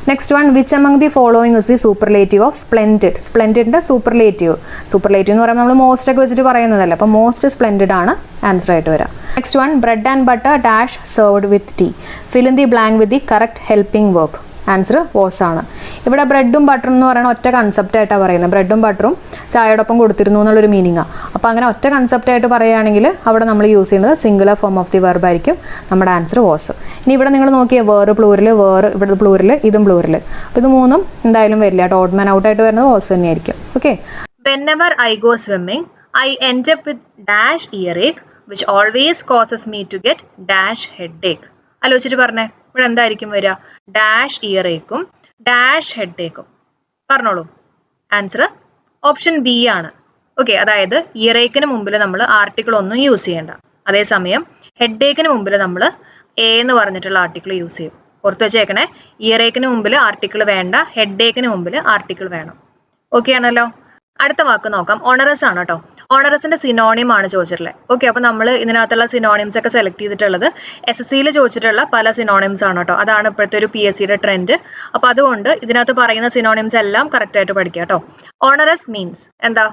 Next one, which among the following is the superlative of splendid? സ്പ്ലെൻഡിഡിൻ്റെ സൂപ്പർലേറ്റീവ്. സൂപ്പർലേറ്റീവ് എന്ന് പറയുമ്പോൾ നമ്മൾ മോസ്റ്റ് ഒക്കെ വെച്ചിട്ട് പറയുന്നതല്ലേ, അപ്പോൾ മോസ്റ്റ് സ്പ്ലെൻഡിഡ് ആണ് ആൻസർ ആയിട്ട് വരാം. Next one, bread and butter dash served with tea. Fill in the blank with the correct helping verb. Answer was ആണ്. ഇവിടെ ബ്രെഡും ബട്ടറും എന്ന് പറയുന്ന ഒറ്റ കൺസെപ്റ്റ് ആയിട്ടാണ് പറയുന്നത്. ബ്രെഡും ബട്ടറും ചായയോടൊപ്പം കൊടുത്തിരുന്നു എന്നുള്ളൊരു മീനിങ്ങാണ്. അപ്പോൾ അങ്ങനെ ഒറ്റ കൺസെപ്റ്റ് ആയിട്ട് പറയുകയാണെങ്കിൽ അവിടെ നമ്മൾ യൂസ് ചെയ്യുന്നത് singular form of the verb ആയിരിക്കും. നമ്മുടെ ആൻസർ വാസ്. ഇനി ഇവിടെ നിങ്ങൾ നോക്കിയാൽ വേറ് പ്ലൂരിൽ, വേറ് ഇവിടെ പ്ലൂരിൽ, ഇതും പ്ലൂരിൽ. അപ്പോൾ ഇത് മൂന്നും എന്തായാലും വരില്ല. ഓഡ് മാൻ ഔട്ട് ആയിട്ട് വരുന്നത് വാസ് തന്നെയായിരിക്കും. Okay, whenever I go swimming, I end up with dash earache, which always causes me to get dash headache. ആലോചിച്ചിട്ട് പറഞ്ഞേ, ഇവിടെ എന്തായിരിക്കും വരിക? ഡാഷ് ഇയറേക്കും ഡാഷ് ഹെഡേക്കും. പറഞ്ഞോളൂ. ആൻസർ ഓപ്ഷൻ ബി ആണ്. ഓക്കെ, അതായത് ഇയറേക്കിന് മുമ്പിൽ നമ്മൾ ആർട്ടിക്കിൾ ഒന്നും യൂസ് ചെയ്യേണ്ട, അതേസമയം ഹെഡേക്കിന് മുമ്പിൽ നമ്മൾ എ എന്ന് പറഞ്ഞിട്ടുള്ള ആർട്ടിക്കിൾ യൂസ് ചെയ്യും. ഓർത്ത് വെച്ചേക്കണേ, ഇയറേക്കിന് മുമ്പിൽ ആർട്ടിക്കിൾ വേണ്ട, ഹെഡേക്കിന് മുമ്പിൽ ആർട്ടിക്കിൾ വേണം. ഓക്കെ ആണല്ലോ. അടുത്ത വാക്ക് നോക്കാം. ഓണറസ് ആണ് കേട്ടോ. ഓണറസിന്റെ സിനോണിം ആണ് ചോദിച്ചിട്ടുള്ളത്. ഓക്കെ, അപ്പോൾ നമ്മൾ ഇതിനകത്തുള്ള സിനോണിംസ് ഒക്കെ സെലക്ട് ചെയ്തിട്ടുള്ളത് SSCയിൽ ചോദിച്ചിട്ടുള്ള പല സിനോണിംസ് ആണ് കേട്ടോ. അതാണ് ഇപ്പോഴത്തെ ഒരു PSCയുടെ ട്രെൻഡ്. അപ്പോൾ അതുകൊണ്ട് ഇതിനകത്ത് പറയുന്ന സിനോണിംസ് എല്ലാം കറക്റ്റ് ആയിട്ട് പഠിക്കുക കേട്ടോ. ഓണറസ് മീൻസ് എന്താ?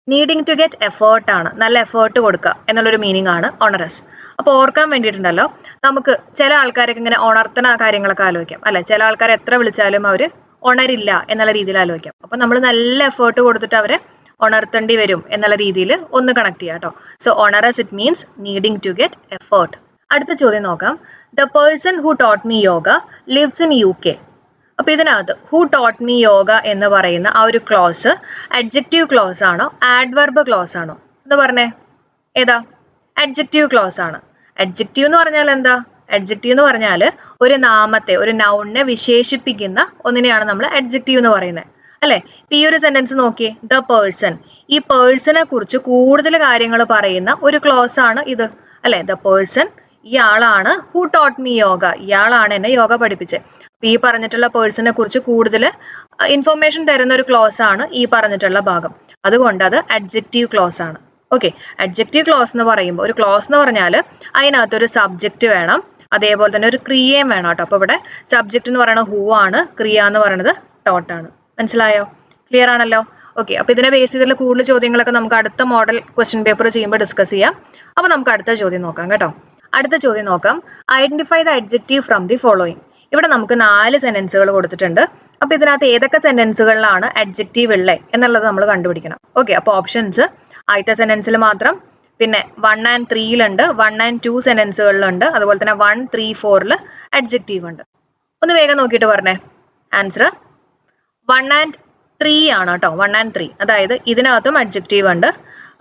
നീഡിങ് ടു ഗെറ്റ് എഫേർട്ട് ആണ്, നല്ല എഫേർട്ട് കൊടുക്കുക എന്നുള്ളൊരു മീനിങ് ആണ് ഓണറസ്. അപ്പോൾ ഓർക്കാൻ വേണ്ടിയിട്ടുണ്ടല്ലോ, നമുക്ക് ചില ആൾക്കാരൊക്കെ ഇങ്ങനെ ഉണർത്തുന്ന കാര്യങ്ങളൊക്കെ ആലോചിക്കാം അല്ലെ. ചില ആൾക്കാർ എത്ര വിളിച്ചാലും അവർ ഉണരില്ല എന്നുള്ള രീതിയിൽ ആലോചിക്കാം. അപ്പൊ നമ്മൾ നല്ല എഫേർട്ട് കൊടുത്തിട്ട് അവരെ ഉണർത്തേണ്ടി വരും എന്നുള്ള രീതിയിൽ ഒന്ന് കണക്ട് ചെയ്യാം കേട്ടോ. So onerous it means needing to get effort. അടുത്ത ചോദ്യം നോക്കാം. The person who taught me yoga lives in UK. അപ്പൊ ഇതിനകത്ത് ഹു ടോട്ട് മീ യോഗ എന്ന് പറയുന്ന ആ ഒരു ക്ലോസ് അഡ്ജക്റ്റീവ് ക്ലോസ് ആണോ ആഡ്വർബ് ക്ലോസ് ആണോ എന്ന് പറഞ്ഞേ. ഏതാ? അഡ്ജക്റ്റീവ് ക്ലോസ് ആണ്. അഡ്ജക്റ്റീവ് എന്ന് പറഞ്ഞാൽ എന്താ? അഡ്ജക്റ്റീവ് എന്ന് പറഞ്ഞാൽ ഒരു നാമത്തെ, ഒരു നൗണിനെ വിശേഷിപ്പിക്കുന്ന ഒന്നിനെയാണ് നമ്മൾ അഡ്ജക്റ്റീവ് എന്ന് പറയുന്നത് അല്ലെ. ഇപ്പൊ ഈ ഒരു സെന്റൻസ് നോക്കിയേ, ദ പേഴ്സൺ. ഈ പേഴ്സണെ കുറിച്ച് കൂടുതൽ കാര്യങ്ങൾ പറയുന്ന ഒരു ക്ലോസ് ആണ് ഇത് അല്ലെ. ദ പേഴ്സൺ, ഇയാളാണ്. ഹു ടോട്ട് മീ യോഗ, ഇയാളാണ് എന്നെ യോഗ പഠിപ്പിച്ചത്. അപ്പൊ ഈ പറഞ്ഞിട്ടുള്ള പേഴ്സണെ കുറിച്ച് കൂടുതൽ ഇൻഫർമേഷൻ തരുന്ന ഒരു ക്ലോസ് ആണ് ഈ പറഞ്ഞിട്ടുള്ള ഭാഗം. അതുകൊണ്ട് അത് അഡ്ജക്റ്റീവ് ക്ലോസ് ആണ്. ഓക്കെ, അഡ്ജക്റ്റീവ് ക്ലോസ് എന്ന് പറയുമ്പോൾ, ഒരു ക്ലോസ് എന്ന് പറഞ്ഞാൽ അതിനകത്തൊരു സബ്ജക്റ്റ് വേണം, അതേപോലെ തന്നെ ഒരു ക്രിയയും വേണം കേട്ടോ. അപ്പോൾ ഇവിടെ സബ്ജക്റ്റ് എന്ന് പറയുന്നത് ഹൂ ആണ്, ക്രിയ എന്ന് പറയുന്നത് ടോട്ട് ആണ്. മനസ്സിലായോ? ക്ലിയർ ആണല്ലോ? ഓക്കെ. അപ്പോൾ ഇതിനെ ബേസ് ചെയ്തുള്ള കൂടുതൽ ചോദ്യങ്ങളൊക്കെ നമുക്ക് അടുത്ത മോഡൽ ക്വസ്റ്റ്യൻ പേപ്പർ ചെയ്യുമ്പോൾ ഡിസ്കസ് ചെയ്യാം. അപ്പോൾ നമുക്ക് അടുത്ത ചോദ്യം നോക്കാം കേട്ടോ. അടുത്ത ചോദ്യം നോക്കാം. Identify the adjective from the following. ഇവിടെ നമുക്ക് 4 സെന്റൻസുകൾ കൊടുത്തിട്ടുണ്ട്. അപ്പോൾ ഇതിനകത്ത് ഏതൊക്കെ സെന്റൻസുകളിലാണ് അഡ്ജക്റ്റീവ് ഉള്ളത് എന്നുള്ളത് നമ്മൾ കണ്ടുപിടിക്കണം. ഓക്കെ. അപ്പോൾ ഓപ്ഷൻസ് ആദ്യത്തെ സെന്റൻസിൽ മാത്രം, പിന്നെ 1 and 3 1 and 2 സെന്റൻസുകളിലുണ്ട്, അതുപോലെ തന്നെ 1, 3, 4 അഡ്ജക്റ്റീവ് ഉണ്ട്. ഒന്ന് വേഗം നോക്കിയിട്ട് പറഞ്ഞേ. ആൻസർ 1 and 3 ആണ് കേട്ടോ. 1 and 3, അതായത് ഇതിനകത്തും അഡ്ജക്റ്റീവ് ഉണ്ട്,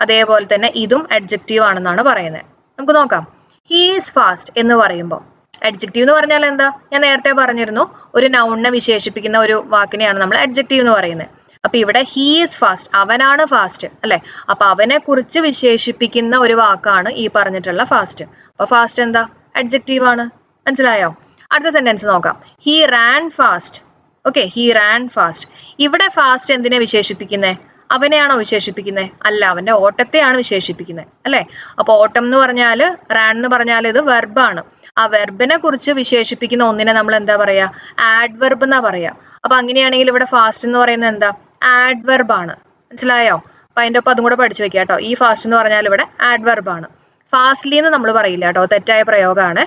അതേപോലെ തന്നെ ഇതും അഡ്ജക്റ്റീവ് ആണെന്നാണ് പറയുന്നത്. നമുക്ക് നോക്കാം. ഹീ ഈസ് ഫാസ്റ്റ് എന്ന് പറയുമ്പോൾ അഡ്ജക്റ്റീവ് എന്ന് പറഞ്ഞാൽ എന്താ? ഞാൻ നേരത്തെ പറഞ്ഞിരുന്നു, ഒരു നൗണിനെ വിശേഷിപ്പിക്കുന്ന ഒരു വാക്കിനെയാണ് നമ്മൾ അഡ്ജക്റ്റീവ് എന്ന് പറയുന്നത്. അപ്പൊ ഇവിടെ ഹീ ഈസ് ഫാസ്റ്റ്, അവനാണ് ഫാസ്റ്റ് അല്ലെ. അപ്പൊ അവനെ കുറിച്ച് വിശേഷിപ്പിക്കുന്ന ഒരു വാക്കാണ് ഈ പറഞ്ഞിട്ടുള്ള ഫാസ്റ്റ്. അപ്പൊ ഫാസ്റ്റ് എന്താ? അഡ്ജക്റ്റീവ് ആണ്. മനസ്സിലായോ? അടുത്ത സെന്റൻസ് നോക്കാം. He Rann fast. Okay, he Rann fast. ഇവിടെ ഫാസ്റ്റ് എന്തിനെ വിശേഷിപ്പിക്കുന്നത്? അവനെയാണോ വിശേഷിപ്പിക്കുന്നത്? അല്ല, അവന്റെ ഓട്ടത്തെയാണ് വിശേഷിപ്പിക്കുന്നത് അല്ലെ. അപ്പൊ ഓട്ടം എന്ന് പറഞ്ഞാൽ, റാൻ എന്ന് പറഞ്ഞാൽ ഇത് വെർബാണ്. ആ വെർബിനെ കുറിച്ച് വിശേഷിപ്പിക്കുന്ന ഒന്നിനെ നമ്മൾ എന്താ പറയാ? ആഡ്വെർബ് എന്നാ പറയാ. അപ്പൊ അങ്ങനെയാണെങ്കിൽ ഇവിടെ ഫാസ്റ്റ് എന്ന് പറയുന്നത് എന്താ? ആഡ്വെർബ് ആണ്. മനസ്സിലായോ? അപ്പൊ അതിന്റെ ഒപ്പം അതും കൂടെ പഠിച്ചു വെക്കാം കേട്ടോ. ഈ ഫാസ്റ്റ് എന്ന് പറഞ്ഞാൽ ഇവിടെ ആഡ്വെർബ് ആണ്. ഫാസ്റ്റ്ലി എന്ന് നമ്മൾ പറയില്ല കേട്ടോ, തെറ്റായ പ്രയോഗമാണ്.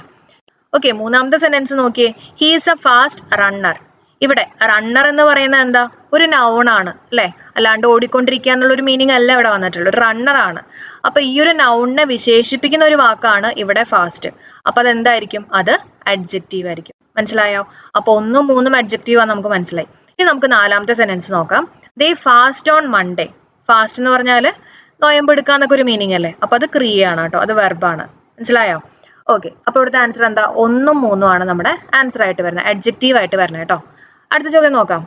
ഓക്കെ, മൂന്നാമത്തെ സെന്റൻസ് നോക്കിയേ. He is A fast runner. ഇവിടെ റണ്ണർ എന്ന് പറയുന്നത് എന്താ? ഒരു നൗൺ ആണ് അല്ലെ. അല്ലാണ്ട് ഓടിക്കൊണ്ടിരിക്കുക എന്നുള്ള ഒരു മീനിങ് അല്ല ഇവിടെ വന്നിട്ടുള്ളത്. ഒരു റണ്ണർ ആണ്. അപ്പൊ ഈ ഒരു നൗണിനെ വിശേഷിപ്പിക്കുന്ന ഒരു വാക്കാണ് ഇവിടെ ഫാസ്റ്റ്. അപ്പൊ അതെന്തായിരിക്കും? അത് അഡ്ജക്റ്റീവ് ആയിരിക്കും. മനസ്സിലായോ? അപ്പൊ 1ഉം 3ഉം അഡ്ജക്റ്റീവ് ആണ് നമുക്ക് മനസ്സിലായി. ഇനി നമുക്ക് നാലാമത്തെ സെന്റൻസ് നോക്കാം. ദേ ഫാസ്റ്റ് ഓൺ മൺഡേ. ഫാസ്റ്റ് എന്ന് പറഞ്ഞാല് നോയമ്പ് എടുക്കുക എന്നൊക്കെ ഒരു മീനിങ് അല്ലേ. അപ്പൊ അത് ക്രിയയാണ് കേട്ടോ, അത് വെർബാണ്. മനസ്സിലായോ? ഓക്കെ. അപ്പൊ ഇവിടുത്തെ ആൻസർ എന്താ? 1ഉം 3ഉം ആണ് നമ്മുടെ ആൻസർ ആയിട്ട് വരുന്നത്, അഡ്ജക്റ്റീവ് ആയിട്ട് വരുന്നത് കേട്ടോ. അടുത്ത ചോദ്യം നോക്കാം.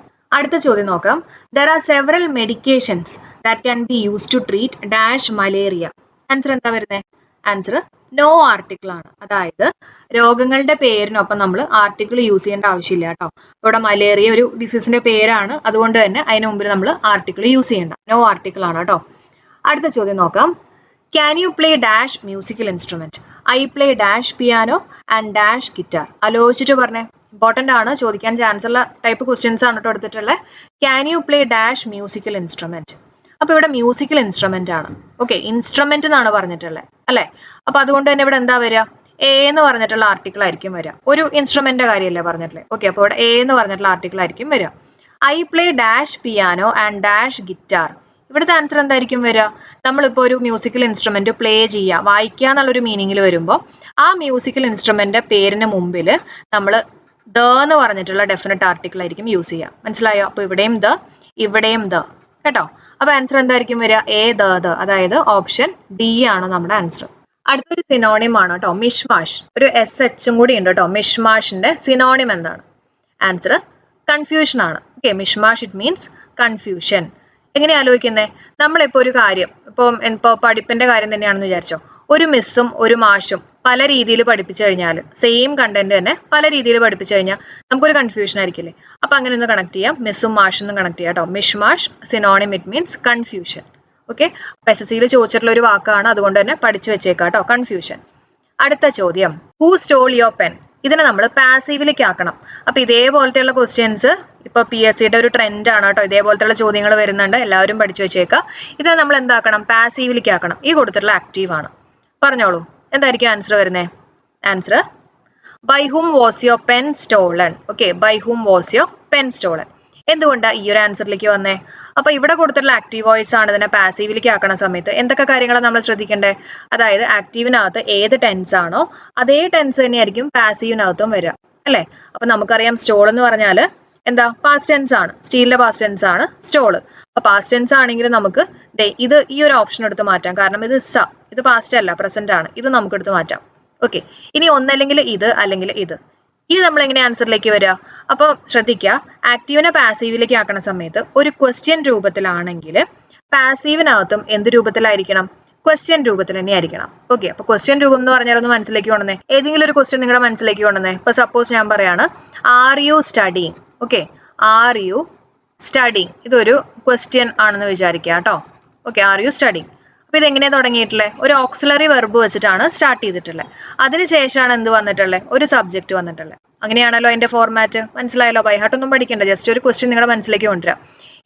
There are several medications that can be used to treat dash malaria. Answer എന്താ വരുന്നത്? ആൻസർ നോ ആർട്ടിക്കിൾ ആണ്. അതായത് രോഗങ്ങളുടെ പേരിനൊപ്പം നമ്മൾ ആർട്ടിക്കിൾ യൂസ് ചെയ്യേണ്ട ആവശ്യമില്ല കേട്ടോ. ഇവിടെ മലേറിയ ഒരു ഡിസീസിന്റെ പേരാണ്, അതുകൊണ്ട് തന്നെ അതിന് മുമ്പിൽ നമ്മൾ ആർട്ടിക്കിൾ യൂസ് ചെയ്യേണ്ട. നോ ആർട്ടിക്കിൾ ആണ് കേട്ടോ. അടുത്ത ചോദ്യം നോക്കാം. Can you play dash musical instrument? I play dash piano and dash guitar. ആലോചിച്ചിട്ട് പറഞ്ഞേ. ഇമ്പോർട്ടൻ്റ് ആണ്, ചോദിക്കാൻ ചാൻസ് ഉള്ള ടൈപ്പ് ക്വസ്റ്റ്യൻസ് ആണ് കേട്ടോ എടുത്തിട്ടുള്ളത്. Can you play dash musical instrument. അപ്പൊ ഇവിടെ മ്യൂസിക്കൽ ഇൻസ്ട്രുമെന്റ് ആണ്. ഓക്കെ, ഇൻസ്ട്രുമെന്റ് എന്നാണ് പറഞ്ഞിട്ടുള്ളത് അല്ലെ. അപ്പൊ അതുകൊണ്ട് തന്നെ ഇവിടെ എന്താ വരിക? എ എന്ന് പറഞ്ഞിട്ടുള്ള ആർട്ടിക്കിൾ ആയിരിക്കും വരിക. ഒരു ഇൻസ്ട്രുമെന്റിന്റെ കാര്യമല്ലേ പറഞ്ഞിട്ടുള്ളത്. ഓക്കെ, അപ്പോൾ ഇവിടെ എ എന്ന് പറഞ്ഞിട്ടുള്ള ആർട്ടിക്കിൾ ആയിരിക്കും വരിക. I play dash piano and dash guitar. ഇവിടുത്തെ ആൻസർ എന്തായിരിക്കും വരിക? നമ്മളിപ്പോൾ ഒരു മ്യൂസിക്കൽ ഇൻസ്ട്രുമെന്റ് പ്ലേ ചെയ്യുക, വായിക്കുക എന്നുള്ളൊരു മീനിങ്ങിൽ വരുമ്പോൾ ആ മ്യൂസിക്കൽ ഇൻസ്ട്രുമെന്റിന്റെ പേരിന് മുമ്പിൽ നമ്മൾ ദ എന്ന് പറഞ്ഞിട്ടുള്ള ഡെഫിനറ്റ് ആർട്ടിക്കിൾ ആയിരിക്കും യൂസ് ചെയ്യുക. മനസ്സിലായോ? അപ്പൊ ഇവിടെയും ദ, ഇവിടെയും ദ കേട്ടോ. അപ്പൊ ആൻസർ എന്തായിരിക്കും വരിക? A the. അതായത് ഓപ്ഷൻ ഡി ആണ് നമ്മുടെ ആൻസർ. അടുത്തൊരു സിനോണിം ആണ് കേട്ടോ, മിഷ്മാഷ്. ഒരു SH കൂടി ഉണ്ട് കേട്ടോ. മിഷ്മാഷിന്റെ സിനോണിം എന്താണ്? ആൻസർ കൺഫ്യൂഷൻ ആണ്. Okay, mishmash it means confusion. എങ്ങനെ ആലോചിക്കുന്നേ? നമ്മളിപ്പോൾ ഒരു കാര്യം, ഇപ്പോൾ പഠിപ്പിന്റെ കാര്യം തന്നെയാണെന്ന് വിചാരിച്ചോ. ഒരു മിസ്സും ഒരു മാഷും പല രീതിയിൽ പഠിപ്പിച്ചു കഴിഞ്ഞാൽ, സെയിം കണ്ടന്റ് തന്നെ പല രീതിയിൽ പഠിപ്പിച്ചു കഴിഞ്ഞാൽ നമുക്കൊരു കൺഫ്യൂഷൻ ആയിരിക്കില്ലേ. അപ്പൊ അങ്ങനെ ഒന്ന് കണക്ട് ചെയ്യാം. മിസ്സും മാഷും ഒന്ന് കണക്ട് ചെയ്യാം കേട്ടോ. Mishmash synonym it means confusion. Okay, SSCയിൽ ചോദിച്ചിട്ടുള്ള ഒരു വാക്കാണ്, അതുകൊണ്ട് തന്നെ പഠിച്ചു വെച്ചേക്കാം കേട്ടോ, കൺഫ്യൂഷൻ. അടുത്ത ചോദ്യം. Who stole your pen? ഇതിനെ നമ്മൾ പാസീവിലേക്ക് ആക്കണം. അപ്പൊ ഇതേപോലത്തെയുള്ള ക്വസ്റ്റ്യൻസ് ഇപ്പൊ PSCയുടെ ഒരു ട്രെൻഡ് ആണ് കേട്ടോ. ഇതേപോലത്തെയുള്ള ചോദ്യങ്ങൾ വരുന്നുണ്ട്, എല്ലാവരും പഠിച്ചു വെച്ചേക്കാം. ഇതിനെ നമ്മൾ എന്താക്കണം? പാസീവിലേക്ക് ആക്കണം. ഈ കൊടുത്തിട്ടുള്ള ആക്റ്റീവ് ആണ്. പറഞ്ഞോളൂ, എന്തായിരിക്കും ആൻസർ വരുന്നത്? Answer by whom was your pen stolen. Okay, by whom was your pen stolen. എന്തുകൊണ്ടാണ് ഈ ഒരു ആൻസറിലേക്ക് വന്നേ? അപ്പൊ ഇവിടെ കൊടുത്തിട്ടുള്ള ആക്റ്റീവ് വോയിസ് ആണ്. ഇതിനെ പാസീവിലേക്ക് ആക്കണ സമയത്ത് എന്തൊക്കെ കാര്യങ്ങളാണ് നമ്മൾ ശ്രദ്ധിക്കേണ്ടത്? അതായത് ആക്റ്റീവിനകത്ത് ഏത് ടെൻസ് ആണോ അതേ ടെൻസ് തന്നെയായിരിക്കും പാസീവിനകത്തും വരിക അല്ലെ. അപ്പൊ നമുക്കറിയാം സ്റ്റോൾ എന്ന് പറഞ്ഞാൽ എന്താ? പാസ്റ്റ് ടെൻസ് ആണ്. സ്റ്റീലിന്റെ പാസ്റ്റ് ടെൻസ് ആണ് സ്റ്റോള്. അപ്പൊ പാസ്റ്റ് ടെൻസ് ആണെങ്കിൽ നമുക്ക് ഇത് ഈ ഒരു ഓപ്ഷൻ എടുത്ത് മാറ്റാം. കാരണം ഇത് ഇത് പാസ്റ്റ് അല്ല, പ്രസന്റ് ആണ്. ഇത് നമുക്ക് എടുത്ത് മാറ്റാം. ഓക്കെ, ഇനി ഒന്നല്ലെങ്കിൽ ഇത് അല്ലെങ്കിൽ ഇത്. ഇനി നമ്മൾ എങ്ങനെ ആൻസറിലേക്ക് വരിക? അപ്പോൾ ശ്രദ്ധിക്കുക, ആക്റ്റീവിനെ പാസീവിലേക്ക് ആക്കണ സമയത്ത് ഒരു ക്വസ്റ്റ്യൻ രൂപത്തിലാണെങ്കിൽ പാസീവിനകത്തും എന്ത് രൂപത്തിലായിരിക്കണം? ക്വസ്റ്റ്യൻ രൂപത്തിൽ തന്നെ ആയിരിക്കണം. ഓക്കെ, അപ്പൊ ക്വസ്റ്റ്യൻ രൂപം എന്ന് പറഞ്ഞാൽ ഒന്ന് മനസ്സിലേക്ക് കൊണ്ടുവന്നേ. ഏതെങ്കിലും ഒരു ക്വസ്റ്റ്യൻ നിങ്ങളുടെ മനസ്സിലേക്ക് കൊണ്ടുവന്നേ. ഇപ്പൊ സപ്പോസ് ഞാൻ പറയാണ്, are you studying? Okay, are you studying ഇതൊരു ക്വസ്റ്റ്യൻ ആണെന്ന് വിചാരിക്കുക കേട്ടോ. Okay, are you studying. അപ്പോൾ ഇതെങ്ങനെയാണ് തുടങ്ങിയിട്ടുള്ളത്? ഒരു ഓക്സിലറി വെർബ് വെച്ചിട്ടാണ് സ്റ്റാർട്ട് ചെയ്തിട്ടുള്ളത്. അതിനുശേഷമാണ് എന്ത് വന്നിട്ടുള്ളത്? ഒരു സബ്ജക്റ്റ് വന്നിട്ടുള്ളത്. അങ്ങനെയാണല്ലോ അതിന്റെ ഫോർമാറ്റ്. മനസ്സിലായല്ലോ? ബൈഹാർട്ടൊന്നും പഠിക്കണ്ട, ജസ്റ്റ് ഒരു ക്വസ്റ്റ്യൻ നിങ്ങളുടെ മനസ്സിലേക്ക് കൊണ്ടുവരാം.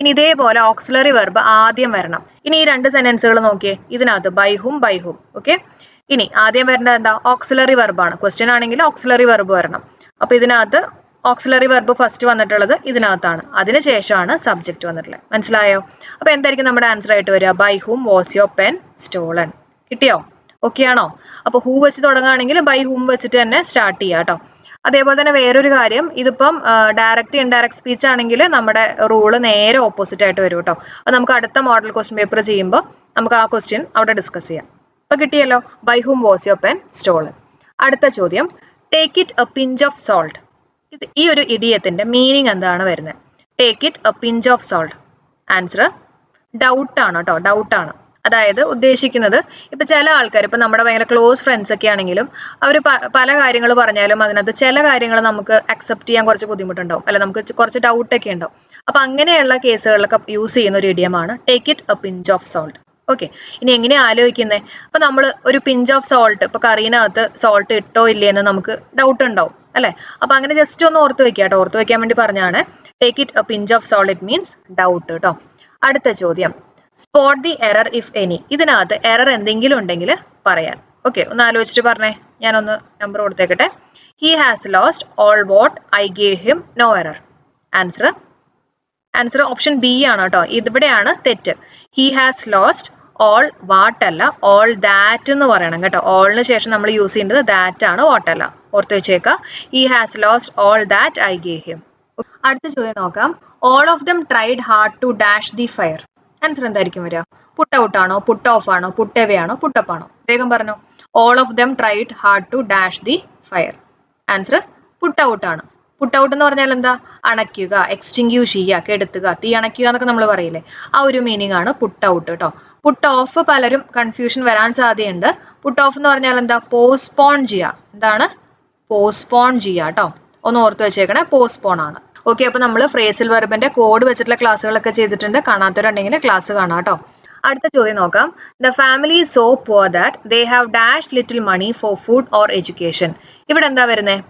ഇനി ഇതേപോലെ ഓക്സിലറി വെർബ് ആദ്യം വരണം. ഇനി ഈ രണ്ട് സെന്റൻസുകൾ നോക്കിയേ, ഇതിനകത്ത് ബൈ ഹും ഓക്കെ. ഇനി ആദ്യം വരേണ്ടത് എന്താ? ഓക്സിലറി വെർബാണ്. ക്വസ്റ്റ്യൻ ആണെങ്കിൽ ഓക്സിലറി വെർബ് വരണം. അപ്പൊ ഇതിനകത്ത് ഓക്സിലറി വെർബ് ഫസ്റ്റ് വന്നിട്ടുള്ളത് ഇതിനകത്താണ്. അതിനുശേഷമാണ് സബ്ജക്റ്റ് വന്നിട്ടുള്ളത്. മനസ്സിലായോ? അപ്പൊ എന്തായിരിക്കും നമ്മുടെ ആൻസർ ആയിട്ട് വരിക? By whom was your pen stolen. കിട്ടിയോ? ഓക്കെ ആണോ? അപ്പൊ ഹൂ വെച്ച് തുടങ്ങുകയാണെങ്കിൽ ബൈ ഹൂം വെച്ചിട്ട് തന്നെ സ്റ്റാർട്ട് ചെയ്യാം കേട്ടോ. അതേപോലെ തന്നെ വേറൊരു കാര്യം, ഇതിപ്പം ഡയറക്റ്റ് ഇൻഡയറക്റ്റ് സ്പീച്ച് ആണെങ്കിൽ നമ്മുടെ റൂള് നേരെ ഓപ്പോസിറ്റ് ആയിട്ട് വരും കേട്ടോ. അത് നമുക്ക് അടുത്ത മോഡൽ ക്വസ്റ്റ്യൻ പേപ്പർ ചെയ്യുമ്പോൾ നമുക്ക് ആ ക്വസ്റ്റ്യൻ അവിടെ ഡിസ്കസ് ചെയ്യാം. അപ്പൊ കിട്ടിയല്ലോ, by whom was your pen stolen. അടുത്ത ചോദ്യം, take it a pinch of salt. ഈ ഒരു ഇഡിയത്തിന്റെ മീനിങ് എന്താണ് വരുന്നത്? Take it a pinch of salt. Answer doubt ആണ് കേട്ടോ, ഡൗട്ടാണ്. അതായത് ഉദ്ദേശിക്കുന്നത്, ഇപ്പൊ ചില ആൾക്കാർ, ഇപ്പൊ നമ്മുടെ ഭയങ്കര ക്ലോസ് ഫ്രണ്ട്സ് ഒക്കെ ആണെങ്കിലും അവർ പല കാര്യങ്ങൾ പറഞ്ഞാലും അതിനകത്ത് ചില കാര്യങ്ങൾ നമുക്ക് അക്സെപ്റ്റ് ചെയ്യാൻ കുറച്ച് ബുദ്ധിമുട്ടുണ്ടാവും, അല്ല നമുക്ക് കുറച്ച് ഡൗട്ട് ഒക്കെ ഉണ്ടാവും. അപ്പൊ അങ്ങനെയുള്ള കേസുകളിലൊക്കെ യൂസ് ചെയ്യുന്ന ഒരു ഇഡിയമാണ് take it a pinch of salt. Okay. ഇനി എങ്ങനെയാ ആലോചിക്കുന്നത്? അപ്പൊ നമ്മൾ ഒരു പിഞ്ച് ഓഫ് സോൾട്ട്, ഇപ്പൊ കറീനകത്ത് സോൾട്ട് ഇട്ടോ ഇല്ലേ എന്ന് നമുക്ക് ഡൗട്ട് ഉണ്ടാവും അല്ലെ? അപ്പൊ അങ്ങനെ ജസ്റ്റ് ഒന്ന് ഓർത്ത് വെക്കുക കേട്ടോ. ഓർത്ത് വെക്കാൻ വേണ്ടി പറഞ്ഞാണ് take it a pinch of salt. It means doubt കേട്ടോ. അടുത്ത ചോദ്യം, spot the error if any. ഇതിനകത്ത് എറർ എന്തെങ്കിലും ഉണ്ടെങ്കിൽ പറയാൻ. ഓക്കെ, ഒന്ന് ആലോചിച്ചിട്ട് പറഞ്ഞേ. ഞാനൊന്ന് നമ്പർ കൊടുത്തേക്കട്ടെ. He has lost all what I gave him, no error. Answer option B ആണ് കേട്ടോ. ഇവിടെയാണ് തെറ്റ്. He has lost all what അല്ല, ഓൾ ദാറ്റ് എന്ന് പറയണം കേട്ടോ. ഓളിന് ശേഷം നമ്മൾ യൂസ് ചെയ്യേണ്ടത് ദാറ്റ് ആണ്, വാട്ട് അല്ല. ഓർത്ത് വെച്ചേക്ക. He has lost all that I gave him. അടുത്ത ചോദ്യം നോക്കാം. All of them tried hard to dash the fire. Answer എന്തായിരിക്കും വരിക? പുട്ട് ഔട്ട് ആണോ, പുട്ട് ഓഫ് ആണോ, പുട്ട് എവേ ആണോ, പുട്ടപ്പ് ആണോ? വേഗം പറഞ്ഞു. All of them tried hard to dash the fire. Answer put out ആണ്. പുട്ട് ഔട്ട് എന്ന് പറഞ്ഞാൽ എന്താ? അണയ്ക്കുക, എക്സ്റ്റിങ്ക്യൂഷ് ചെയ്യുക, കെടുത്തുക, തീ അണയ്ക്കുക എന്നൊക്കെ നമ്മൾ പറയില്ലേ, ആ ഒരു മീനിങ് ആണ് പുട്ട് ഔട്ട് കേട്ടോ. പുട്ട് ഓഫ് പലരും കൺഫ്യൂഷൻ വരാൻ സാധ്യതയുണ്ട്. പുട്ട് ഓഫ് എന്ന് പറഞ്ഞാൽ എന്താ? പോസ്റ്റ്പോൺ ചെയ്യുക. എന്താണ്? പോസ്റ്റ്പോൺ ചെയ്യുക കേട്ടോ. ഒന്ന് ഓർത്ത് വെച്ചേക്കണേ, പോസ്റ്റ്പോൺ ആണ്. ഓക്കെ, അപ്പൊ നമ്മൾ ഫ്രേസൽ വെർബിന്റെ കോഡ് വെച്ചിട്ടുള്ള ക്ലാസ്സുകളൊക്കെ ചെയ്തിട്ടുണ്ട്. കാണാത്തവരുണ്ടെങ്കിൽ ക്ലാസ് കാണാം കേട്ടോ. അടുത്ത ചോദ്യം നോക്കാം. The family so poor that they have dash little money for food or education. ഇവിടെ എന്താ വരുന്നത്?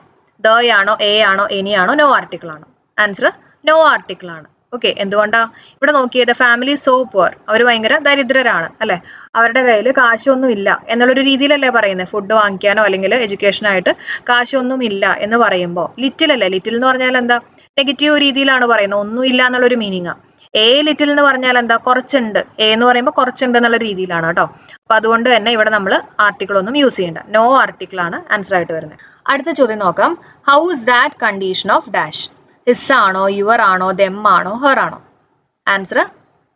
ദ ആണോ, എ ആണോ, എനി ആണോ, നോ ആർട്ടിക്കിൾ ആണോ? ആൻസർ നോ ആർട്ടിക്കിൾ ആണ്. ഓക്കെ, എന്തുകൊണ്ടാ? ഇവിടെ നോക്കിയത് ഫാമിലി സോ പുവർ, അവർ ഭയങ്കര ദരിദ്രരാണ് അല്ലെ, അവരുടെ കയ്യിൽ കാശൊന്നും ഇല്ല എന്നുള്ളൊരു രീതിയിലല്ലേ പറയുന്നത്. ഫുഡ് വാങ്ങിക്കാനോ അല്ലെങ്കിൽ എഡ്യൂക്കേഷനായിട്ട് കാശൊന്നും ഇല്ല എന്ന് പറയുമ്പോൾ ലിറ്റിൽ അല്ലേ? ലിറ്റിൽ എന്ന് പറഞ്ഞാൽ എന്താ? നെഗറ്റീവ് രീതിയിലാണ് പറയുന്നത്, ഒന്നും ഇല്ല എന്നുള്ളൊരു മീനിങ്ങാ. എ ലിറ്റിൽ എന്ന് പറഞ്ഞാൽ എന്താ? കുറച്ചുണ്ട്. എ എന്ന് പറയുമ്പോൾ കുറച്ചുണ്ട് എന്നുള്ള രീതിയിലാണ് കേട്ടോ. അപ്പൊ അതുകൊണ്ട് തന്നെ ഇവിടെ നമ്മൾ ആർട്ടിക്കിൾ ഒന്നും യൂസ് ചെയ്യണ്ട. നോ ആർട്ടിക്കിൾ ആണ് ആൻസർ ആയിട്ട് വരുന്നത്. അടുത്ത ചോദ്യം നോക്കാം. How is that condition of dash? His ആണോ, യുവർ ആണോ, ദെം ആണോ, ഹെർ ആണോ? ആൻസർ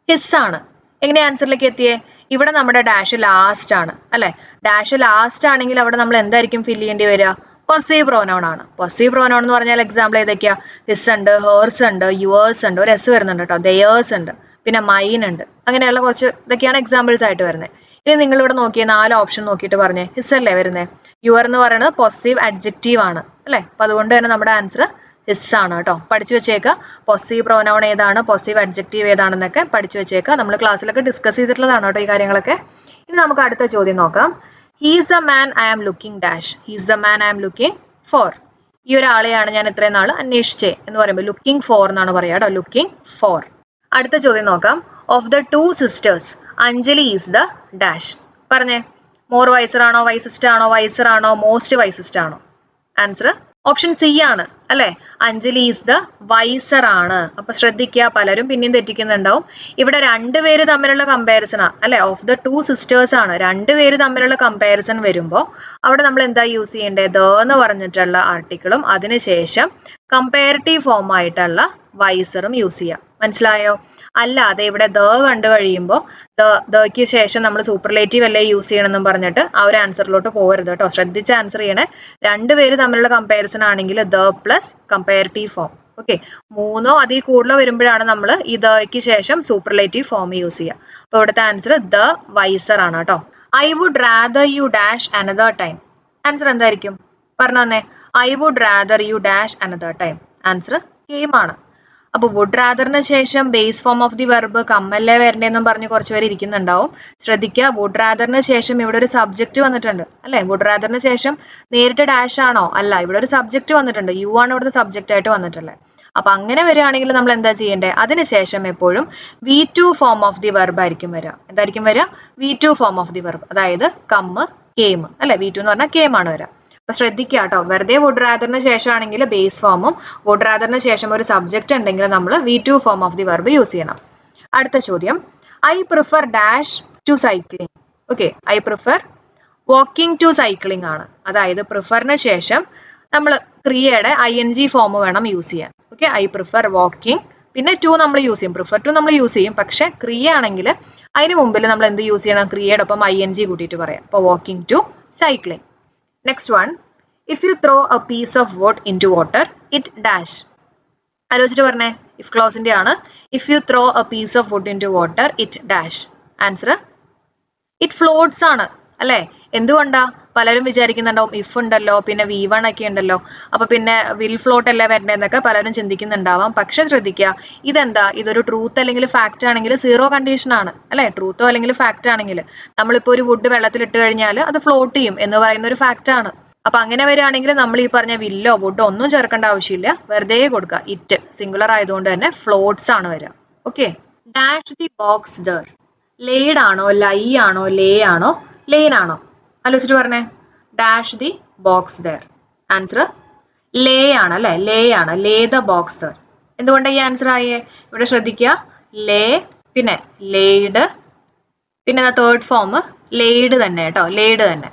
ഹിസ് ആണ്. എങ്ങനെ ആൻസറിലേക്ക് എത്തിയേ? ഇവിടെ നമ്മുടെ ഡാഷ് ലാസ്റ്റ് ആണ് അല്ലെ? ഡാഷ് ലാസ്റ്റ് ആണെങ്കിൽ അവിടെ നമ്മൾ എന്തായിരിക്കും ഫില്ല് ചെയ്യേണ്ടി വരിക? പൊസീവ് പ്രോനൗൺ ആണ്. പൊസീവ് പ്രോനൗൺ എന്ന് പറഞ്ഞാൽ എക്സാമ്പിൾ ഏതൊക്കെയാ? ഹിസ് ഉണ്ട്, ഹേർസ് ഉണ്ട്, യുവേഴ്സ് ഉണ്ട്, ഒരു എസ് വരുന്നുണ്ട് കേട്ടോ, ദയേഴ്സ് ഉണ്ട്, പിന്നെ മൈൻ ഉണ്ട്. അങ്ങനെയുള്ള കുറച്ച് ഇതൊക്കെയാണ് എക്സാമ്പിൾസ് ആയിട്ട് വരുന്നത്. ഇനി നിങ്ങൾ ഇവിടെ നോക്കിയേ, 4 ഓപ്ഷൻ നോക്കിയിട്ട് പറഞ്ഞേ, ഹിസ് അല്ലേ വരുന്നത്? യുവർ എന്ന് പറയുന്നത് പൊസീവ് അഡ്ജക്റ്റീവ് ആണ് അല്ലെ? അപ്പൊ അതുകൊണ്ട് തന്നെ നമ്മുടെ ആൻസർ ഹിസ് ആണ് കേട്ടോ. പഠിച്ചു വെച്ചേക്ക. പൊസീവ് പ്രോനൗൺ ഏതാണ്, പൊസീവ് അഡ്ജക്റ്റീവ് ഏതാണെന്നൊക്കെ പഠിച്ചു വെച്ചേക്ക. നമ്മൾ ക്ലാസ്സിലൊക്കെ ഡിസ്കസ് ചെയ്തിട്ടുള്ളതാണ് കേട്ടോ ഈ കാര്യങ്ങളൊക്കെ. ഇനി നമുക്ക് അടുത്ത ചോദ്യം നോക്കാം. He's a man I am looking dash. He's a man I am looking for. ഈ ഒരാളെയാണ് ഞാൻ ഇത്രയും നാൾ അന്വേഷിച്ചേ എന്ന് പറയുമ്പോൾ ലുക്കിംഗ് ഫോർ എന്നാണ് പറയാ കേട്ടോ, ലുക്കിംഗ് ഫോർ. അടുത്ത ചോദ്യം നോക്കാം. Of the 2 sisters Anjali is the dash. പറഞ്ഞേ, മോർ വൈസർ ആണോ, വൈസസ്റ്റ് ആണോ, വൈസർ ആണോ, മോസ്റ്റ് വൈസസ്റ്റ് ആണോ? ആൻസർ ഓപ്ഷൻ സി ആണ് അല്ലെ? അഞ്ജലി ഈസ് ദ വൈസർ ആണ്. അപ്പൊ ശ്രദ്ധിക്കുക, പലരും പിന്നെയും തെറ്റിക്കുന്നുണ്ടാവും. ഇവിടെ രണ്ടുപേര് തമ്മിലുള്ള കമ്പാരിസൺ അല്ലെ? ഓഫ് ദ 2 സിസ്റ്റേഴ്സ് ആണ്. രണ്ടുപേര് തമ്മിലുള്ള കമ്പാരിസൺ വരുമ്പോൾ അവിടെ നമ്മൾ എന്താ യൂസ് ചെയ്യേണ്ടത്? ദ എന്ന് പറഞ്ഞിട്ടുള്ള ആർട്ടിക്കിളും അതിനുശേഷം കമ്പാരിറ്റീവ് ഫോം ആയിട്ടുള്ള വൈസറും യൂസ് ചെയ്യാം. മനസ്സിലായോ? അല്ലാതെ ഇവിടെ ദ കണ്ടു കഴിയുമ്പോൾ ദയ്ക്ക് ശേഷം നമ്മൾ സൂപ്പർലേറ്റീവ് അല്ലേ യൂസ് ചെയ്യണമെന്നും പറഞ്ഞിട്ട് ആ ഒരു ആൻസറിലോട്ട് പോകരുത് കേട്ടോ. ശ്രദ്ധിച്ച് ആൻസർ ചെയ്യണേ. രണ്ടുപേര് തമ്മിലുള്ള കമ്പാരിസൺ ആണെങ്കിൽ the plus comparative form. Okay, 3ഓ അതിൽ കൂടുതലോ വരുമ്പോഴാണ് നമ്മൾ ഈ ദയ്ക്ക് ശേഷം സൂപ്പർലേറ്റീവ് ഫോം യൂസ് ചെയ്യുക. അപ്പൊ ഇവിടുത്തെ ആൻസർ ദ വൈസർ ആണ് കേട്ടോ. I would rather you dash another time. Answer എന്തായിരിക്കും? പറഞ്ഞു തന്നെ. I would rather you dash another time. Answer game ആണ്. അപ്പോൾ വുഡ് റാദറിന് ശേഷം base form of the verb കമ്മല്ലേ വരണ്ടേന്നും പറഞ്ഞ് കുറച്ച് പേര് ഇരിക്കുന്നുണ്ടാവും. ശ്രദ്ധിക്കുക, വുഡ് റാദറിന് ശേഷം ഇവിടെ ഒരു സബ്ജക്റ്റ് വന്നിട്ടുണ്ട് അല്ലെ. വുഡ് റാദറിന് ശേഷം നേരിട്ട് ഡാഷ് ആണോ? അല്ല, ഇവിടെ ഒരു സബ്ജക്റ്റ് വന്നിട്ടുണ്ട്. യു ആണ് ഇവിടുത്തെ സബ്ജക്റ്റ് ആയിട്ട് വന്നിട്ടുള്ളത്. അപ്പൊ അങ്ങനെ വരികയാണെങ്കിൽ നമ്മൾ എന്താ ചെയ്യേണ്ടത്? അതിനുശേഷം എപ്പോഴും V2 form of the verb ആയിരിക്കും വരിക. എന്തായിരിക്കും വരിക? V2 form of the verb. അതായത് കമ്മ്, കേം അല്ലെ. V2 എന്ന് പറഞ്ഞാൽ കേം ആണ് വരിക. അപ്പൊ ശ്രദ്ധിക്കുക കേട്ടോ, വെറുതെ വുഡ് റാദറിന് ശേഷമാണെങ്കിൽ ബേസ് ഫോമും വുഡ് റാദറിന് ശേഷം ഒരു സബ്ജക്റ്റ് ഉണ്ടെങ്കിൽ നമ്മൾ V2 form of the verb use ചെയ്യണം. അടുത്ത ചോദ്യം, I prefer dash to cycling. Okay, I prefer walking to cycling ആണ്. അതായത് പ്രിഫറിന് ശേഷം നമ്മൾ ക്രിയയുടെ ING ഫോം വേണം യൂസ് ചെയ്യാൻ. ഓക്കെ, ഐ പ്രിഫർ വാക്കിംഗ്, പിന്നെ ടു നമ്മൾ യൂസ് ചെയ്യും, പ്രിഫർ ടു നമ്മൾ യൂസ് ചെയ്യും. പക്ഷെ ക്രിയ ആണെങ്കിൽ അതിന് മുമ്പിൽ നമ്മൾ എന്ത് യൂസ് ചെയ്യണം? ക്രിയയുടെ ഒപ്പം ING കൂട്ടിയിട്ട് പറയാം. അപ്പോൾ walking to cycling. Next one, if you throw a piece of wood into water it dash. ആലോചിച്ചിട്ട് പറഞ്ഞേ, ഇഫ് ക്ലോസിന്റെ ആണ്. If you throw a piece of wood into water it dash. Answer it floats ആണ് അല്ലെ. എന്തുകൊണ്ടാ? പലരും വിചാരിക്കുന്നുണ്ടാവും ഇഫ് ഉണ്ടല്ലോ, പിന്നെ V1 ഒക്കെ ഉണ്ടല്ലോ, അപ്പൊ പിന്നെ വിൽ ഫ്ലോട്ട് അല്ലേ വരണ്ടേന്നൊക്കെ പലരും ചിന്തിക്കുന്നുണ്ടാവാം. പക്ഷെ ശ്രദ്ധിക്കുക, ഇതെന്താ? ഇതൊരു ട്രൂത്ത് അല്ലെങ്കിൽ ഫാക്റ്റ് ആണെങ്കിൽ സീറോ കണ്ടീഷൻ ആണ് അല്ലെ. ട്രൂത്തോ അല്ലെങ്കിൽ ഫാക്റ്റ് ആണെങ്കിൽ നമ്മളിപ്പോ ഒരു വുഡ് വെള്ളത്തിൽ ഇട്ട് കഴിഞ്ഞാൽ അത് ഫ്ലോട്ട് ചെയ്യും എന്ന് പറയുന്ന ഒരു ഫാക്റ്റ് ആണ്. അപ്പൊ അങ്ങനെ വരികയാണെങ്കിൽ നമ്മൾ ഈ പറഞ്ഞ വില്ലോ വുഡോ ഒന്നും ചേർക്കേണ്ട ആവശ്യമില്ല, വെറുതെ കൊടുക്കുക. ഇറ്റ് സിംഗുലർ ആയതുകൊണ്ട് തന്നെ ഫ്ലോട്ട്സ് ആണ് വരിക. Okay, dash the box there. Laid ആണോ, ലൈ ആണോ, ലേ ആണോ, ലെയിൻ ആണോ? ആലോചിച്ചിട്ട് പറഞ്ഞേ. Dash the box there. Answer lay ആണ് അല്ലെ. ലേ ആണ്. Lay the box there. എന്തുകൊണ്ടാണ് ഈ ആൻസർ ആയേ? ഇവിടെ ശ്രദ്ധിക്കുക, ലേ, പിന്നെ ലേഡ്, പിന്നെ തേർഡ് ഫോം ലേഡ് തന്നെ കേട്ടോ, ലേഡ് തന്നെ.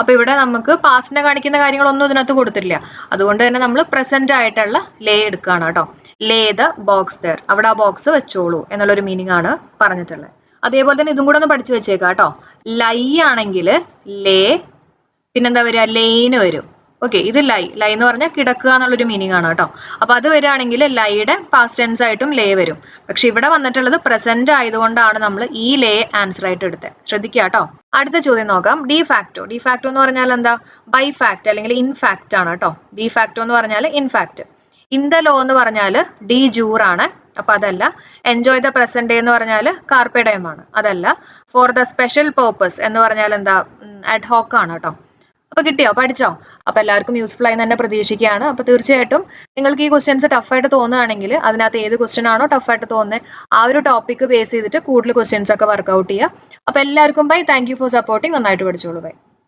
അപ്പൊ ഇവിടെ നമുക്ക് പാസ്റ്റിനെ കാണിക്കുന്ന കാര്യങ്ങളൊന്നും ഇതിനകത്ത് കൊടുത്തിട്ടില്ല. അതുകൊണ്ട് തന്നെ നമ്മൾ പ്രസന്റ് ആയിട്ടുള്ള ലേ എടുക്കുകയാണ് കേട്ടോ. ലേ ദ ബോക്സ് ദർ. അവിടെ ആ ബോക്സ് വെച്ചോളൂ എന്നുള്ളൊരു മീനിങ് ആണ് പറഞ്ഞിട്ടുള്ളത്. അതേപോലെ തന്നെ ഇതും കൂടെ ഒന്ന് പഠിച്ചു വെച്ചേക്കാം കേട്ടോ. ലൈ ആണെങ്കിൽ ലേ, പിന്നെന്താ വരിക? ലെയിന് വരും. ഓക്കെ, ഇത് ലൈ എന്ന് പറഞ്ഞാൽ കിടക്കുക എന്നുള്ളൊരു മീനിങ് ആണ് കേട്ടോ. അപ്പൊ അത് വരികയാണെങ്കിൽ ലൈയുടെ പാസ്റ്റ് ടെൻസ് ആയിട്ടും ലേ വരും. പക്ഷെ ഇവിടെ വന്നിട്ടുള്ളത് പ്രസന്റ് ആയതുകൊണ്ടാണ് നമ്മൾ ഈ ലേ ആൻസർ ആയിട്ട് എടുത്തത്. ശ്രദ്ധിക്കുക കേട്ടോ. അടുത്ത ചോദ്യം നോക്കാം. De facto. ഡി ഫാക്ടോ എന്ന് പറഞ്ഞാൽ എന്താ? ബൈ ഫാക്ട് അല്ലെങ്കിൽ ഇൻ ഫാക്ട് ആണ് കേട്ടോ. ഡി ഫാക്ടോ എന്ന് പറഞ്ഞാൽ in fact. In the law എന്ന് പറഞ്ഞാൽ ഡി ജൂർ ആണ്. അപ്പൊ അതല്ല. എൻജോയ് ദ പ്രസന്റ് ഡേ എന്ന് പറഞ്ഞാൽ കാർപ്പെ ഡയം ആണ്. അതല്ല. ഫോർ ദ സ്പെഷ്യൽ പേർപ്പസ് എന്ന് പറഞ്ഞാൽ എന്താ? അഡ്ഹോക്ക് ആണ് കേട്ടോ. അപ്പൊ കിട്ടിയോ? പഠിച്ചോ? അപ്പൊ എല്ലാവർക്കും യൂസ്ഫുൾ ആയി തന്നെ പ്രതീക്ഷിക്കുകയാണ്. അപ്പൊ തീർച്ചയായിട്ടും നിങ്ങൾക്ക് ഈ ക്വസ്റ്റ്യൻസ് ടഫായിട്ട് തോന്നുകയാണെങ്കിൽ അതിനകത്ത് ഏത് ക്വസ്റ്റ്യൻ ആണോ ടഫായിട്ട് തോന്നുന്നത് ആ ഒരു ടോപ്പിക്ക് ബേസ് ചെയ്തിട്ട് കൂടുതൽ ക്വസ്റ്റ്യൻസ് ഒക്കെ വർക്ക്ഔട്ട് ചെയ്യുക. അപ്പൊ എല്ലാവർക്കും bye. Thank you for supporting. നന്നായിട്ട് പഠിച്ചോളൂ. ബൈ.